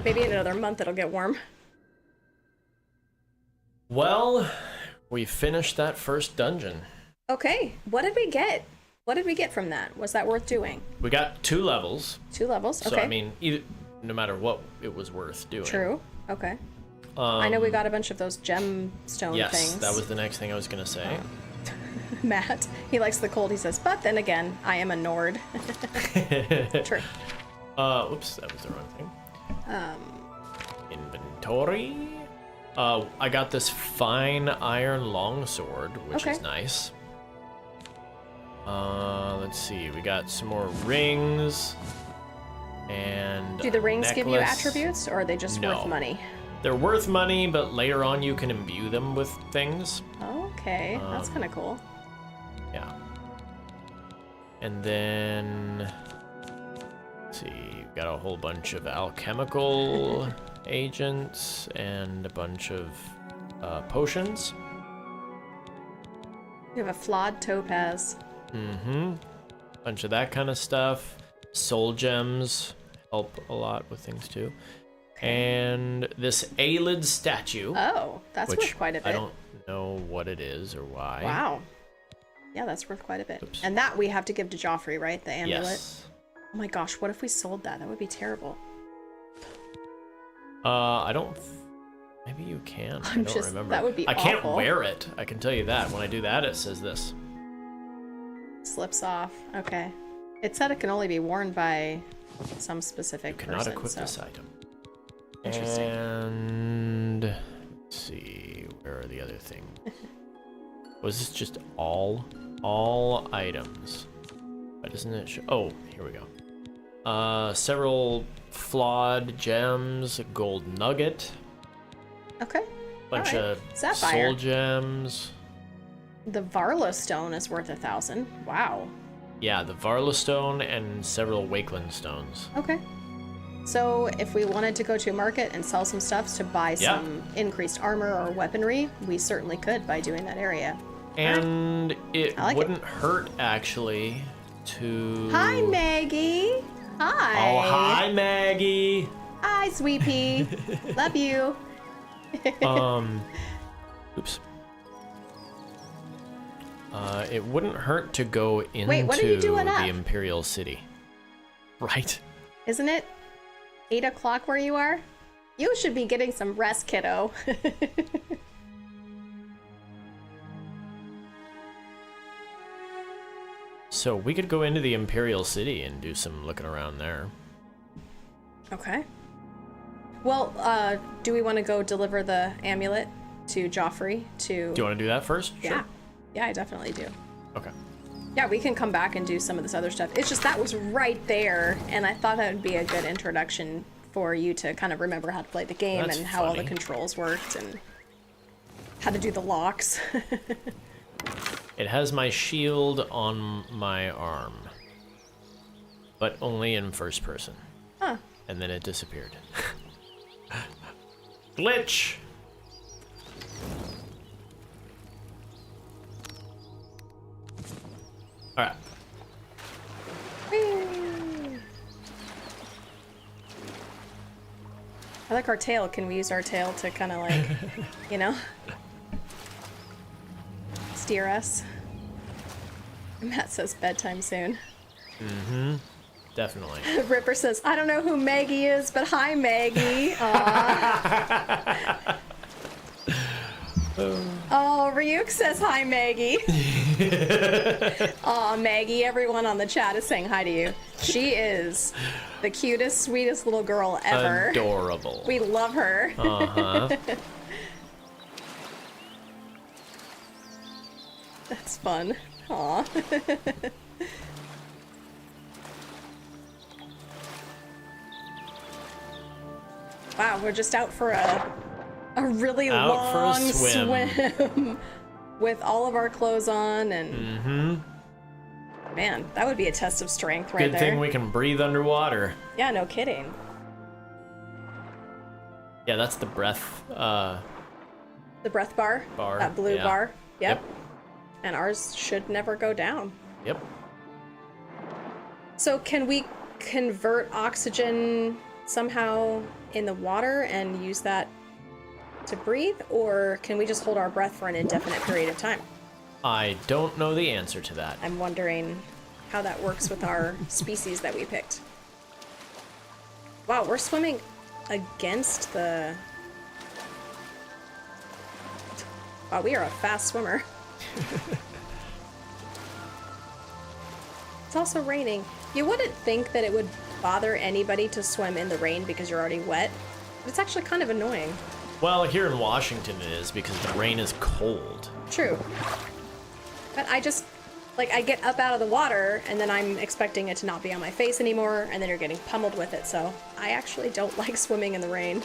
Maybe in another month it'll get warm. Well, we finished that first dungeon. Okay, what did we get? What did we get from that? Was that worth doing? We got 2 levels. 2 levels, okay. So, I mean, no matter what, it was worth doing. True, okay. I know we got a bunch of those gemstone Yes, things. that was the next thing I was gonna say. Matt, he likes the cold, he says, but then again, I am a Nord. True. Oops, that was the wrong thing. Inventory. I got this fine iron longsword, which is nice. Let's see, we got some more rings. And do the rings give you necklace. attributes, or are they just worth money? They're worth money, but later on you can imbue them with things. Okay, that's kind of cool. Yeah. And then, let's see, we've got a whole bunch of alchemical agents and a bunch of potions. You have a flawed topaz. Bunch of that kind of stuff. Soul gems help a lot with things too. And this Aelid statue. Oh, that's worth quite a bit. I don't know what it is or why. Wow. Yeah, that's worth quite a bit. Oops. And that we have to give to Joffrey, right? The amulet? Yes. Oh my gosh, what if we sold that? That would be terrible. I don't... Maybe you can. I don't remember. That would be I can't awful. wear it. I can tell you that. When I do that, it says this. Slips off. Okay. It said it can only be worn by some specific You cannot person. equip this item. Interesting. And... Let's see. Where are the other things? Was this just all items? Why doesn't it show? Oh, here we go. Several flawed gems, a gold nugget. Okay. Bunch of Sapphire. soul gems. The Varla stone is worth 1,000. Wow. Yeah, the Varla stone and several Wakeland stones. Okay. So if we wanted to go to a market and sell some stuff to buy some increased armor or weaponry, we certainly could by doing that area. And it wouldn't hurt, actually, to... Hi, Maggie. Hi. Oh, hi, Maggie. Hi, Sweet Pea. Love you. Oops. It wouldn't hurt to go into Wait, what are you doing the up? Imperial City. Right? Isn't it 8 o'clock where you are? You should be getting some rest, kiddo. So we could go into the Imperial City and do some looking around there. Okay. Well, do we want to go deliver the amulet to Joffrey to... Do you want to do that first? Yeah. Sure. Yeah, I definitely do. Okay. Yeah, we can come back and do some of this other stuff. It's just that was right there, and I thought that would be a good introduction for you to kind of remember how to play the game and how all the controls worked and how to do the locks. It has my shield on my arm, but only in first person. Huh. And then it disappeared. Glitch! Alright. I like our tail. Can we use our tail to kind of like, you know, steer us? Matt says bedtime soon. Mm-hmm. Definitely. Ripper says, I don't know who Maggie is, but hi, Maggie. Aww. Oh, Ryuk says hi, Maggie. Aw, Maggie, everyone on the chat is saying hi to you. She is the cutest, sweetest little girl ever. Adorable. We love her. Uh-huh. That's fun. Aw. Wow, we're just out for a really long swim with all of our clothes on and man, that would be a test of strength right Good there. thing we can breathe underwater. Yeah, no kidding. Yeah, that's the breath The breath bar. That blue yeah. bar. Yep. And ours should never go down. Yep. So can we convert oxygen somehow in the water and use that to breathe, or can we just hold our breath for an indefinite period of time? I don't know the answer to that. I'm wondering how that works with our species that we picked. Wow, we're swimming against the Wow, we are a fast swimmer. It's also raining. You wouldn't think that it would bother anybody to swim in the rain because you're already wet, but it's actually kind of annoying. Well, here in Washington it is because the rain is cold. True. But I just, like, I get up out of the water and then I'm expecting it to not be on my face anymore, and then you're getting pummeled with it, so I actually don't like swimming in the rain.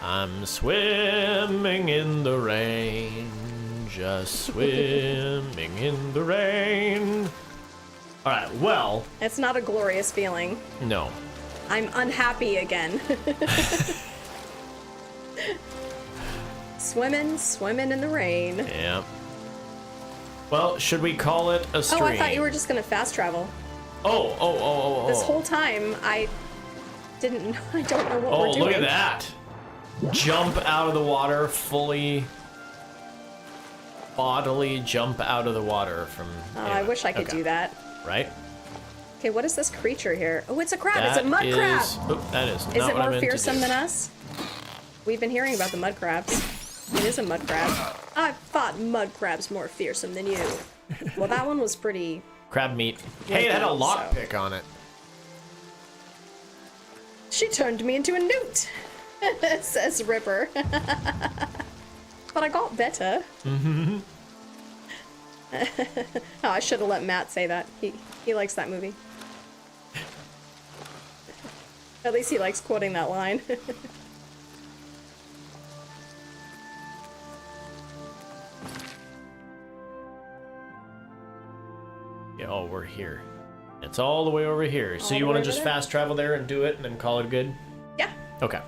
I'm swimming in the rain, just swimming in the rain. All right, well. It's not a glorious feeling. No. I'm unhappy again. Swimming in the rain. Yeah. Well, should we call it a stream? Oh, I thought you were just gonna fast travel. Oh. This whole time, I don't know what we're doing. Oh, look at that. Jump out of the water, bodily jump out of the water from... Oh, I wish I could do that. Right? Okay, what is this creature here? Oh, it's a crab. It's a mud crab. Oh, that is Is it more fearsome than us? We've been hearing about the mud crabs. It is a mud crab. I thought mud crabs more fearsome than you. Well, that one was pretty... Crab meat. Hey, it had a lockpick on it. She turned me into a newt, says Ripper. But I got better. Mm-hmm. Oh, I should have let Matt say that. He likes that movie. At least he likes quoting that line. Yeah, oh, we're here. It's all the way over here. So you want to just fast travel there and do it and then call it good? Yeah. Okay.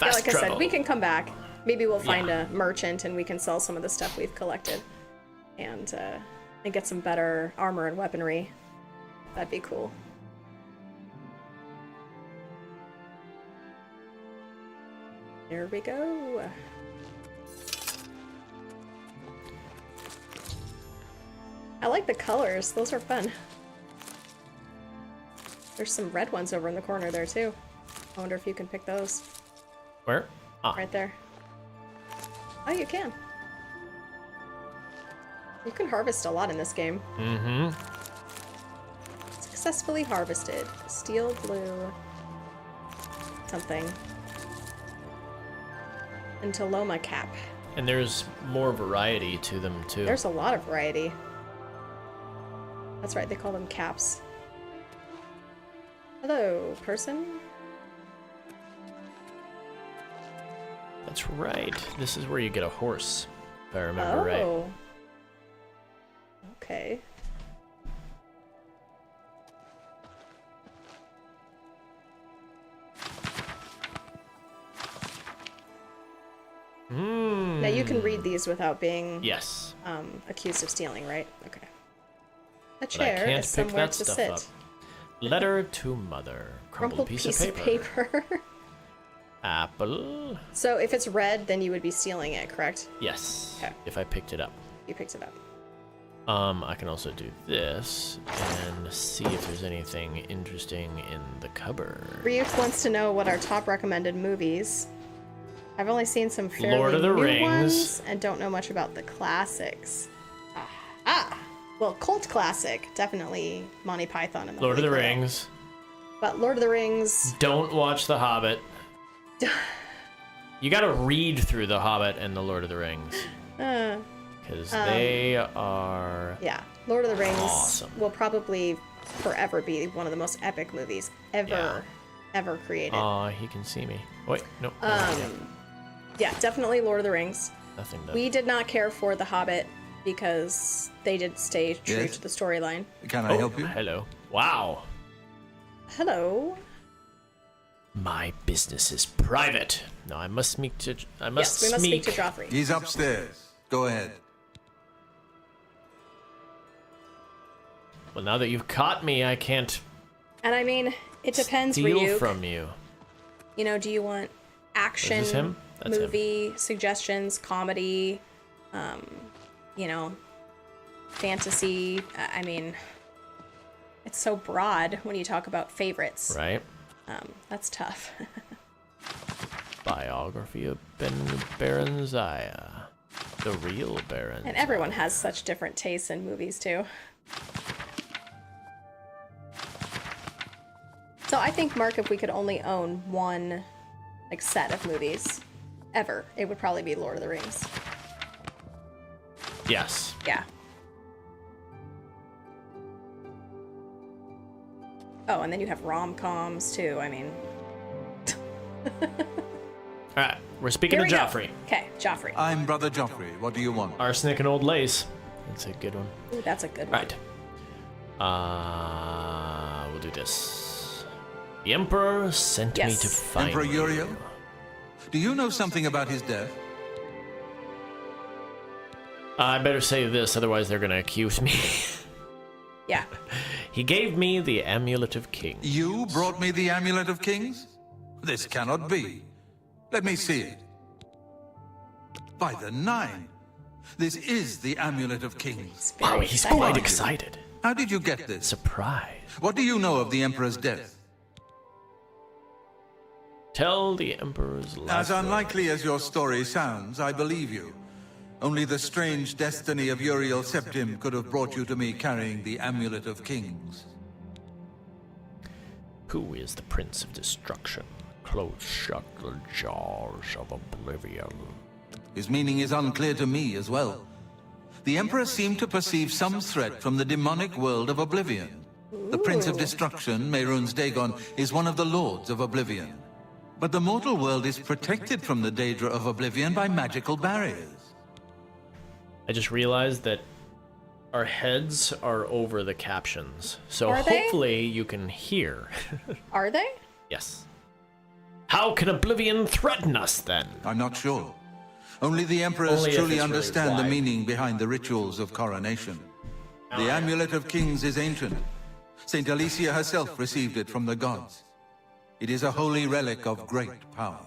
Yeah, like I said, we can come back. Maybe we'll find a merchant and we can sell some of the stuff we've collected. And get some better armor and weaponry. That'd be cool. There we go. I like the colors. Those are fun. There's some red ones over in the corner there, too. I wonder if you can pick those. Where? Ah. Right there. Oh, you can. You can harvest a lot in this game. Mm-hmm. Successfully harvested. Steel blue. Something. And Toloma cap. And there's more variety to them, too. There's a lot of variety. That's right, they call them caps. Hello, person. That's right. This is where you get a horse, if I remember right. Okay. Now you can read these without being accused of stealing, right? Okay. A chair is somewhere to sit. Up. Letter to mother. Crumpled piece of paper. Apple. So if it's red, then you would be stealing it, correct? Yes. Okay. If I picked it up. You picked it up. I can also do this and see if there's anything interesting in the cupboard. Ryuk wants to know what our top recommended movies. I've only seen some fairly Lord of the new Rings. ones and don't know much about the classics. Well, cult classic, definitely Monty Python and the Lord of the Holy Grail. Rings. But Lord of the Rings... Don't watch The Hobbit. You gotta read through The Hobbit and The Lord of the Rings. Because they are... Yeah, Lord of the Rings awesome. Will probably forever be one of the most epic movies ever created. Aw, he can see me. Wait, no. Yeah, definitely Lord of the Rings. Nothing done. We did not care for The Hobbit because they did stay true to the storyline. Can I help you? Hello. Wow. Hello. My business is private. No, I must speak to... We must speak to Joffrey. He's upstairs. Go ahead. Well, now that you've caught me, I can't... And I mean, it depends, steal Ryuk. from you. You know, do you want action, Is this him? That's movie suggestions, comedy, you know, fantasy? I mean, it's so broad when you talk about favorites. Right. That's tough. Biography of Baron Zaya. The real Baron. And everyone has such different tastes in movies, too. So I think, Mark, if we could only own one, like, set of movies ever, it would probably be Lord of the Rings. Yes. Yeah. Oh, and then you have rom-coms, too. I mean... Alright, we're speaking to Joffrey. Okay, Joffrey. I'm Brother Joffrey. What do you want? Arsenic and old lace. That's a good one. Ooh, that's a good one. Right. We'll do this. The Emperor sent me to find Emperor you. Uriel? Do you know something about his death? I better say this, otherwise they're gonna accuse me. Yeah. He gave me the Amulet of Kings. You brought me the Amulet of Kings? This cannot be. Let me see it. By the Nine. This is the Amulet of Kings. Wow, he's quite excited. How did you get this? Surprise. What do you know of the Emperor's death? Tell the Emperor's last As unlikely as your story sounds, I believe you. Only the strange destiny of Uriel Septim could have brought you to me carrying the Amulet of Kings. Who is the Prince of Destruction? Close shut the jaws of Oblivion. His meaning is unclear to me as well. The Emperor seemed to perceive some threat from the demonic world of Oblivion. The Prince of Destruction, Mehrunes Dagon, is one of the Lords of Oblivion. But the mortal world is protected from the Daedra of Oblivion by magical barriers. I just realized that our heads are over the captions, so Are they? hopefully you can hear. Are they? Yes. How can Oblivion threaten us, then? I'm not sure. Only the Emperors Only if truly it's understand really the wide. meaning behind the rituals of coronation. The Amulet of Kings is ancient. Saint Alicia herself received it from the gods. It is a holy relic of great power.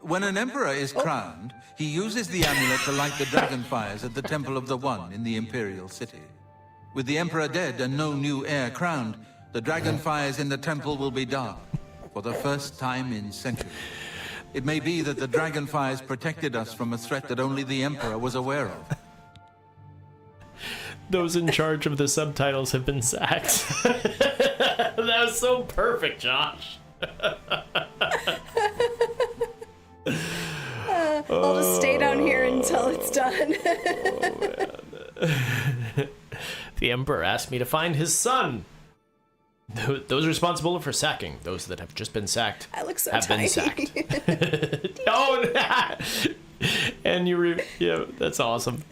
When an emperor is crowned, he uses the amulet to light the dragon fires at the Temple of the One in the Imperial City. With the emperor dead and no new heir crowned, the dragon fires in the temple will be dark for the first time in centuries. It may be that the dragon fires protected us from a threat that only the emperor was aware of. Those in charge of the subtitles have been sacked. That was so perfect, Josh. I'll just stay down here until it's done. The Emperor asked me to find his son. Those responsible for sacking those that have just been sacked I look so have tiny. been sacked. Oh, and yeah, that's awesome.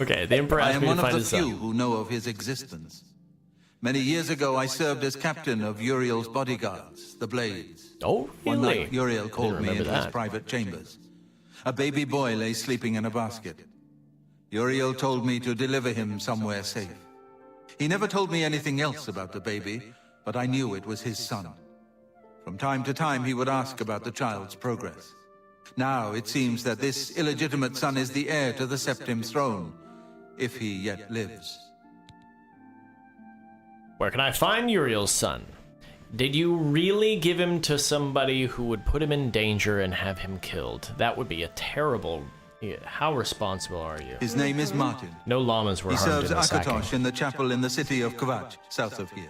Okay, the Emperor I asked am me to one of find the his few son. who know of his existence. Many years ago, I served as captain of Uriel's bodyguards, the Blades. Oh, One really? night, Uriel called me remember into his that. private chambers. A baby boy lay sleeping in a basket. Uriel told me to deliver him somewhere safe. He never told me anything else about the baby, but I knew it was his son. From time to time, he would ask about the child's progress. Now, it seems that this illegitimate son is the heir to the Septim throne, if he yet lives. Where can I find Uriel's son? Did you really give him to somebody who would put him in danger and have him killed? That would be a terrible... How responsible are you? His name is Martin. No llamas were He harmed serves in the sacking. Akatosh in the chapel in the city of Kvatch, south of here.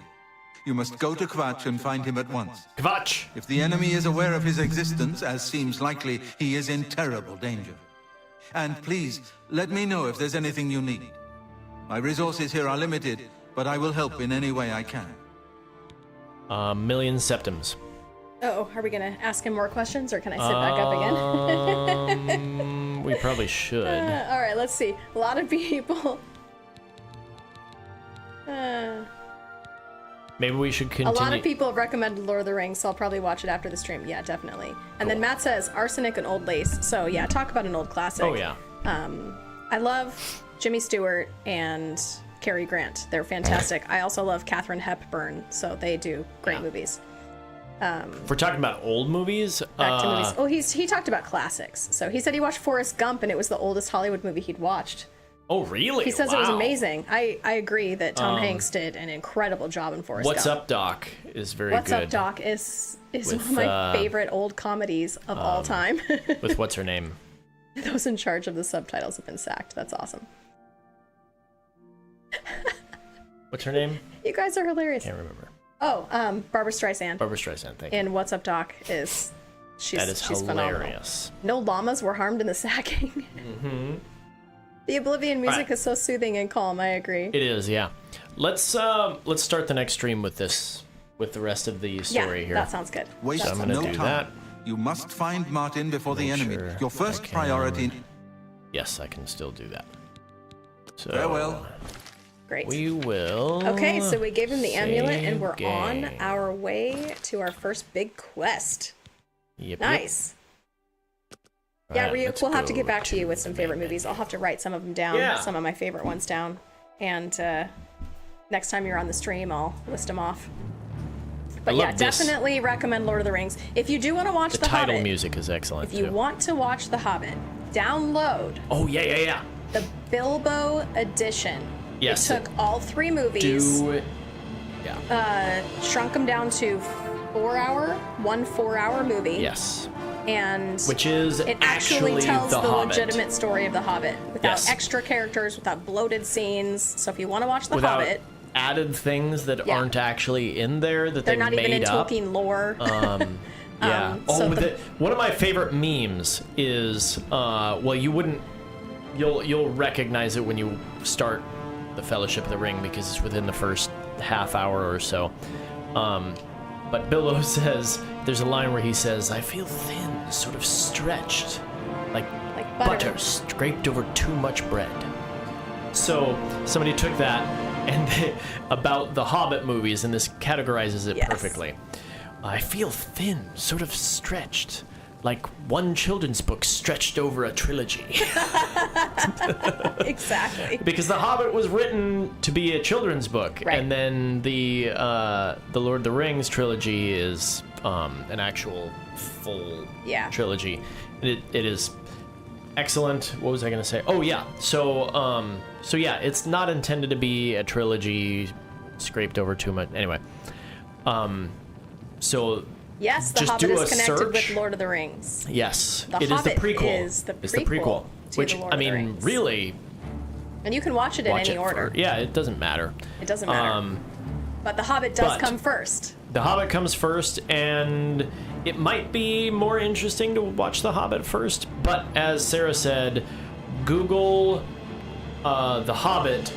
You must go to Kvatch and find him at once. Kvatch! If the enemy is aware of his existence, as seems likely, he is in terrible danger. And please, let me know if there's anything you need. My resources here are limited, but I will help in any way I can. Million septims. Oh, are we gonna ask him more questions, or can I sit back up again? We probably should. All right, let's see. A lot of people. Maybe we should continue. A lot of people have recommended Lord of the Rings, so I'll probably watch it after the stream. Yeah, definitely. And then Matt says Arsenic and Old Lace. So yeah, talk about an old classic. Oh yeah. I love Jimmy Stewart and Cary Grant. They're fantastic. I also love Katharine Hepburn, so they do great movies. If we're talking about old movies, Back to movies. Oh, he talked about classics. So he said he watched Forrest Gump, and it was the oldest Hollywood movie he'd watched. Oh, really? He says it was Wow. amazing. I agree that Tom Hanks did an incredible job in Forrest What's Gump. Up, Doc is very What's good. Up, Doc is With, one of my favorite old comedies of all time. With what's her name? Those in charge of the subtitles have been sacked. That's awesome. What's her name? You guys are hilarious. Can't remember. Oh, Barbara Streisand. Barbara Streisand, thank you. And What's Up, Doc is she's hilarious. phenomenal. No llamas were harmed in the sacking. The Oblivion music is so soothing and calm. I agree. It is, yeah. Let's start the next stream with this, with the rest of the story here. That sounds good. Waste So I'm gonna no do time. that. You must find Martin before the Make enemy. sure Your first I can- priority. Yes, I can still do that. So Farewell. Great. we will. Okay, so we gave him the amulet, and we're save on game. our way to our first big quest. Yep, Nice. Yeah, Right, Ryuk, let's we'll have to go get back to you with some favorite main movies. I'll have to write some of them down, Yeah. some of my favorite ones down. And next time you're on the stream, I'll list them off. But love yeah, this. definitely recommend Lord of the Rings. If you do want to watch The The title Hobbit, music is excellent if you too. want to watch The Hobbit, download Oh yeah. the Bilbo edition. Yes. It took all 3 movies, Yeah. shrunk them down to 1 4-hour movie. Yes. And Which is it actually tells The the Hobbit. legitimate story of The Hobbit without Yes. extra characters, without bloated scenes. So if you want to watch The Without Hobbit, added things that Yeah. aren't actually in there that they're they not made even in up. Tolkien lore. Yeah. so One of my favorite memes is you'll recognize it when you start the Fellowship of the Ring because it's within the first half hour or so. But Bilbo says there's a line where he says, "I feel thin, sort of stretched, like butter. scraped over too much bread." So somebody took that and about the Hobbit movies, and this categorizes it Yes. perfectly. I feel thin, sort of stretched, like one children's book stretched over a trilogy. Exactly. Because The Hobbit was written to be a children's book, Right. and then the Lord of the Rings trilogy is an actual full trilogy. It is excellent. What was I going to say? Oh yeah. So yeah, it's not intended to be a trilogy scraped over too much. Anyway, so Yes, The just Hobbit do is a connected search. with Lord of the Rings. Yes, The it is the Hobbit prequel. is the It's the prequel prequel, to which The Lord I of the mean, Rings. really, And you can watch it in watch any it order. yeah, it doesn't matter. It doesn't matter. But The Hobbit does come first. The Hobbit comes first, and it might be more interesting to watch The Hobbit first. But as Sarah said, Google The Hobbit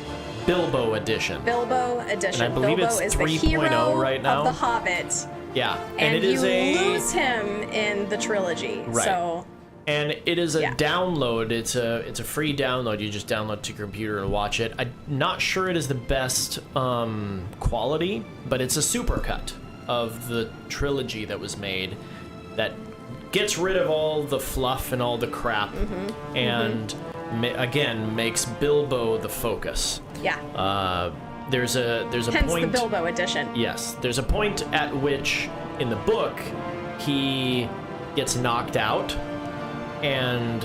Bilbo edition. Bilbo edition. And I believe Bilbo it's is the 3.0 hero right now. of The Hobbit. Yeah, And it is you lose him in the trilogy. Right. So and it is a download. It's a free download. You just download it to your computer and watch it. I'm not sure it is the best quality, but it's a supercut of the trilogy that was made that gets rid of all the fluff and all the crap, and again makes Bilbo the focus. yeah. There's a Hence point. the Bilbo edition. Yes, there's a point at which in the book he gets knocked out and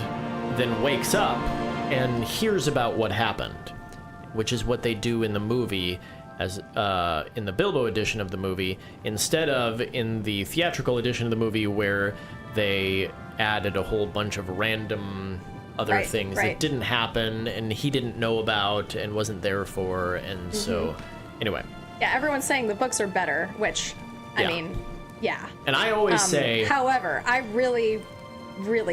then wakes up and hears about what happened, which is what they do in the movie as in the Bilbo edition of the movie, instead of in the theatrical edition of the movie where they added a whole bunch of random other things that didn't happen and he didn't know about and wasn't there for, and so anyway. Yeah, everyone's saying the books are better, which I Yeah. mean, yeah. And I always say, However, I really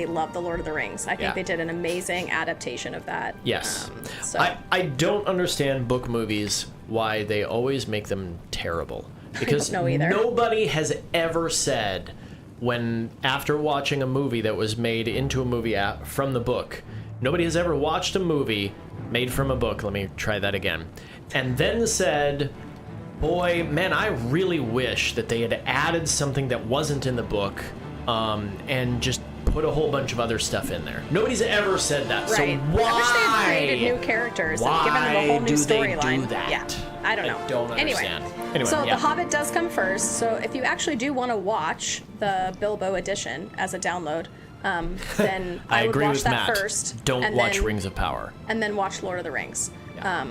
love The Lord of the Rings. I think Yeah. they did an amazing adaptation of that. yes. So I don't understand book movies, why they always make them terrible. Because know either. nobody has ever said, when after watching a movie that was made into a movie from the book, nobody has ever watched a movie made from a book, let me try that again, and then said, boy, man, I really wish that they had added something that wasn't in the book, and just put a whole bunch of other stuff in there. Nobody's ever said that. right. So why? I wish they had created new characters and given them a whole new do they storyline. do that? Yeah, I don't know. I don't understand. Anyway, so yeah. The Hobbit does come first. So if you actually do want to watch the Bilbo edition as a download, then I would agree watch with that Matt. first. Don't and watch then, Rings of Power. And then watch Lord of the Rings. Yeah.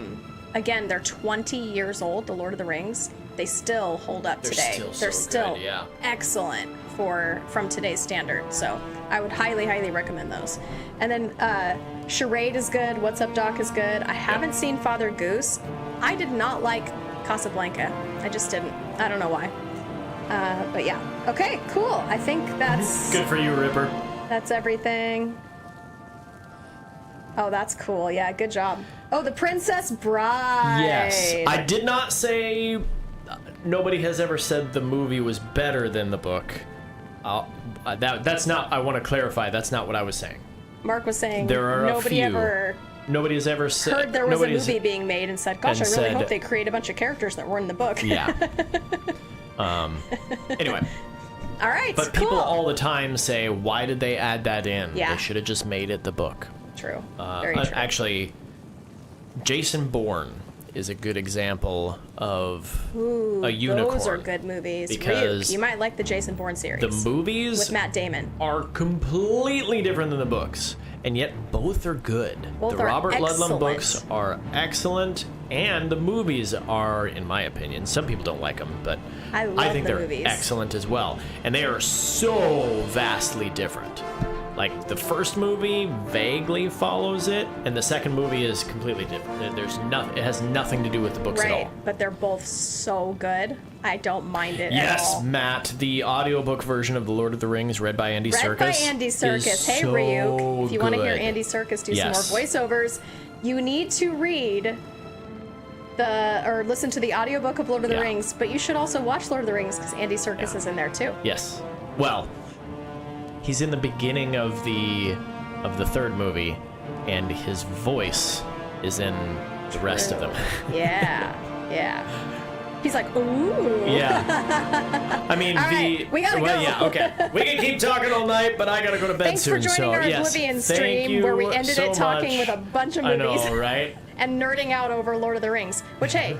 Again, they're 20 years old, the Lord of the Rings. They still hold up today. They're still good, yeah. excellent from today's standard. So I would highly, highly recommend those. And then Charade is good. What's Up, Doc is good. I haven't seen Father Goose. I did not like Casablanca. I just didn't. I don't know why. But yeah. Okay, cool. I think that's... Good for you, Ripper. That's everything. Oh, that's cool. Yeah, good job. Oh, The Princess Bride. Yes. I did not say... Nobody has ever said the movie was better than the book. That's not... I want to clarify. That's not what I was saying. Mark was saying there are nobody a few. Ever Nobody has ever said... heard there was a movie being made and said, gosh, I really said, hope they create a bunch of characters that were in the book. Yeah. Anyway. All right, But people all the time say, why did they add that in? Yeah. They should have just made it the book. True. Very true. Actually, Jason Bourne is a good example of a unicorn. Those are good movies. Because you might like the Jason Bourne series. the movies with Matt Damon are completely different than the books, and yet both are good. Both the are Robert Ludlum excellent. books are excellent, and the movies are, in my opinion, some people don't like them, but I think the they're movies. excellent as well. And they are so vastly different. Like, the first movie vaguely follows it, and the second movie is completely different. It has nothing to do with the books at all. Right, but they're both so good. I don't mind it at Yes, all. Matt, the audiobook version of The Lord of the Rings, read by Andy Serkis. Read by Andy Serkis. Hey, Ryuk, if you want to hear Andy Serkis do some more voiceovers, you need to read or listen to the audiobook of Lord of the Rings, but you should also watch Lord of the Rings because Andy Serkis is in there too. Yes. Well, he's in the beginning of the third movie, and his voice is in the rest of them. Yeah. He's like, ooh. Yeah. I mean, all right, we gotta go. Yeah, okay. We can keep talking all night, but I gotta go to bed Thanks soon. for joining our Oblivion stream where we ended it talking with a bunch of movies. I know, right? And nerding out over Lord of the Rings, which, hey,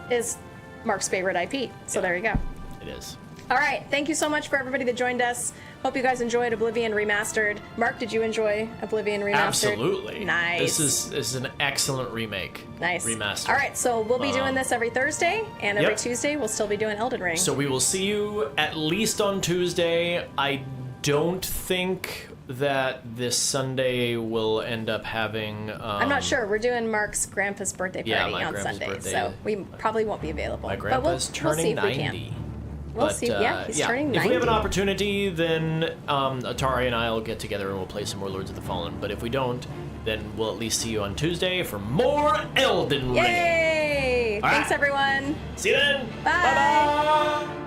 is Mark's favorite IP. So there you go. It is. All right. Thank you so much for everybody that joined us. Hope you guys enjoyed Oblivion Remastered. Mark, did you enjoy Oblivion Remastered? Absolutely. Nice. This is an excellent remake. Nice. Remastered. All right. So we'll be doing this every Thursday, and every Tuesday we'll still be doing Elden Ring. So we will see you at least on Tuesday. I don't think that this Sunday will end up having... I'm not sure. We're doing Mark's grandpa's birthday party on Sunday, birthday. So we probably won't be available. My grandpa's turning 90. We'll see. Yeah, he's turning 90. If we have an opportunity, then Atari and I will get together and we'll play some more Lords of the Fallen. But if we don't, then we'll at least see you on Tuesday for more Elden Ring. Yay! Thanks, everyone. See you then. Bye. Bye-bye.